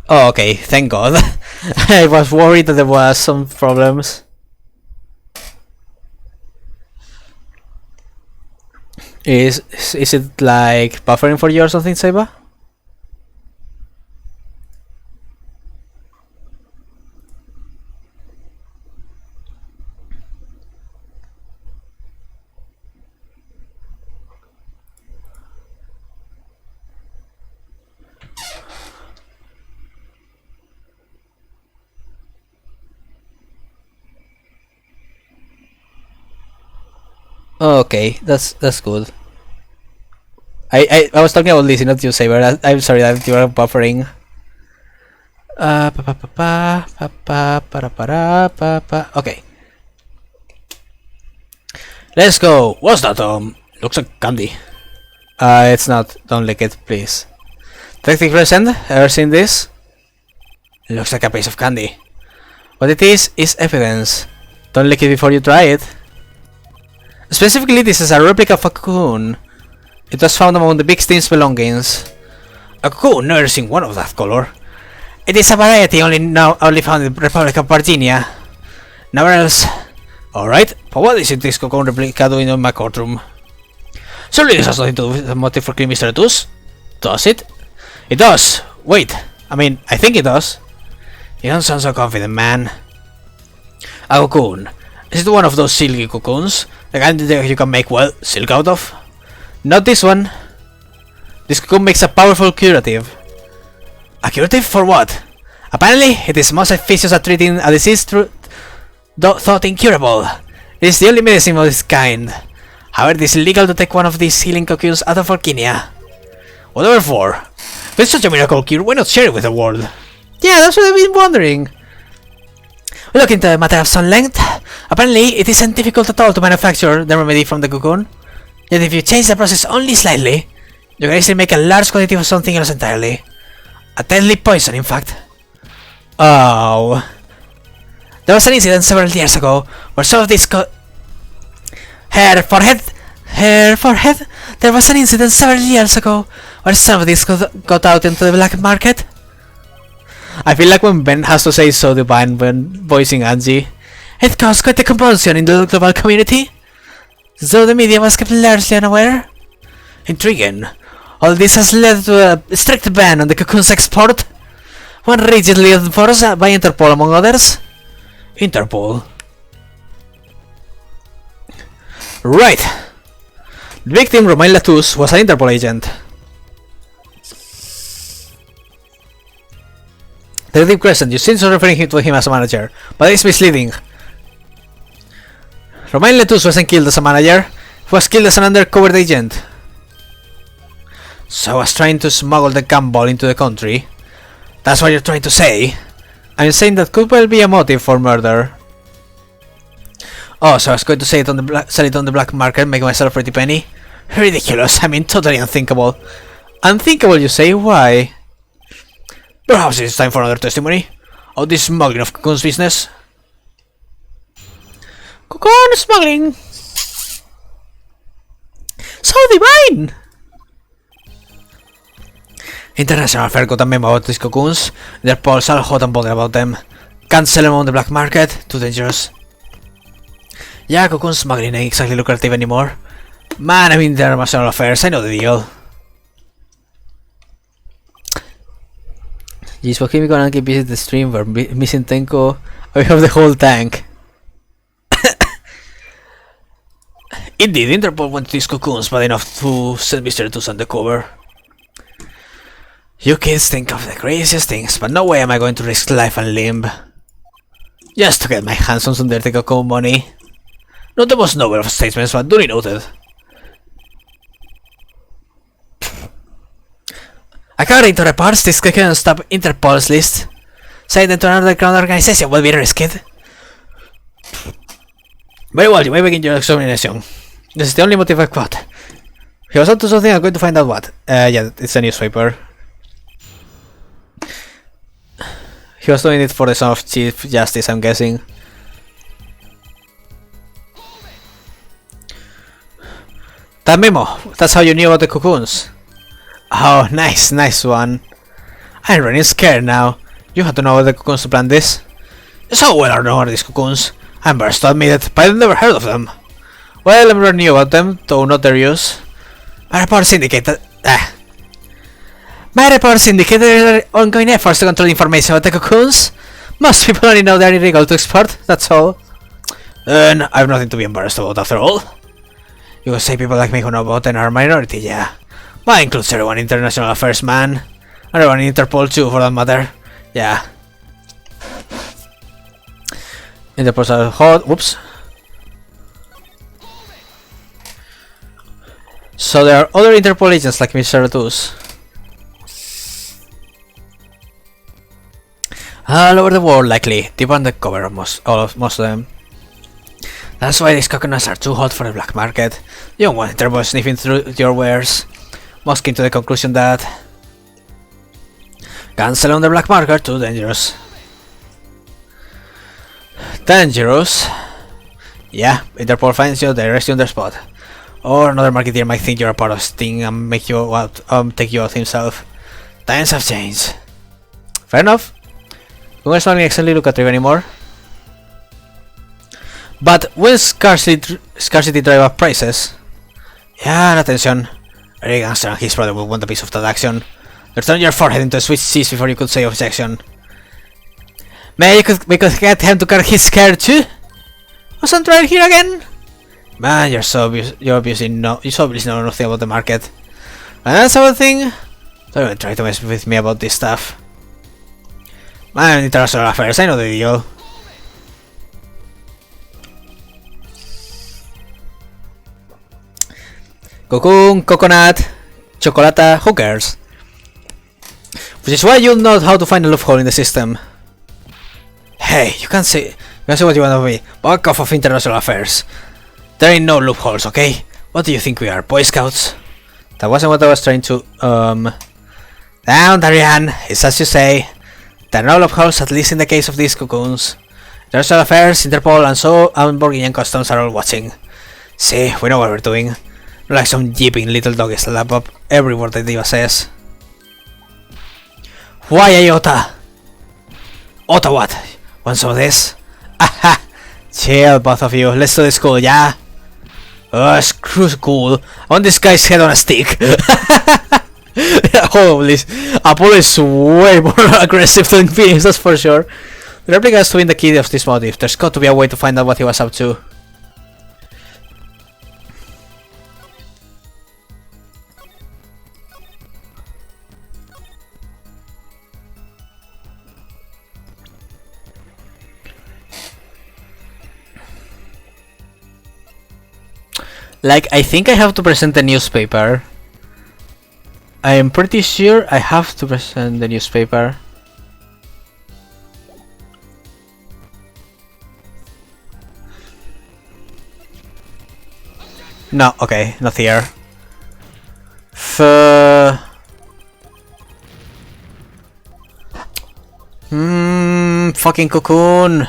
Oh, okay, thank God. I was worried that there was some problems. Is it like buffering for you or something, Saiba? Okay, that's good. I was talking about Lizzie, not you, Saber. I'm sorry that you are buffering. Okay. Let's go. What's that, Looks like candy. It's not. Don't lick it, please. Detective Crescent, ever seen this? Looks like a piece of candy. What it is evidence. Don't lick it before you try it. Specifically, this is a replica of a cocoon. It was found among the big steam's belongings. A cocoon? Never seen one of that color. It is a variety only found in the Republic of Virginia. Nowhere else. Alright, but what is it this cocoon replica doing in my courtroom? Surely this has nothing to do with the motive for killing Mr. Tus. Does it? It does. Wait, I think it does. You don't sound so confident, man. A cocoon. Is it one of those silky cocoons? The kind that you can make, well, silk out of? Not this one. This cocoon makes a powerful curative. A curative for what? Apparently, it is most efficacious at treating a disease thought incurable. It is the only medicine of its kind. However, it is illegal to take one of these healing cocoons out of Virginia. Whatever for. If it's such a miracle cure, why not share it with the world? Yeah, that's what I've been wondering. We look into a matter of some length. Apparently, it isn't difficult at all to manufacture the remedy from the cocoon. Yet if you change the process only slightly, you can easily make a large quantity of something else entirely. A deadly poison, in fact. Oh. There was an incident several years ago where some of these Her forehead. There was an incident several years ago where some of these got out into the black market. I feel like when Ben has to say so divine when voicing Angie, it caused quite a commotion in the global community, though the media was kept largely unaware. Intriguing. All this has led to a strict ban on the cocoon's export, one rigidly enforced by Interpol among others. Interpol. Right. The victim, Romain Latus, was an Interpol agent. Detective Crescent, you seem to referring to him as a manager, but it's misleading. Romain Latus wasn't killed as a manager, he was killed as an undercover agent. So I was trying to smuggle the gumball into the country. That's what you're trying to say? I'm saying that could well be a motive for murder. Oh, so I was going to sell it on the black market, make myself a pretty penny? Ridiculous, totally unthinkable. Unthinkable, you say? Why? Perhaps it's time for another testimony of this smuggling of cocoons business. Cocoon smuggling! So divine! International Fair got a memo about these cocoons. Their pals are hot and bothered about them. Can't sell them on the black market, too dangerous. Yeah, cocoon smuggling ain't exactly lucrative anymore. Man, international affairs, I know the deal. Jeez, for Kimiko and Anki visit the stream, we're missing Tenko. We have the whole tank. Indeed, Interpol went to these cocoons bad enough to send Mr. Tus undercover. You kids think of the craziest things, but no way am I going to risk life and limb just to get my hands on some dirty cocoon money. Not the most noble of statements, but duly noted. According to reports, this cocoon stop Interpol's list. Send them to an underground organization will be risked. Very well, you may begin your examination. This is the only motive I've got. He was up to something, I'm going to find out what. Yeah, it's a newspaper. He was doing it for the son of Chief Justice, I'm guessing. That memo! That's how you knew about the cocoons. Oh, nice one. I'm running scared now. You had to know about the cocoons to plan this. So well are known these cocoons. I'm embarrassed to admit it, but I've never heard of them. Well, I never knew about them, though not their use. My reports indicate that... My reports indicate there are ongoing efforts to control information about the cocoons. Most people only know they are illegal to export, that's all. And I've nothing to be embarrassed about after all. You could say people like me who know about them are a minority, yeah. But that includes everyone in international affairs, man. And everyone in Interpol too, for that matter. Yeah. Interpol's are hot. Whoops. So there are other Interpol agents like Mr. Ratus. All over the world, likely. Deep undercover, most of them. That's why these coconuts are too hot for the black market. You don't want Interpol sniffing through your wares. Most came to the conclusion that guns sell on the black market are too dangerous. Dangerous? Yeah, Interpol finds you, they arrest you on the spot. Or another marketeer might think you're a part of Sting and make you out, take you out himself. Times have changed. Fair enough. We won't actually look at Riv anymore. But when scarcity drive up prices? Yeah, and attention. Every gangster and his brother will want a piece of that action. They'll turn your forehead into a sweet cheese before you could say objection. Maybe we could get him to cut his scared too? Wasn't right here again? Man, you obviously know nothing about the market. And that's our thing. Don't even try to mess with me about this stuff. Man, international affairs, I know the deal. Cocoon, coconut, chocolate, who cares? Which is why you'll know how to find a loophole in the system. Hey, you can say what you want of me. Back off of international affairs. There ain't no loopholes, okay? What do you think we are, Boy Scouts? That wasn't what I was trying to, Down, Darian, it's as you say. There are no loopholes, at least in the case of these cocoons. International affairs, Interpol, and Borginian Customs are all watching. See, we know what we're doing. Not like some yipping little doggies that lap up every word the diva says. Why, Iota? Ota what? Want some of this? Aha! Chill, both of you. Let's do this cool, yeah? Screw school. I want this guy's head on a stick. Holy, Apollo is way more aggressive than Phoenix, that's for sure. The replica has to win the key of this motive. There's got to be a way to find out what he was up to. Like, I think I have to present the newspaper. I am pretty sure I have to present the newspaper. No, okay, not here. Fucking cocoon.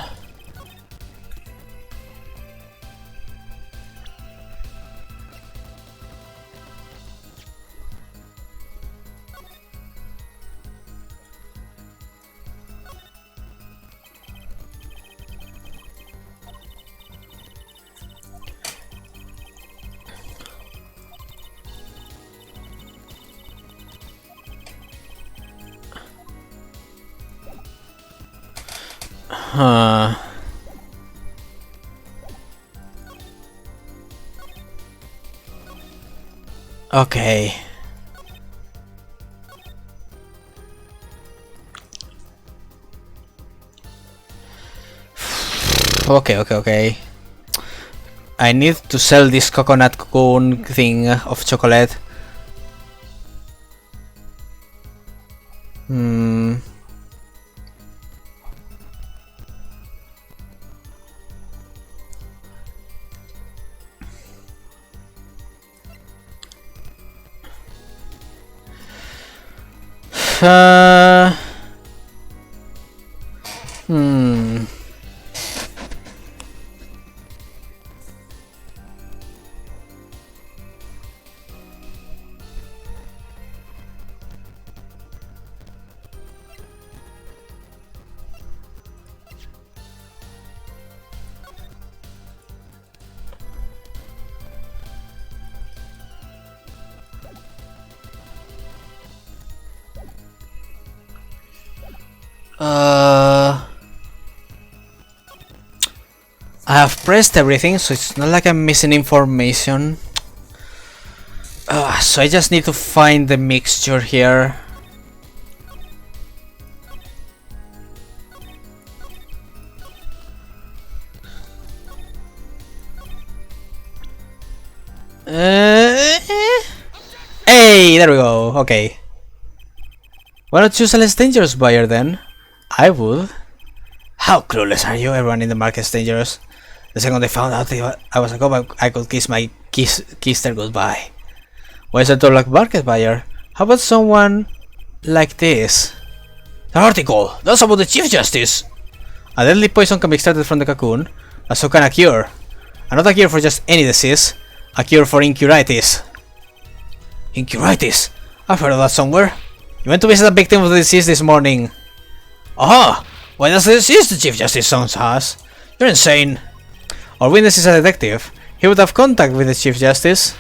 Okay. Okay. I need to sell this coconut cocoon thing of chocolate. I have pressed everything, so it's not like I'm missing information. So I just need to find the mixture here. Hey, there we go. Okay. Why not choose a less dangerous buyer then? I would. How clueless are you? Everyone in the market's dangerous. The second they found out I was a cop, I could kiss their goodbye. Why is that a like market buyer? How about someone like this? The article! That's about the Chief Justice! A deadly poison can be extracted from the cocoon, but so can a cure. And not a cure for just any disease, a cure for incuritis. Incuritis? I've heard of that somewhere. You went to visit a victim of the disease this morning. Aha! Why does the disease the Chief Justice sounds has? You're insane. Our witness is a detective. He would have contact with the Chief Justice.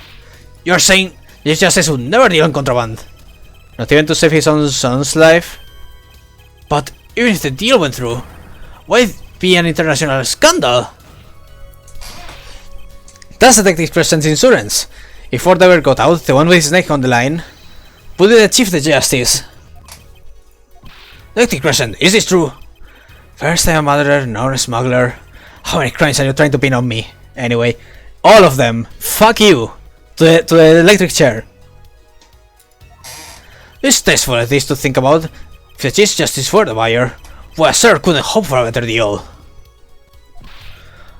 You're saying the Chief Justice would never deal in contraband? Not even to save his own son's life? But even if the deal went through, why it be an international scandal? That's Detective Crescent's insurance. If word ever got out, the one with his neck on the line would be the Chief Justice. Detective Crescent, is this true? First time a murderer, now a smuggler. How many crimes are you trying to pin on me? Anyway, all of them. Fuck you. To the electric chair. It's tasteful at least to think about. If the Chief Justice were the buyer, well, sir couldn't hope for a better deal.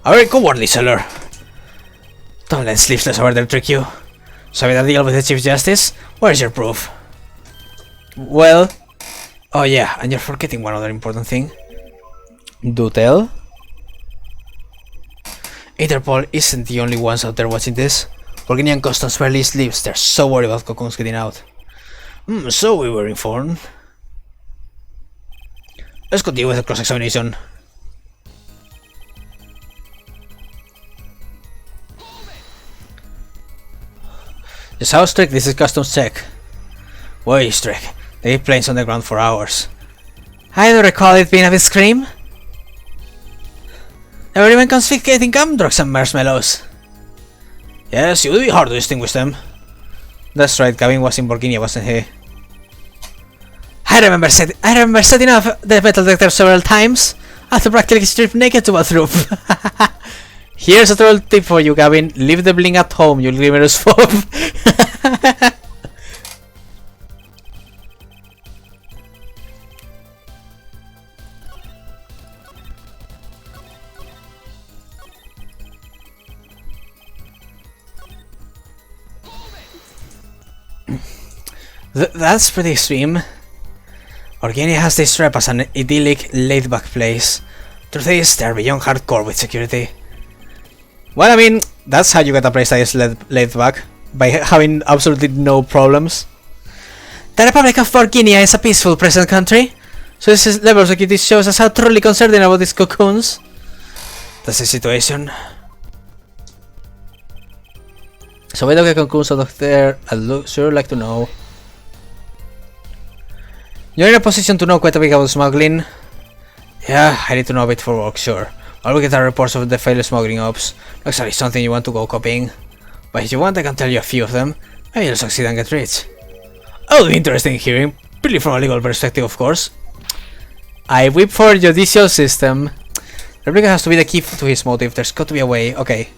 A very cowardly seller. Don't let sleeveless over there trick you. So with a deal with the Chief Justice, where's your proof? Well, oh yeah, and you're forgetting one other important thing. Do tell. Interpol isn't the only ones out there watching this. Organian Customs barely sleeps, they're so worried about cocoons getting out. So we were informed. Let's continue with the cross-examination. Just how strict this is customs check? Way strict. They keep planes on the ground for hours. I don't recall it being a bit scream. There were even confiscating gum drugs and marshmallows. Yes, it would be hard to distinguish them. That's right, Gavin was in Borginia, wasn't he? I remember setting up the metal detector several times. I had to practically strip naked to go through. Here's a troll tip for you, Gavin. Leave the bling at home, you glimmerous phobe. That's pretty extreme. Organia has this rep as an idyllic, laid-back place. Truth is, they're beyond hardcore with security. Well, I mean, that's how you get a place that is laid-back, by having absolutely no problems. The Republic of Borginia is a peaceful present country, so this level of security shows us how truly concerned they are about these cocoons. That's the situation. So why don't get cocoons out of there? I'd sure like to know. You're in a position to know quite a bit about smuggling. Yeah, I need to know a bit for work, sure. While we get our reports of the failed smuggling ops, looks like something you want to go copying. But if you want, I can tell you a few of them. Maybe you'll succeed and get rich. Oh, interesting hearing. Purely from a legal perspective, of course. I whip for judicial system. Replica has to be the key to his motive. There's got to be a way. Okay.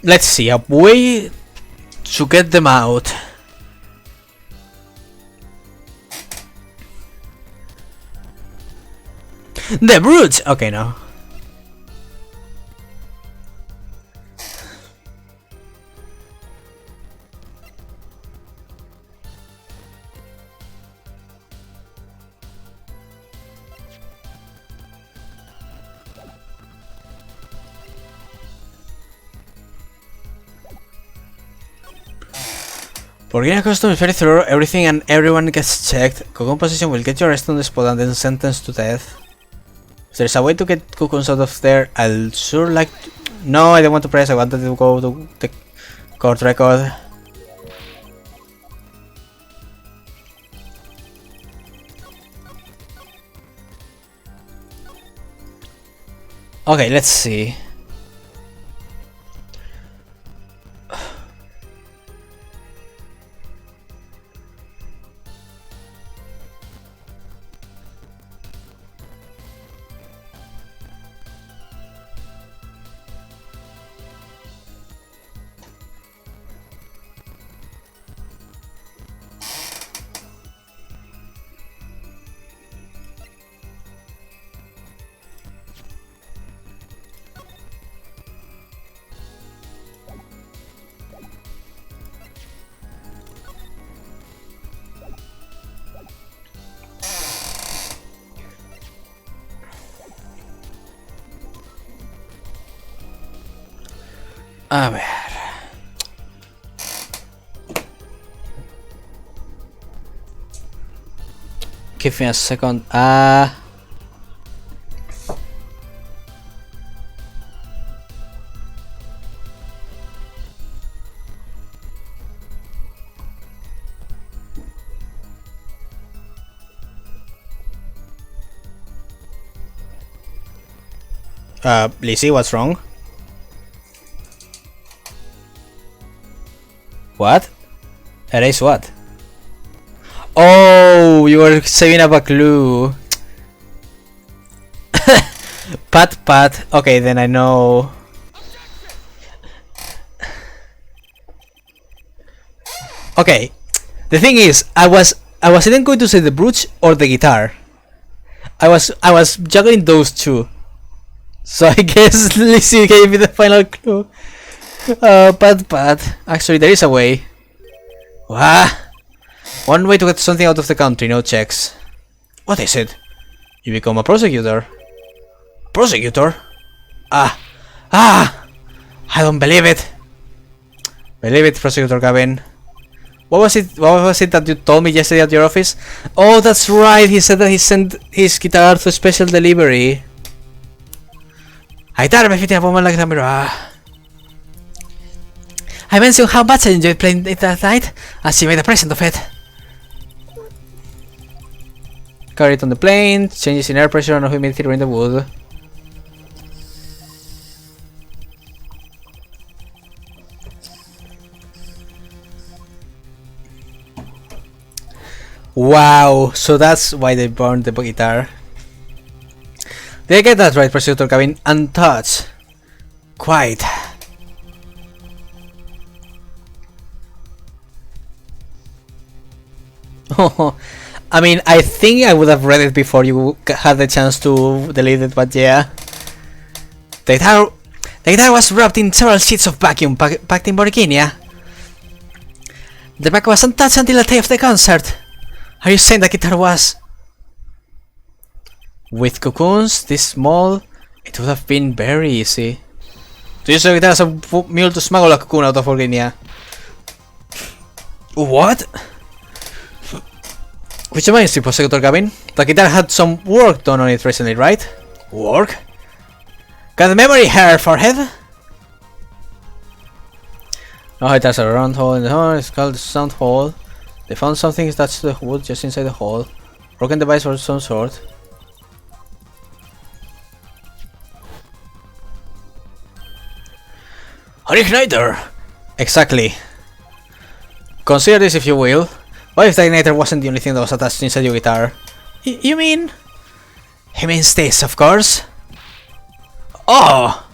Let's see. A way to get them out. The brutes! Okay, no. For getting custom is very thorough, everything and everyone gets checked. Cocoon position will get you arrested on the spot and then sentenced to death. If there's a way to get cocoons out of there, I'll sure like to... No, I don't want to press, I wanted to go to the court record. Okay, let's see. A ver. Give me a second. Lizzie, what's wrong? What? Erase what? Oh, you were saving up a clue. Pat. Okay, then I know. Okay, the thing is, I was either going to say the brooch or the guitar. I was juggling those two. So I guess Lizzie gave me the final clue. Pat. Actually, there is a way. Wah! One way to get something out of the country, no checks. What is it? You become a prosecutor. Prosecutor? I don't believe it. Believe it, Prosecutor Gavin. What was it that you told me yesterday at your office? Oh, that's right. He said that he sent his guitar to special delivery. Guitar me fitting a woman like Ramiro. I mentioned how much I enjoyed playing it that night, and she made a present of it. Carry it on the plane, changes in air pressure and humidity during the wood. Wow, so that's why they burned the guitar. Did I get that right, Prosecutor Gavin? Untouched. Quite. I mean, I think I would have read it before you had the chance to delete it, but yeah. The guitar was wrapped in several sheets of vacuum packed in Burkina. The back was untouched until the day of the concert. Are you saying the guitar was... With cocoons this small, it would have been very easy to use a guitar as a mule to smuggle a cocoon out of Burkina. What? Which reminds me, Prosecutor Gavin, the guitar had some work done on it recently, right? Work? Got a memory hair, forehead? No, it has a round hole in the horn, it's called the sound hole. They found something attached to the wood just inside the hole. Broken device of some sort. An igniter! Exactly. Consider this if you will. What if the igniter wasn't the only thing that was attached inside your guitar? You mean? He means this, of course. Oh!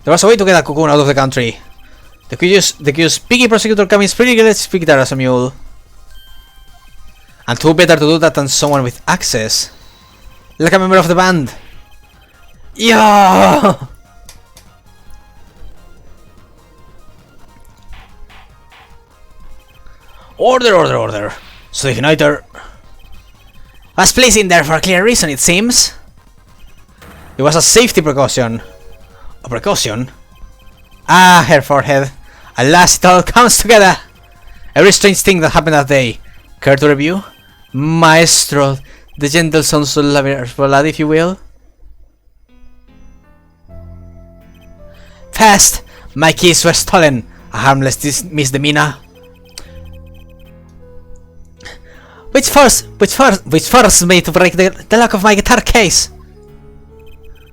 There was a way to get a cocoon out of the country. The curious piggy prosecutor Cummings pretty good. Let's speak there as a mule. And who better to do that than someone with access? Like a member of the band. Yeah! Order. So the Uniter was placed in there for a clear reason, it seems. It was a safety precaution. A precaution? Ah, her forehead. Alas, it all comes together. Every strange thing that happened that day. Care to review? Maestro, the gentle sons of lad, if you will. Fast! My keys were stolen. A harmless misdemeanor. Which forced me to break the lock of my guitar case?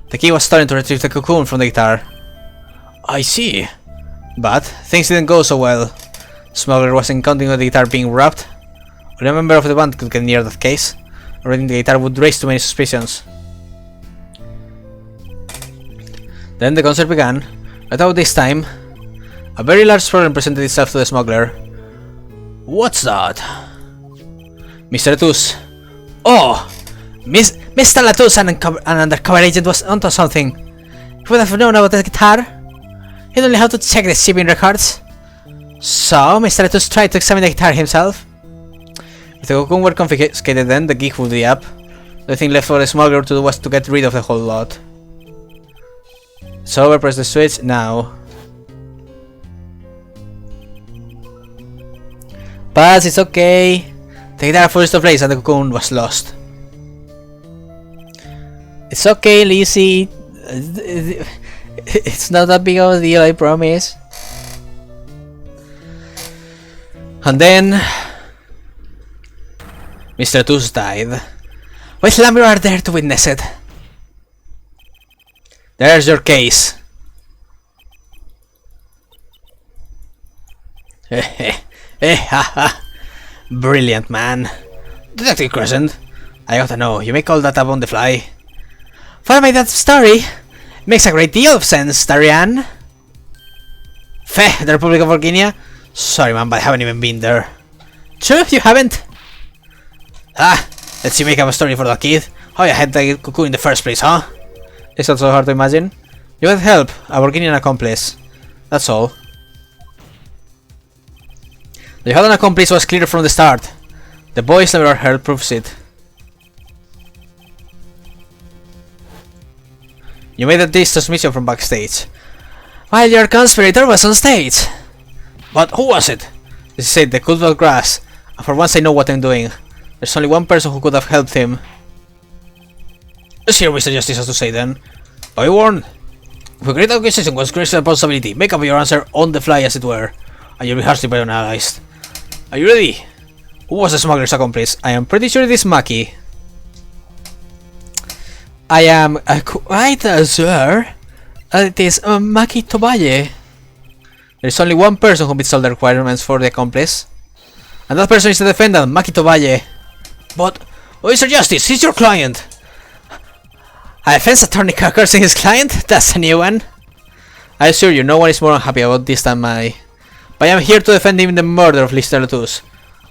The key was stolen to retrieve the cocoon from the guitar. I see. But things didn't go so well. The smuggler wasn't counting on the guitar being robbed. When a member of the band could get near that case, reading the guitar would raise too many suspicions. Then the concert began. Right about this time, a very large problem presented itself to the smuggler. What's that? Mr. Latus. Oh! Mr. Latus, an undercover agent, was onto something. He would have known about the guitar. He'd only have to check the shipping records. So, Mr. Latus tried to examine the guitar himself. If the cocoon were confiscated then, the gig would be up. The thing left for the smuggler to do was to get rid of the whole lot. So, press the switch now. But it's okay. The guitar falls to place and the cocoon was lost. It's okay, Lizzie. It's not that big of a deal, I promise. And then Mr. Latus died. With Lamirar there to witness it. There's your case. Brilliant, man. Detective Crescent, I gotta know, you make all that up on the fly? For me, that story makes a great deal of sense, Darian. The Republic of Virginia? Sorry, man, but I haven't even been there. True, you haven't? Let's see, make up a story for that kid. How you had the cocoon in the first place, huh? It's not so hard to imagine. You had help, a Virginian accomplice. That's all. The you had an accomplice was clear from the start. The boys never heard proves it. You made a disc transmission from backstage, while your conspirator was on stage. But who was it? This is it, the cultural grass. And for once I know what I'm doing. There's only one person who could have helped him. Let's hear Mr. Justice has to say then. Be warned. With great acquisition was great responsibility. Make up your answer on the fly as it were. And you'll be harshly penalized. Are you ready? Who was the smuggler's accomplice? I am pretty sure it is Maki. I am quite sure it is Maki Tobaye. There is only one person who meets all the requirements for the accomplice. And that person is the defendant, Maki Tobaye. But, Mr. Justice, he's your client. A defense attorney cursing his client? That's a new one. I assure you, no one is more unhappy about this than I. But I am here to defend him in the murder of Mr. Latus.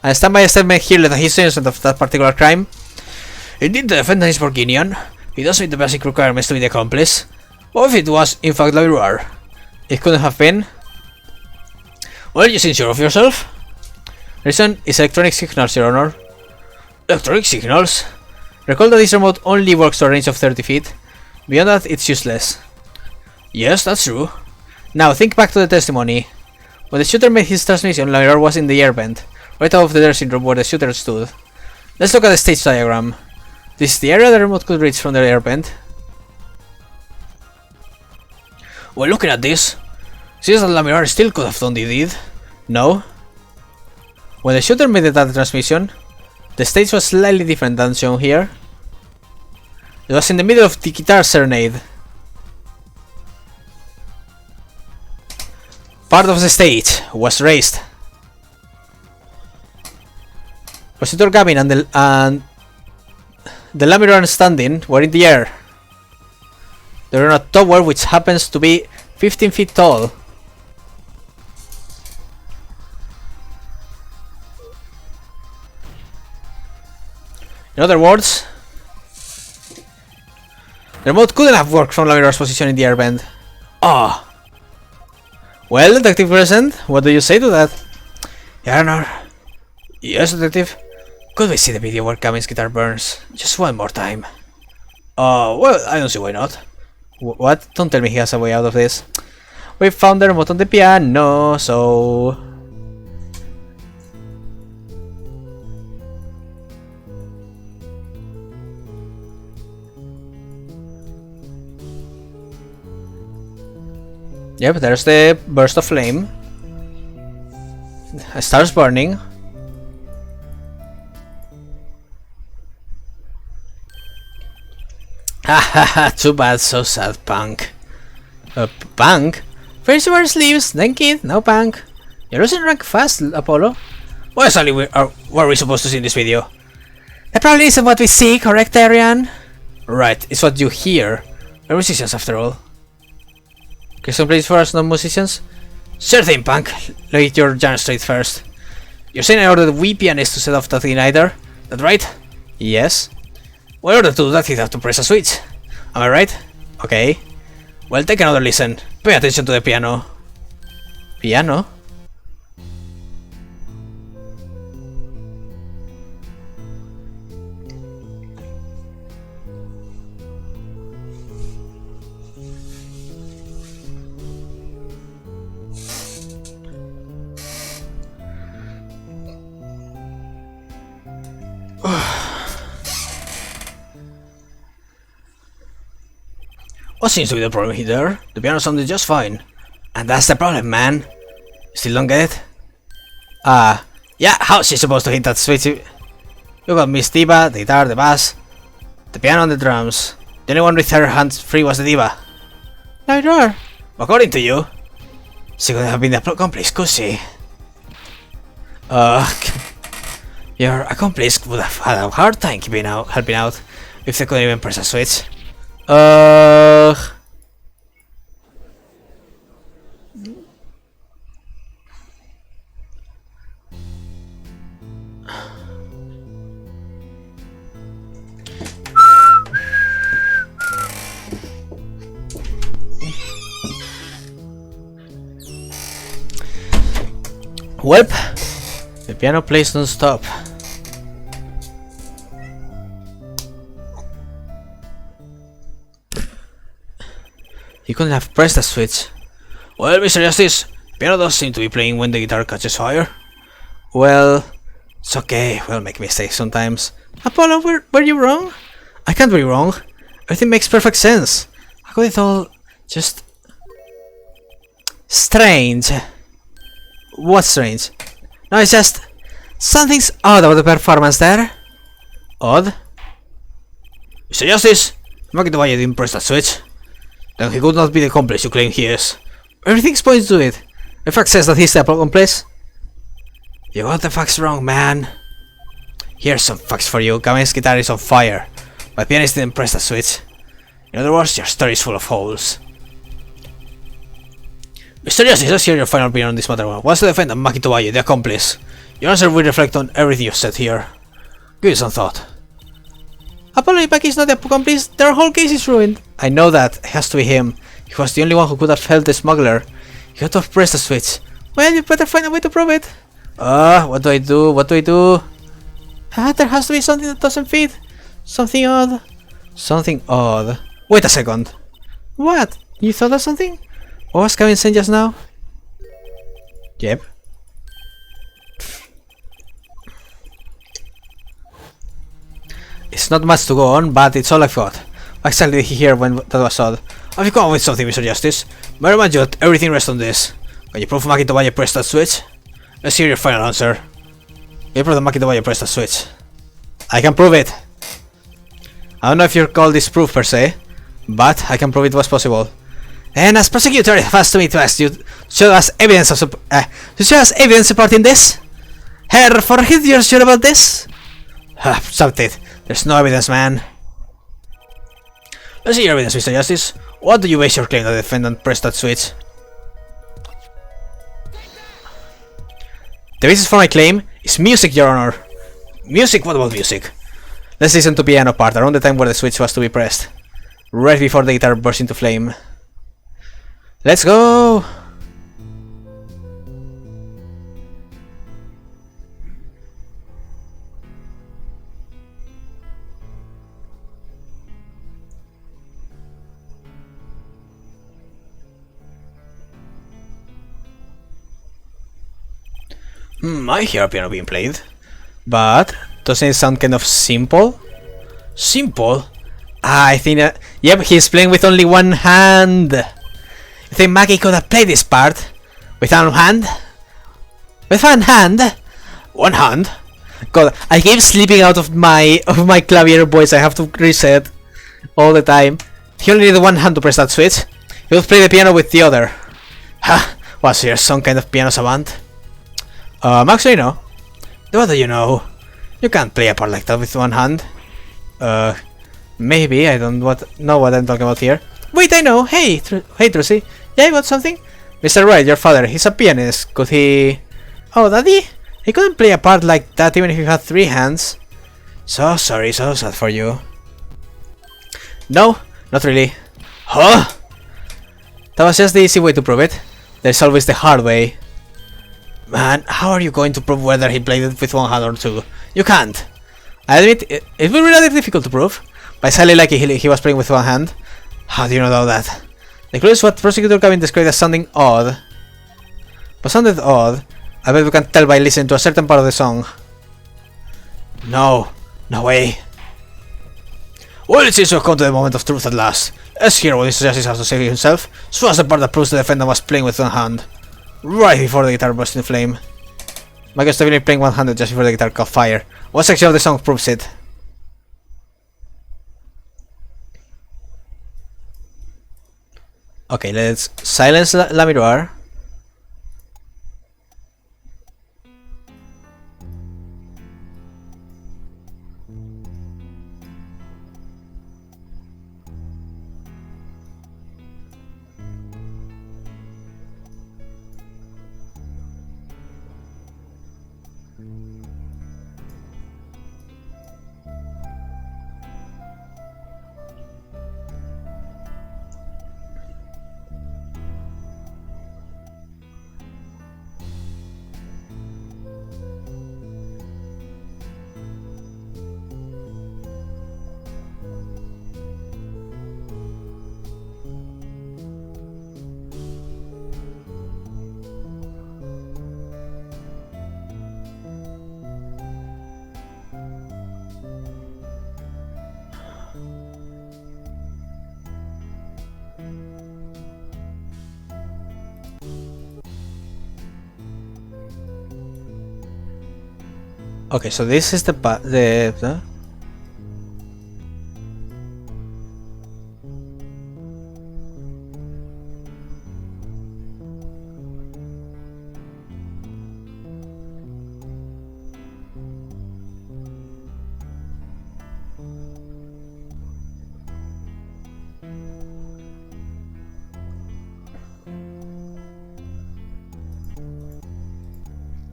I stand by a statement here that he's innocent of that particular crime. Indeed, the defendant is Virginian. He does meet the basic requirements to be the accomplice. Or if it was, in fact, Laviroir. It couldn't have been. Well, you seem sure of yourself? Reason is electronic signals, Your Honor. Electronic signals? Recall that this remote only works to a range of 30 feet. Beyond that, it's useless. Yes, that's true. Now, think back to the testimony. When the shooter made his transmission, Laviroir was in the airbend, right above the dressing room where the shooter stood. Let's look at the stage diagram. This is the area the remote could reach from the airbend. Well, looking at this, seems that Lamirar still could have done the deed. No? When the shooter made the data transmission, the stage was slightly different than shown here. It was in the middle of the guitar serenade. Part of the stage was raised. Compositor Gavin and The Lamiran standing were in the air. They were on a tower which happens to be 15 feet tall. In other words, the remote couldn't have worked from Lamirar's position in the airbend. Ah. Well, Detective Crescent, what do you say to that? Your Honor. Yes, Detective? Could we see the video where Gavin's guitar burns? Just one more time. Well, I don't see why not. What? Don't tell me he has a way out of this. We found the remote on the piano, so... Yep, there's the burst of flame. It starts burning. Hahaha, too bad, so sad, punk. Punk? First you wear sleeves, then kid, now punk. You're losing rank fast, Apollo. What exactly were we supposed to see in this video? It probably isn't what we see, correct, Arian? Right, it's what you hear. We're musicians after all. Okay, some place for us non-musicians? Sure thing, punk. Look your Jan straight first. You're saying I ordered we pianists to set off that igniter? That right? Yes. Well, in order to do that, you have to press a switch. Am I right? Okay. Well, take another listen. Pay attention to the piano. Piano? What seems to be the problem here? The piano sounded just fine. And that's the problem, man. Still don't get it? Yeah, how's she supposed to hit that switch? You got Miss Diva, the guitar, the bass, the piano and the drums. The only one with her hands free was the Diva. Neither. According to you. She couldn't have been the accomplice, could she? Your accomplice would have had a hard time helping out if they couldn't even press a switch. Welp, the piano plays non-stop. He couldn't have pressed the switch. Well, Mr. Justice, piano does seem to be playing when the guitar catches fire. Well, it's okay, we'll make mistakes sometimes. Apollo, were you wrong? I can't be wrong. Everything makes perfect sense. How could it all just... strange? What's strange? No, it's just... something's odd about the performance there. Odd? Mr. Justice, McDowell didn't press that switch. Then he could not be the accomplice you claim he is. Everything points to it. The fact says that he's the accomplice. You got the facts wrong, man. Here's some facts for you. Gavin's guitar is on fire. My pianist didn't press the switch. In other words, your story is full of holes. Mr. Justice, let's hear your final opinion on this matter. What's the defendant, Makitobayo, the accomplice? Your answer will reflect on everything you've said here. Give it some thought. Apollo Ipaki is not the accomplice. Their whole case is ruined. I know that. It has to be him. He was the only one who could have helped the smuggler. He had to have pressed the switch. Well, you better find a way to prove it. What do I do? What do I do? There has to be something that doesn't fit. Something odd. Something odd. Wait a second. What? You thought of something? What was Gavin saying just now? Yep. It's not much to go on, but it's all I've got. What exactly did he hear when that was odd? Have you come up with something, Mr. Justice? May I remind you that everything rests on this. Can you prove Makitobayo pressed that switch? Let's hear your final answer. Can you prove that Makitobayo pressed that switch? I can prove it. I don't know if you call this proof per se, but I can prove it was possible. And as prosecutor, it has to me to ask you to show us evidence of supporting this. Herr, for you're sure about this? Stop it. There's no evidence, man. Let's see your evidence, Mr. Justice. What do you base your claim that the defendant pressed that switch? The basis for my claim is music, Your Honor. Music? What about music? Let's listen to piano part around the time where the switch was to be pressed. Right before the guitar burst into flame. Let's go! I hear a piano being played. But doesn't it sound kind of simple? Simple? I think yep, he's playing with only one hand. You think Maggie could have played this part with one hand? With one hand? One hand? God, I keep sleeping out of my clavier voice. I have to reset all the time. He only needed one hand to press that switch. He would play the piano with the other. Ha! Was there some kind of piano savant? Actually no. What do you know? You can't play a part like that with one hand. Maybe, I don't know what I'm talking about here. Wait, I know! Hey, hey Trucy. Yeah, you got something? Mr. Wright, your father, he's a pianist. Could he... Oh, Daddy? He couldn't play a part like that even if he had 3 hands. So sorry, so sad for you. No, not really. Huh? That was just the easy way to prove it. There's always the hard way. Man, how are you going to prove whether he played it with one hand or 2? You can't. I admit, it will be rather difficult to prove. But it's highly likely he was playing with one hand. How do you know that? The clue is what prosecutor Gavin described as sounding odd. But sounded odd, I bet we can tell by listening to a certain part of the song. No, no way. Well, it seems to have come to the moment of truth at last. Let's hear what Mr. Justice has to say himself. So as the part that proves the defendant was playing with one hand. Right before the guitar burst into flame. Michael's definitely playing one-handed just before the guitar caught fire. What section of the song proves it? Okay, let's silence La Miroir. Okay, so this is the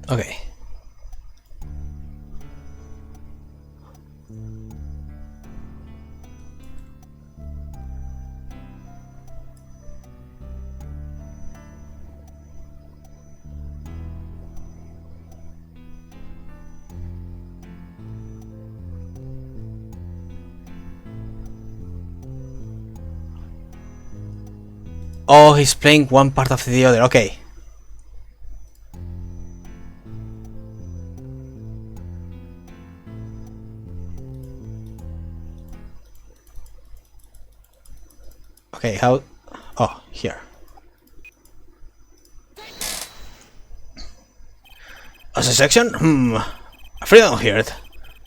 okay. Oh, he's playing one part of the other, okay. Okay, how... Oh, here. As a section? I'm afraid I don't hear it.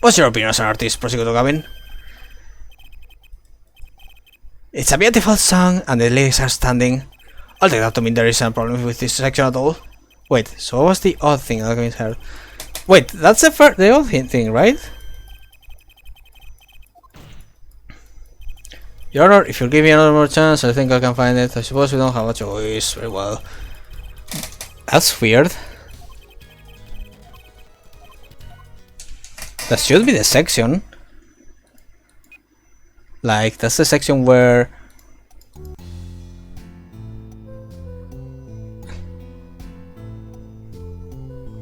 What's your opinion as an artist, Prosecutor Gavin? It's a beautiful song and the lyrics are standing. I'll take that to mean there is a problem with this section at all. Wait, so what was the odd thing Gavin heard? Wait, that's the odd thing, right? Your Honor, if you give me another more chance, I think I can find it. I suppose we don't have a choice. Very well. That's weird. That should be the section. Like, that's the section where...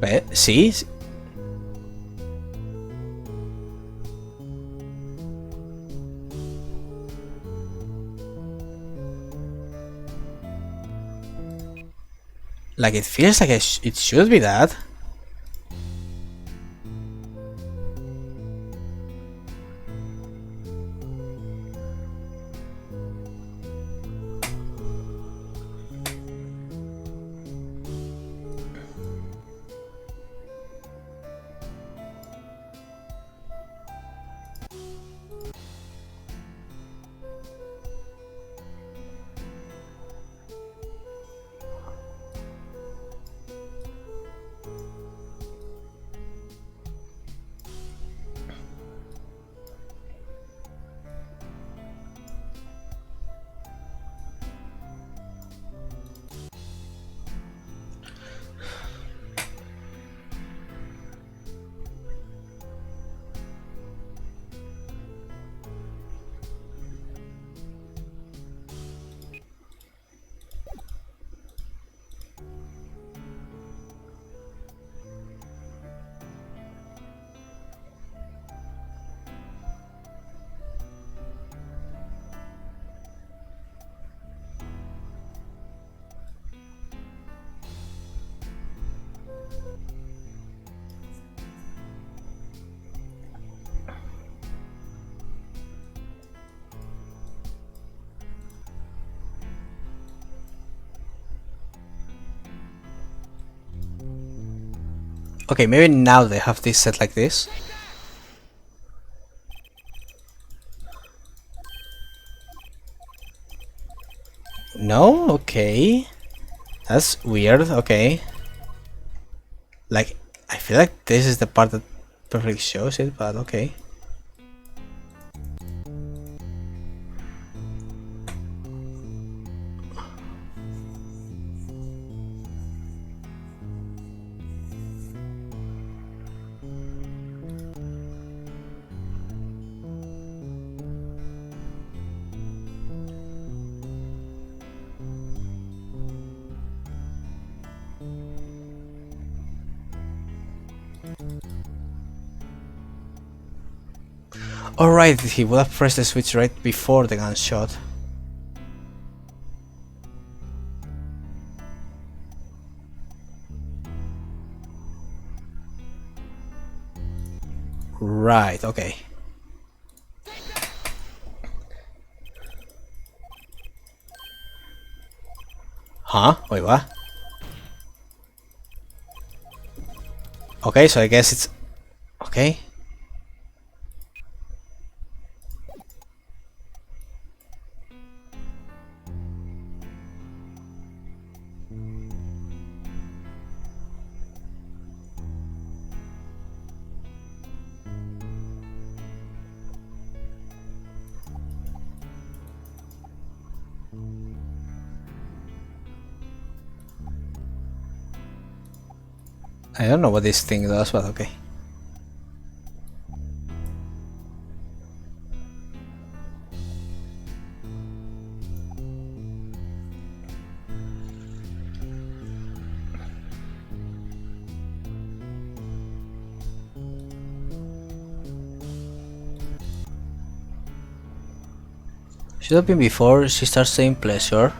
Wait, see? Like, it feels like it should be that. Okay, maybe now they have this set like this. No? Okay. That's weird, okay. Like, I feel like this is the part that perfectly shows it, but okay. Alright, he would have pressed the switch right before the gunshot. Right, okay. Huh? Wait, what? Okay, so I guess it's... Okay. I don't know what this thing does, but okay. Should have been before she starts saying pleasure.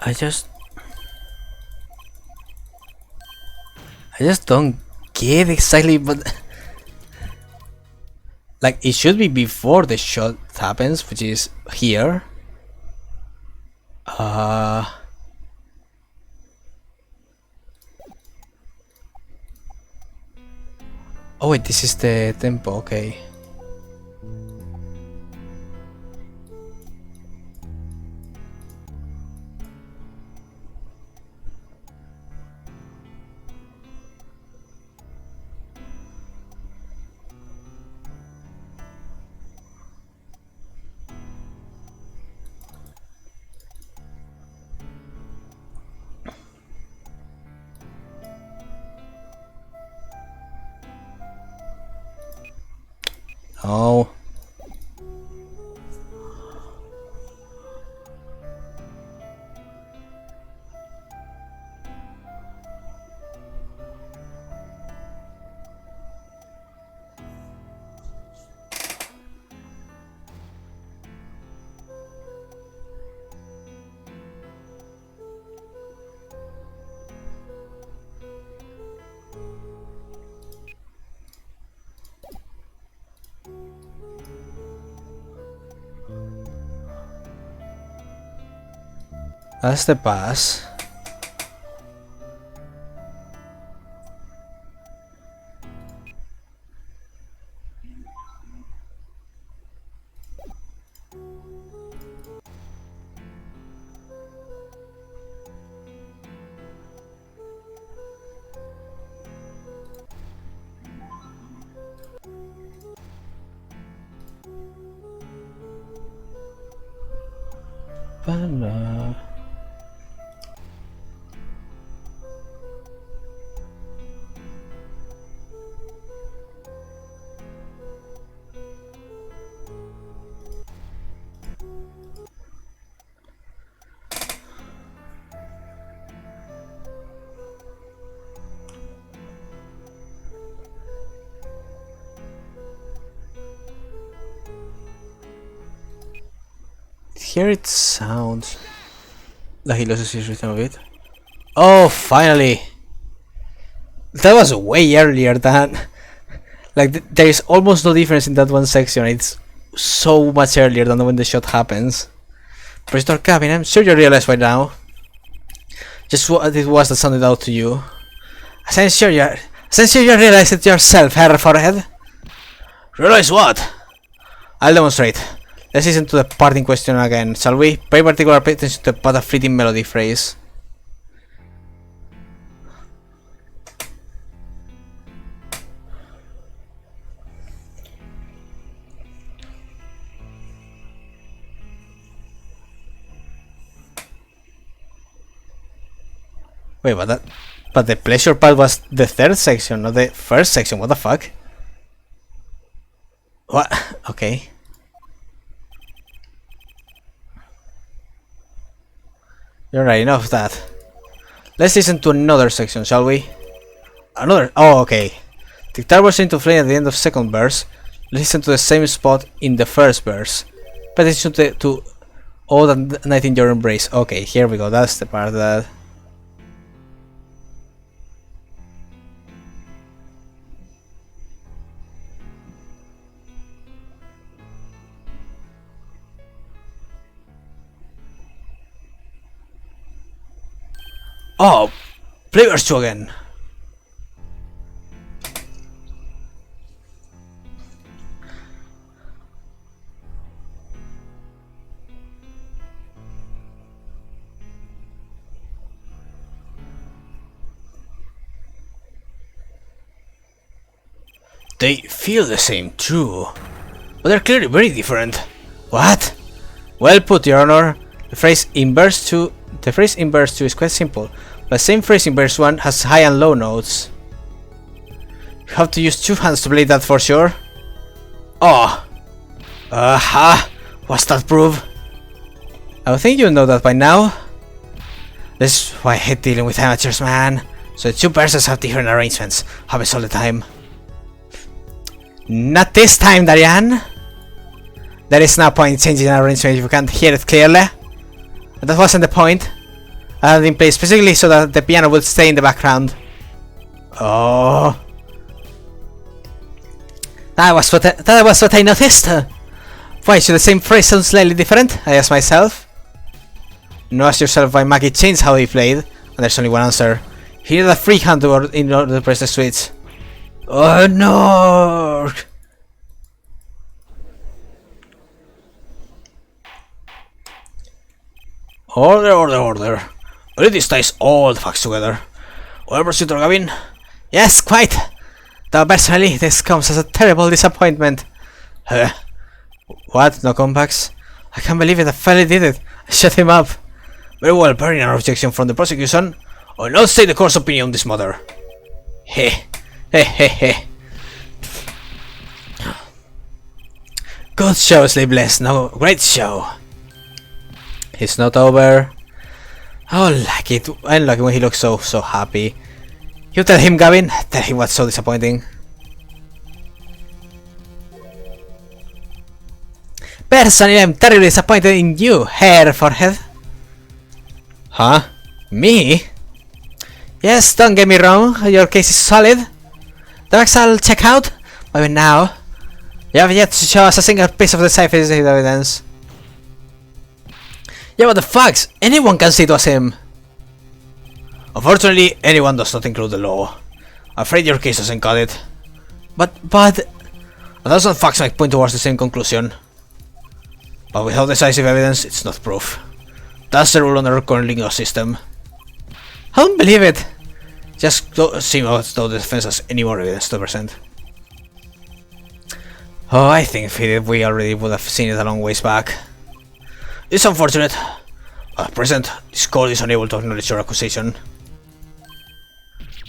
I just don't get exactly, but like it should be before the shot happens, which is here. Oh wait, this is the tempo, okay. Oh. That's the pass. Banana. Here it sounds like he loses his rhythm a bit. Oh, finally! That was way earlier than... Like, there is almost no difference in that one section. It's so much earlier than when the shot happens. Professor Cabin, I'm sure you realize by now just what it was that sounded out to you. I'm sure you realize it yourself, Herr Forehead. Realize what? I'll demonstrate. Let's listen to the part in question again, shall we? Pay particular attention to the fleeting melody phrase. Wait, but the pleasure part was the third section, not the first section. What the fuck? What? Okay. You're right, enough of that. Let's listen to another section, shall we? Another? Oh, okay. The guitar was into flame at the end of second verse. Listen to the same spot in the first verse. Pay attention to all that night in your embrace. Okay, here we go. That's the part that... Oh, play verse 2 again. They feel the same too, but they're clearly very different. What? Well put, Your Honor. The phrase in verse 2 is quite simple. The same phrase in verse 1 has high and low notes. You have to use two hands to play that for sure. Oh! Aha! What's that prove? I think you know that by now. This is why I hate dealing with amateurs, man. So the two verses have different arrangements. Happens all the time. Not this time, Darian! There is no point in changing an arrangement if you can't hear it clearly. But that wasn't the point. I had it in place specifically so that the piano would stay in the background. Oh, that was what I noticed. Why should the same phrase sound slightly different? I asked myself. You ask yourself why Maggie changed how he played, and there's only one answer. He needed a free hand in order to press the switch. Oh no! Order, order, order. Will this ties all the facts together? Well, Prosecutor Gavin? Yes, quite. Though personally, this comes as a terrible disappointment. What? No compacts? I can't believe it, I finally did it. I shut him up. Very well, bearing an objection from the prosecution, I will not state the court's opinion on this matter. Heh. Heh heh heh. Good show, Sleepless. No, great show. It's not over. I like it. I like it when he looks so happy. You tell him, Gavin. Tell him what's so disappointing. Personally, I'm terribly disappointed in you, hair forehead. Huh? Me? Yes, don't get me wrong. Your case is solid. The facts I'll check out, but now you have yet to show us a single piece of decisive evidence. Yeah, but the facts, anyone can see it was him. Unfortunately, anyone does not include the law. I'm afraid your case doesn't cut it. But... A thousand facts might point towards the same conclusion. But without decisive evidence, it's not proof. That's the rule under our current legal system. I don't believe it. Just don't seem as though the defense has any more evidence to present. Oh, I think if he did, we already would have seen it a long ways back. It's unfortunate. At present, this court is unable to acknowledge your accusation.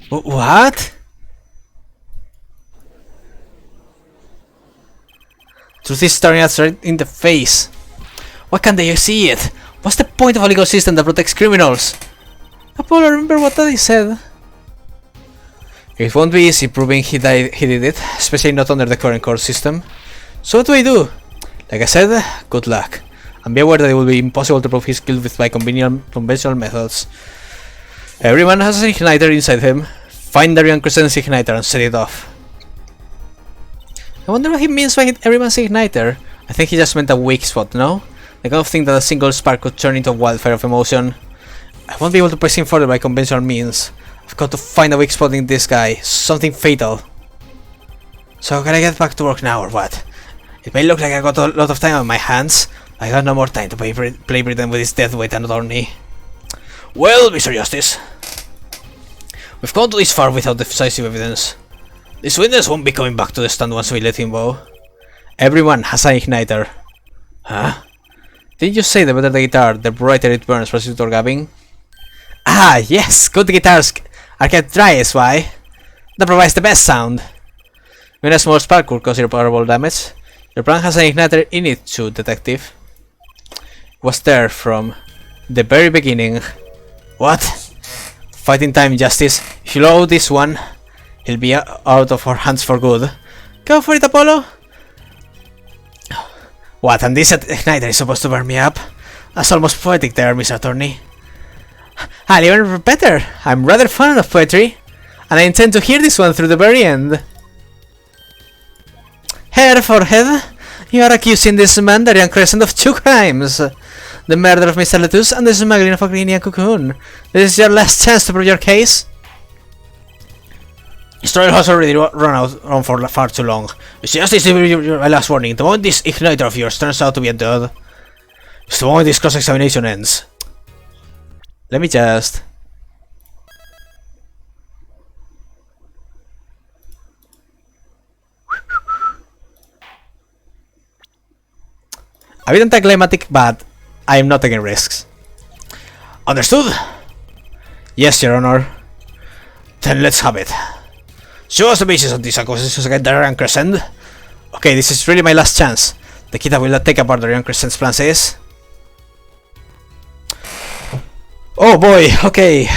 What? Truth is staring us right in the face. Why can't they see it? What's the point of a legal system that protects criminals? Apollo, remember what Daddy said? It won't be easy proving he did it, especially not under the current court system. So what do I do? Like I said, good luck. And be aware that it will be impossible to prove his guilt by conventional methods. Everyone has an igniter inside him. Find the Crescent's igniter and set it off. I wonder what he means by everyone's igniter. I think he just meant a weak spot, no? The kind of thing that a single spark could turn into a wildfire of emotion. I won't be able to press him further by conventional means. I've got to find a weak spot in this guy, something fatal. So can I get back to work now or what? It may look like I got a lot of time on my hands. I got no more time to play pretend with his death weight and attorney. Well, Mr. Justice, we've gone to this far without decisive evidence. This witness won't be coming back to the stand once we let him go. Everyone has an igniter. Huh? Didn't you say the better the guitar, the brighter it burns, Prosecutor Gavin? Ah, yes, good guitars are kept dry is why. That provides the best sound. When a small spark could cause irreparable damage. Your plan has an igniter in it too, Detective. It was there from the very beginning. What? Fighting time, Justice. If you blow this one, he'll be out of our hands for good. Go for it, Apollo! What, and this igniter is supposed to burn me up? That's almost poetic there, Mr. Attorney. And even better, I'm rather fond of poetry, and I intend to hear this one through the very end. Hair forehead, you are accusing this man, Darian Crescent, of 2 crimes. The murder of Mr. Letus and the smuggling of a Greenian cocoon. This is your last chance to prove your case. His trial has already run for far too long. Mr. Justice, your last warning. The moment this igniter of yours turns out to be a dud, it's the moment this cross-examination ends. Let me just... A bit anticlimactic, but I am not taking risks. Understood? Yes, Your Honor. Then let's have it. Show us the basis of these accusations against Darian Crescent. Okay, this is really my last chance. The kid that will not take apart Darian Crescent's plans is... Oh boy, okay.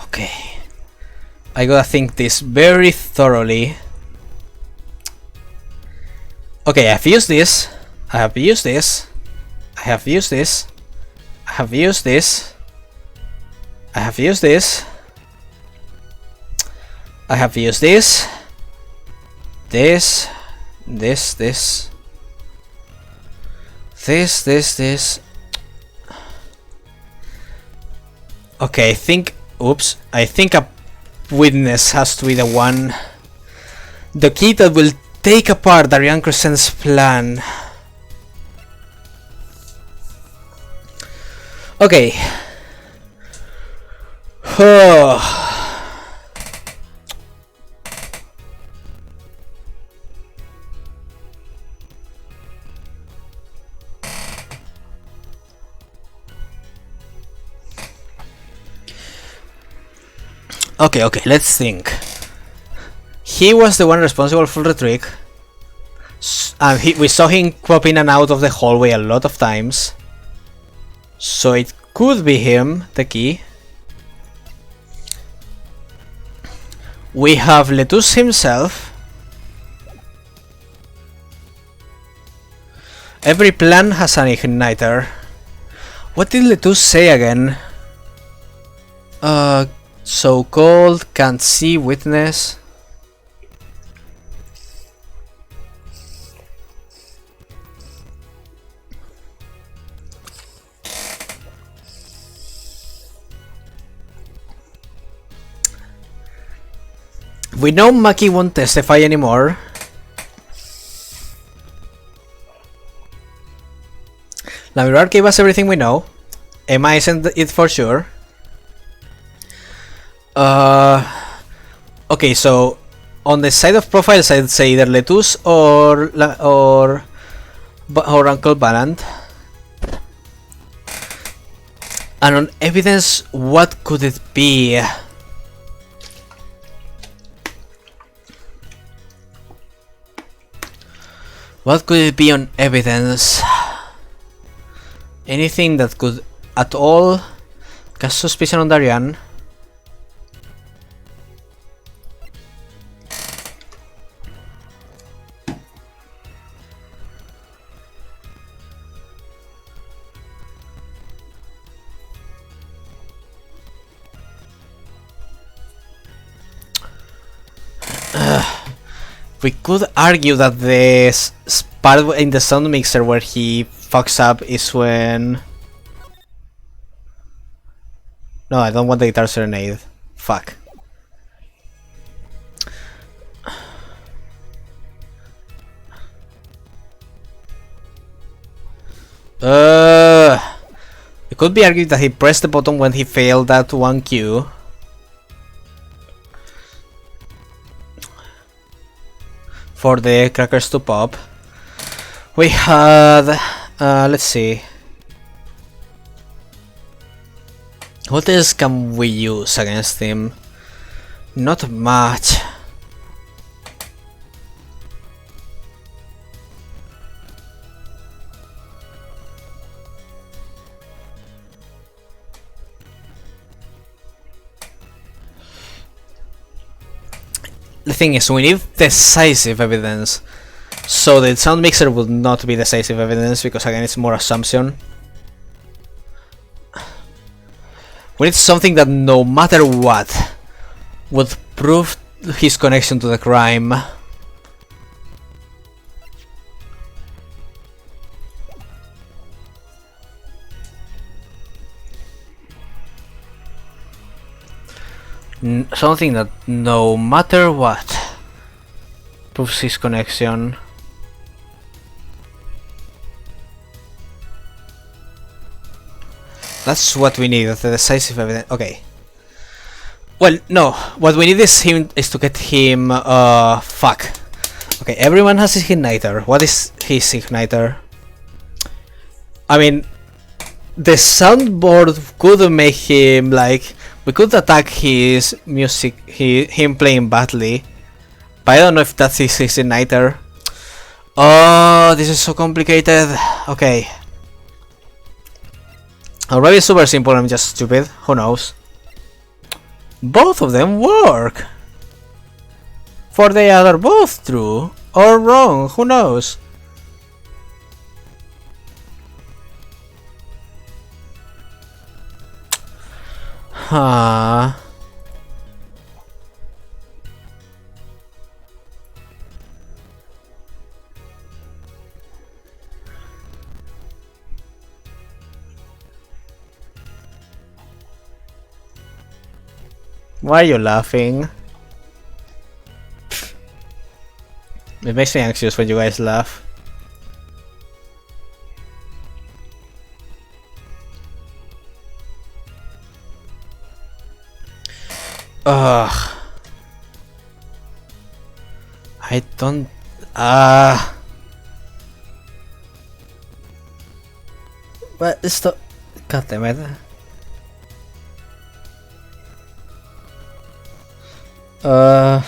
Okay. I gotta think this very thoroughly. Okay, I've used this. I have used this. I have used this. I have used this. I have used this. I have used this. This. This. This. Okay, I think... Oops. I think a witness has to be the one. The key that will take apart Darian Crescent's plan. Okay. Okay, let's think. He was the one responsible for the trick. We saw him pop in and out of the hallway a lot of times. So it could be him, the key. We have Letus himself. Every plan has an igniter. What did Letus say again? So cold, can't see, witness. We know Maki won't testify anymore. La Mirror gave us everything we know. Emma isn't it for sure. Okay, so on the side of profiles, I'd say either Letus or Uncle Baland. And on evidence, what could it be? What could it be on evidence? Anything that could at all cast suspicion on Darian? We could argue that the part in the sound mixer where he fucks up is when... No, I don't want the guitar serenade. Fuck. It could be argued that he pressed the button when he failed that one cue. For the crackers to pop. We had... let's see. What else can we use against him? Not much. The thing is, we need decisive evidence. So the sound mixer would not be decisive evidence because again it's more assumption. We need something that no matter what would prove his connection to the crime. Something that no matter what proves his connection. That's what we need, the decisive evidence. Okay. Well, no. What we need is to get him. Fuck. Okay, everyone has his igniter. What is his igniter? I mean, the soundboard could make him like. We could attack his music, him playing badly, but I don't know if that's his igniter. Oh, this is so complicated. Okay. Or maybe it's super simple, I'm just stupid. Who knows? Both of them work! For they are both true or wrong, who knows? Ah. Why are you laughing? It makes me anxious when you guys laugh. Ugh. I don't. What is the. God damn it. Uh.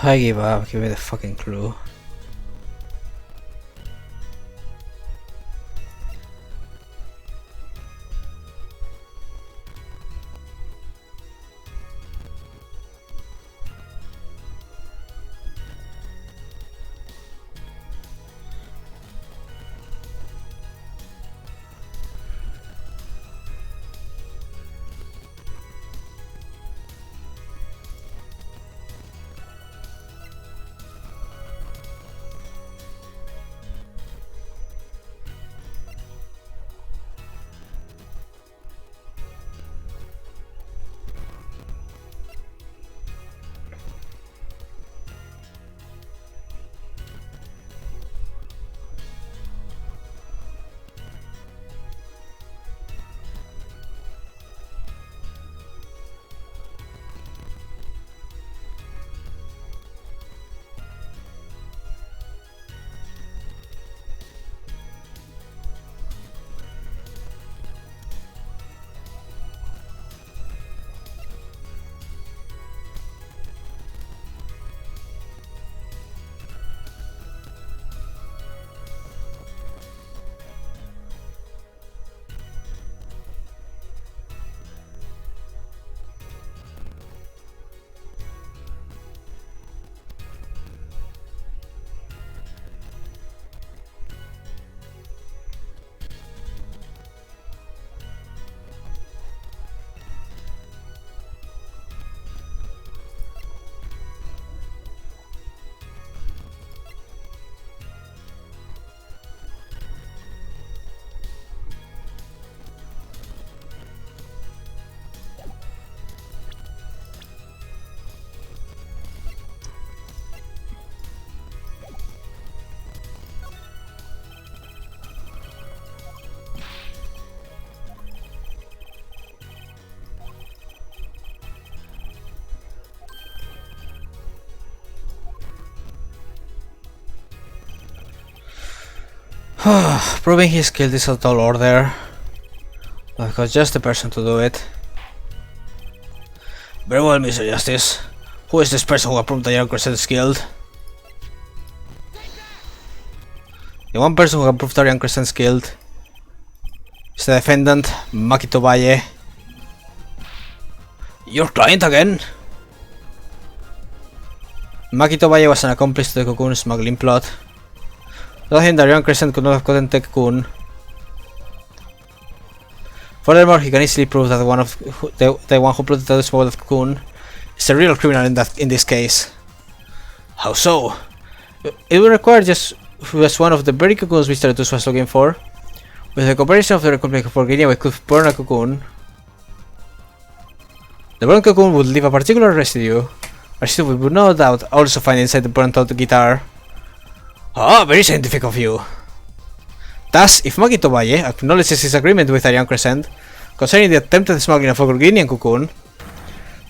I give up, give me the fucking clue. Proving his skill is a tall order. I've got just the person to do it. Very well, Mr. Justice. Who is this person who approved the Young Crescent's guild? The one person who approved the Young Crescent's guild is the defendant, Makito Valle. Your client again? Makito Valle was an accomplice to the Cocoon smuggling plot. Without him, the Young Crescent could not have gotten the Cocoon. Furthermore, he can easily prove that the one who plotted the smuggle of Cocoon is a real criminal in this case. How so? It would require just one of the very Cocoons Mr. Atus was looking for. With the cooperation of the Republic of Virginia, we could burn a Cocoon. The burned Cocoon would leave a particular residue we would no doubt also find inside the burnt out guitar. Ah, very scientific of you. Thus, if Makito Valle acknowledges his agreement with Ariane Crescent concerning the attempted smuggling of a Gorginian Cocoon,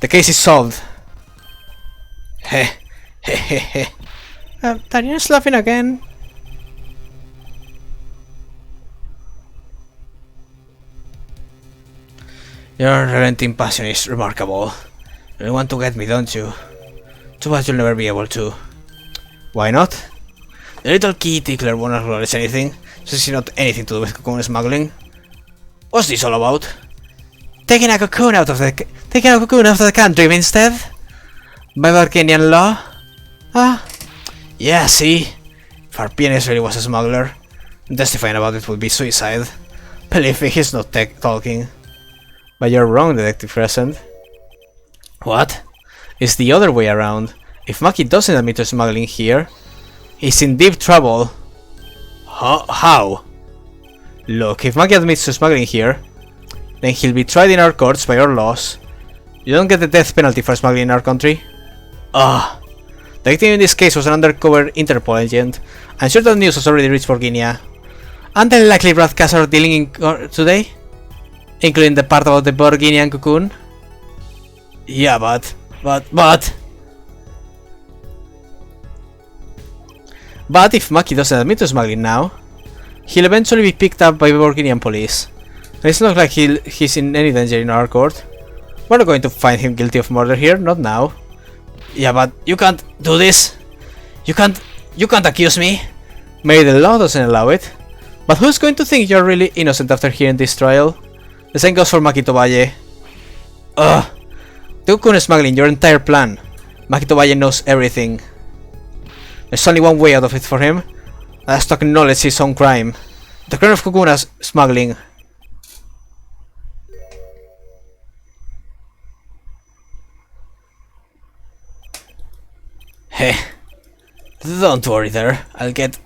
the case is solved. Heh, heh, heh, heh. Ariane's laughing again. Your unrelenting passion is remarkable. You want to get me, don't you? Too bad you'll never be able to. Why not? The little key tickler won't acknowledge anything, so it's not anything to do with Cocoon smuggling. What's this all about? Taking a Cocoon out of the country instead? By Virginian law? Ah, yeah, see? If our PNS really was a smuggler, testifying about it would be suicide. Believe me, he's not talking. But you're wrong, Detective Crescent. What? It's the other way around. If Maki doesn't admit to smuggling here, he's in deep trouble. How? Look, if Maki admits to smuggling here, then he'll be tried in our courts by our laws. You don't get the death penalty for smuggling in our country. Ah. The victim in this case was an undercover Interpol agent. I'm sure that news has already reached Virginia. And the likely broadcasts are dealing in court today? Including the part about the Virginian Cocoon? Yeah, but... But if Maki doesn't admit to smuggling now, he'll eventually be picked up by the Virginian police. And it's not like he's in any danger in our court. We're not going to find him guilty of murder here, not now. Yeah, but you can't do this. You can't accuse me. Maybe the law doesn't allow it. But who's going to think you're really innocent after hearing this trial? The same goes for Makito Valle. Ugh. Tukun smuggling your entire plan. Makito Valle knows everything. There's only one way out of it for him. That's to acknowledge his own crime. The crime of Kukuna's smuggling. Hey. Don't worry there. I'll get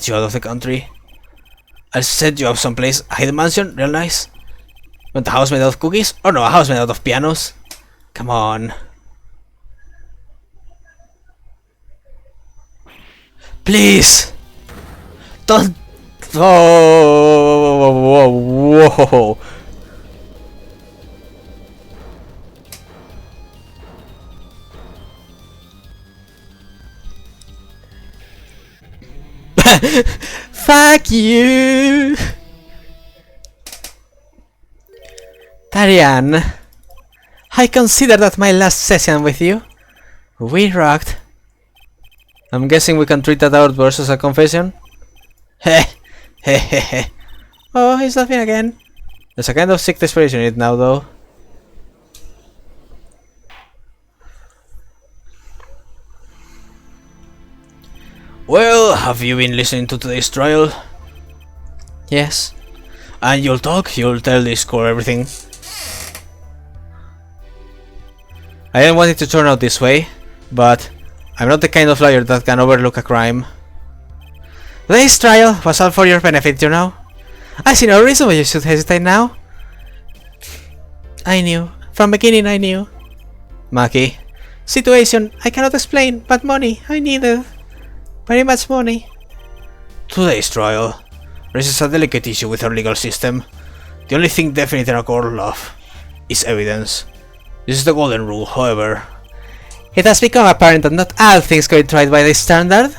you out of the country. I'll set you up someplace. A hidden mansion, real nice. Want a house made out of cookies? Or no, a house made out of pianos? Come on. Please! Don't... Oh, whoa, whoa. Fuck you! Tarian, I consider that my last session with you. We rocked. I'm guessing we can treat that outburst as a confession? Heh, heh heh heh. Oh, he's laughing again. There's a kind of sick desperation in it now, though. Well, have you been listening to today's trial? Yes. And you'll tell this core everything. I didn't want it to turn out this way, but I'm not the kind of lawyer that can overlook a crime. Today's trial was all for your benefit, you know. I see no reason why you should hesitate now. I knew. From beginning I knew. Maki. Situation I cannot explain, but money I needed. Very much money. Today's trial raises a delicate issue with our legal system. The only thing definite in a court of law is evidence. This is the golden rule, however. It has become apparent that not all things can be tried by this standard.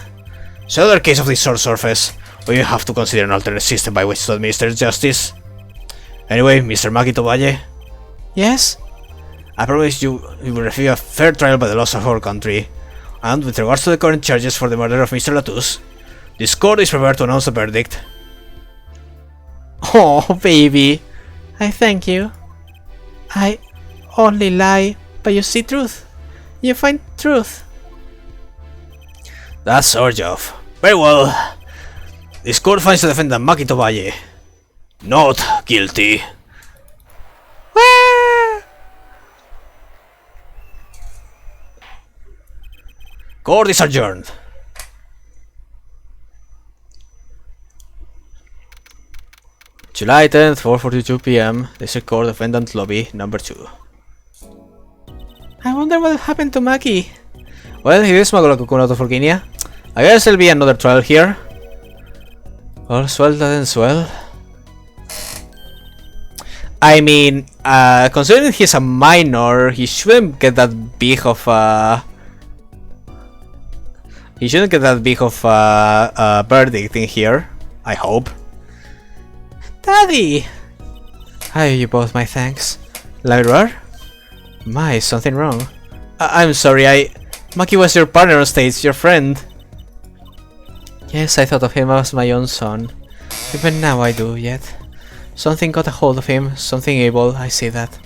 So another case of this sort surface, we will have to consider an alternate system by which to administer justice. Anyway, Mr. Makito Valle. Yes? I promise you will receive a fair trial by the laws of our country. And with regards to the current charges for the murder of Mr. Latouche, this court is prepared to announce a verdict. Oh, baby. I thank you. I only lie, but you see truth. You find truth. That's our job. Very well. This court finds the defendant Makito Valle not guilty. Court is adjourned. July 10th, 4:42 p.m. District Court Defendant Lobby number 2. I wonder what happened to Maki. Well, he did smuggle a cocoon out of Virginia. I guess there'll be another trial here. All's well that ends well. I mean, considering he's a minor, he shouldn't get that big of a... He shouldn't get that big of a verdict in here, I hope. Daddy! I owe you both my thanks. Lyra? My, is something wrong? I'm sorry, Maki was your partner on stage, your friend. Yes, I thought of him as my own son. Even now I do, yet. Something got a hold of him, something evil, I see that.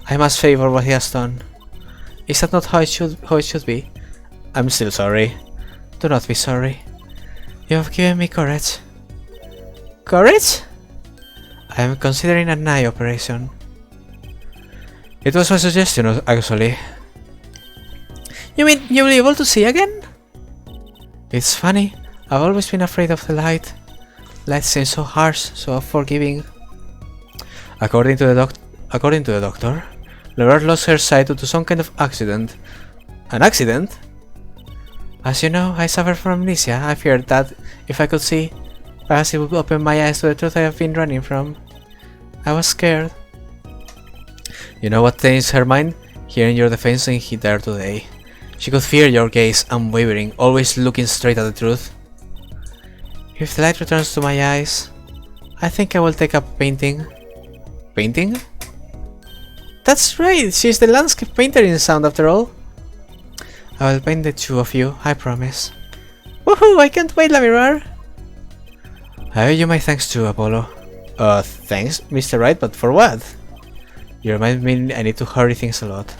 I must favor what he has done. Is that not how it should be? I'm still sorry. Do not be sorry. You have given me courage. Courage? I am considering an eye operation. It was my suggestion, actually. You mean you'll be able to see again? It's funny. I've always been afraid of the light. Light seems so harsh, so unforgiving. According to the doctor, Laura lost her sight due to some kind of accident. An accident? As you know, I suffer from amnesia. I feared that if I could see, perhaps it would open my eyes to the truth I have been running from. I was scared. You know what changed her mind? Hearing your defense in there today. She could fear your gaze, unwavering, always looking straight at the truth. If the light returns to my eyes, I think I will take up painting. Painting? That's right, she's the landscape painter in Sound after all. I will paint the two of you, I promise. Woohoo! I can't wait, La Mirror! I owe you my thanks too, Apollo. Thanks, Mr. Wright, but for what? You remind me I need to hurry things a lot.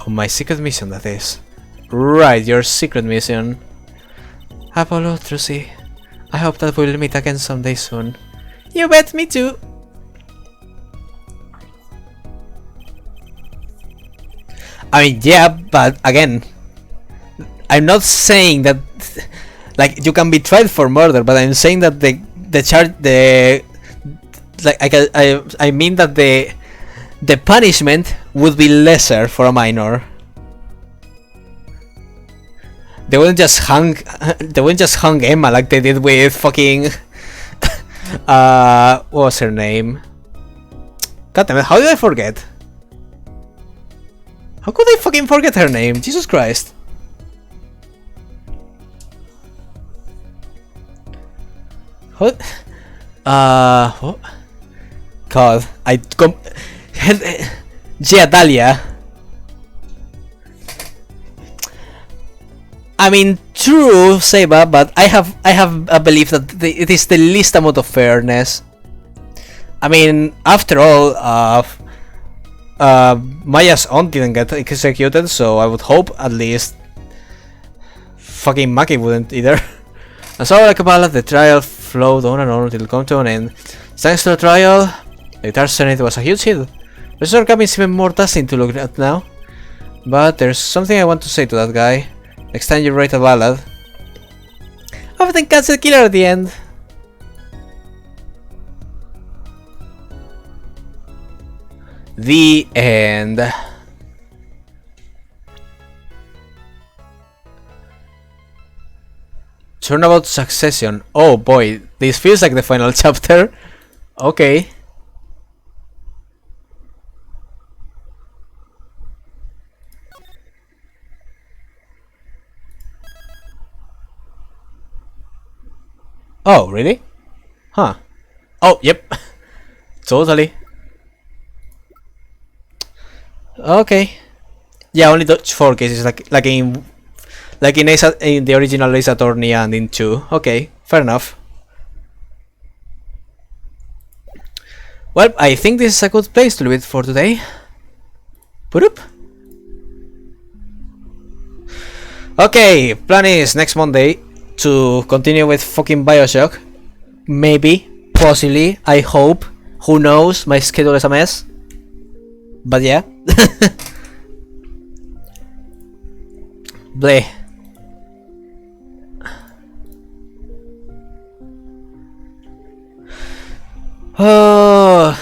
On my secret mission, that is. Right, your secret mission. Apollo, Trucy, I hope that we'll meet again someday soon. You bet, me too! I mean, yeah, but again, I'm not saying that like you can be tried for murder, but I'm saying that the I mean that the punishment would be lesser for a minor. They wouldn't just hung Emma like they did with fucking what was her name? God damn it, how did I forget? How could I fucking forget her name? Jesus Christ. What? What? God, Giadalia. I mean, true, Seba, but I have a belief that it is the least amount of fairness. I mean, after all, Maya's aunt didn't get executed, so I would hope at least fucking Maki wouldn't either. And so, like a ballad, the trial flowed on and on until it came to an end. Thanks to the trial, the guitar serenade was a huge hit. Professor Gavin is even more dazzling to look at now. But there's something I want to say to that guy. Next time you write a ballad, often catch the killer at the end. The end. Turnabout Succession. Oh boy, this feels like the final chapter. Okay. Oh, really? Huh. Oh, yep. Totally. Okay. Yeah, only 4 cases, like in in the original Ace Attorney and in 2. Okay, fair enough. Well, I think this is a good place to leave it for today. Boop. Okay, plan is next Monday to continue with fucking Bioshock. Maybe, possibly, I hope. Who knows? My schedule is a mess. But yeah. Bleh. Oh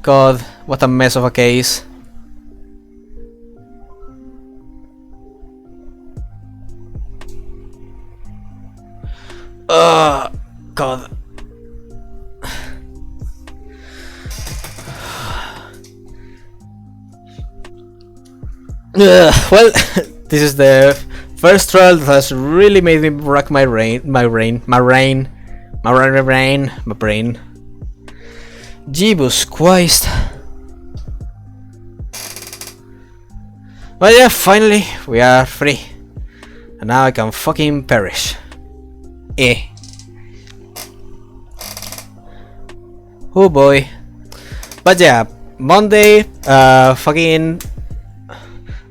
god, what a mess of a case. Oh god. Well, this is the first trial that has really made me rack my brain. Jesus Christ. But yeah, finally, we are free. And now I can fucking perish. Oh boy. But yeah, Monday, fucking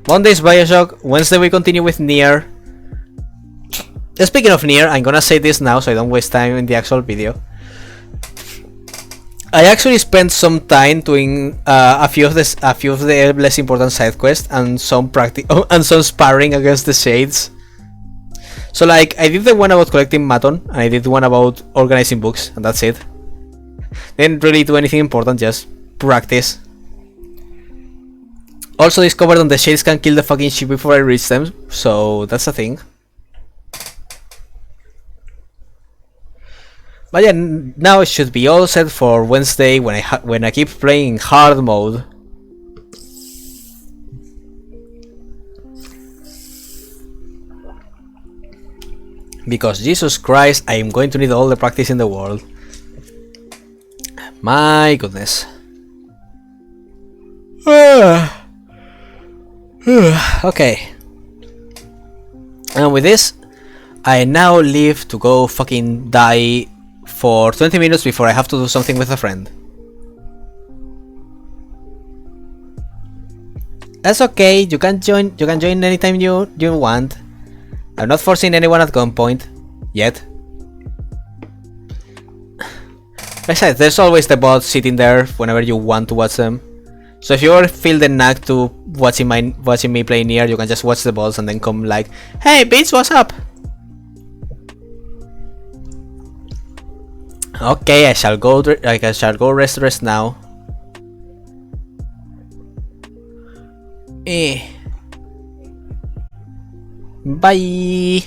Monday's Bioshock. Wednesday we continue with Nier. Speaking of Nier, I'm gonna say this now so I don't waste time in the actual video. I actually spent some time doing a few of the less important side quests and some sparring against the Shades. So like I did the one about collecting Maton and I did one about organizing books and that's it. Didn't really do anything important, just practice. Also discovered that the Shades can kill the fucking ship before I reach them, so that's a thing. But yeah, now it should be all set for Wednesday when I keep playing hard mode. Because Jesus Christ, I am going to need all the practice in the world. My goodness. Okay. And with this, I now leave to go fucking die for 20 minutes before I have to do something with a friend. That's okay. You can join. You can join anytime you want. I'm not forcing anyone at gunpoint yet. Besides, there's always the bots sitting there whenever you want to watch them. So if you ever feel the knack to watching me play near, you can just watch the bots and then come like, "Hey, bitch, what's up?" Okay, I shall go. I shall go rest now. Bye.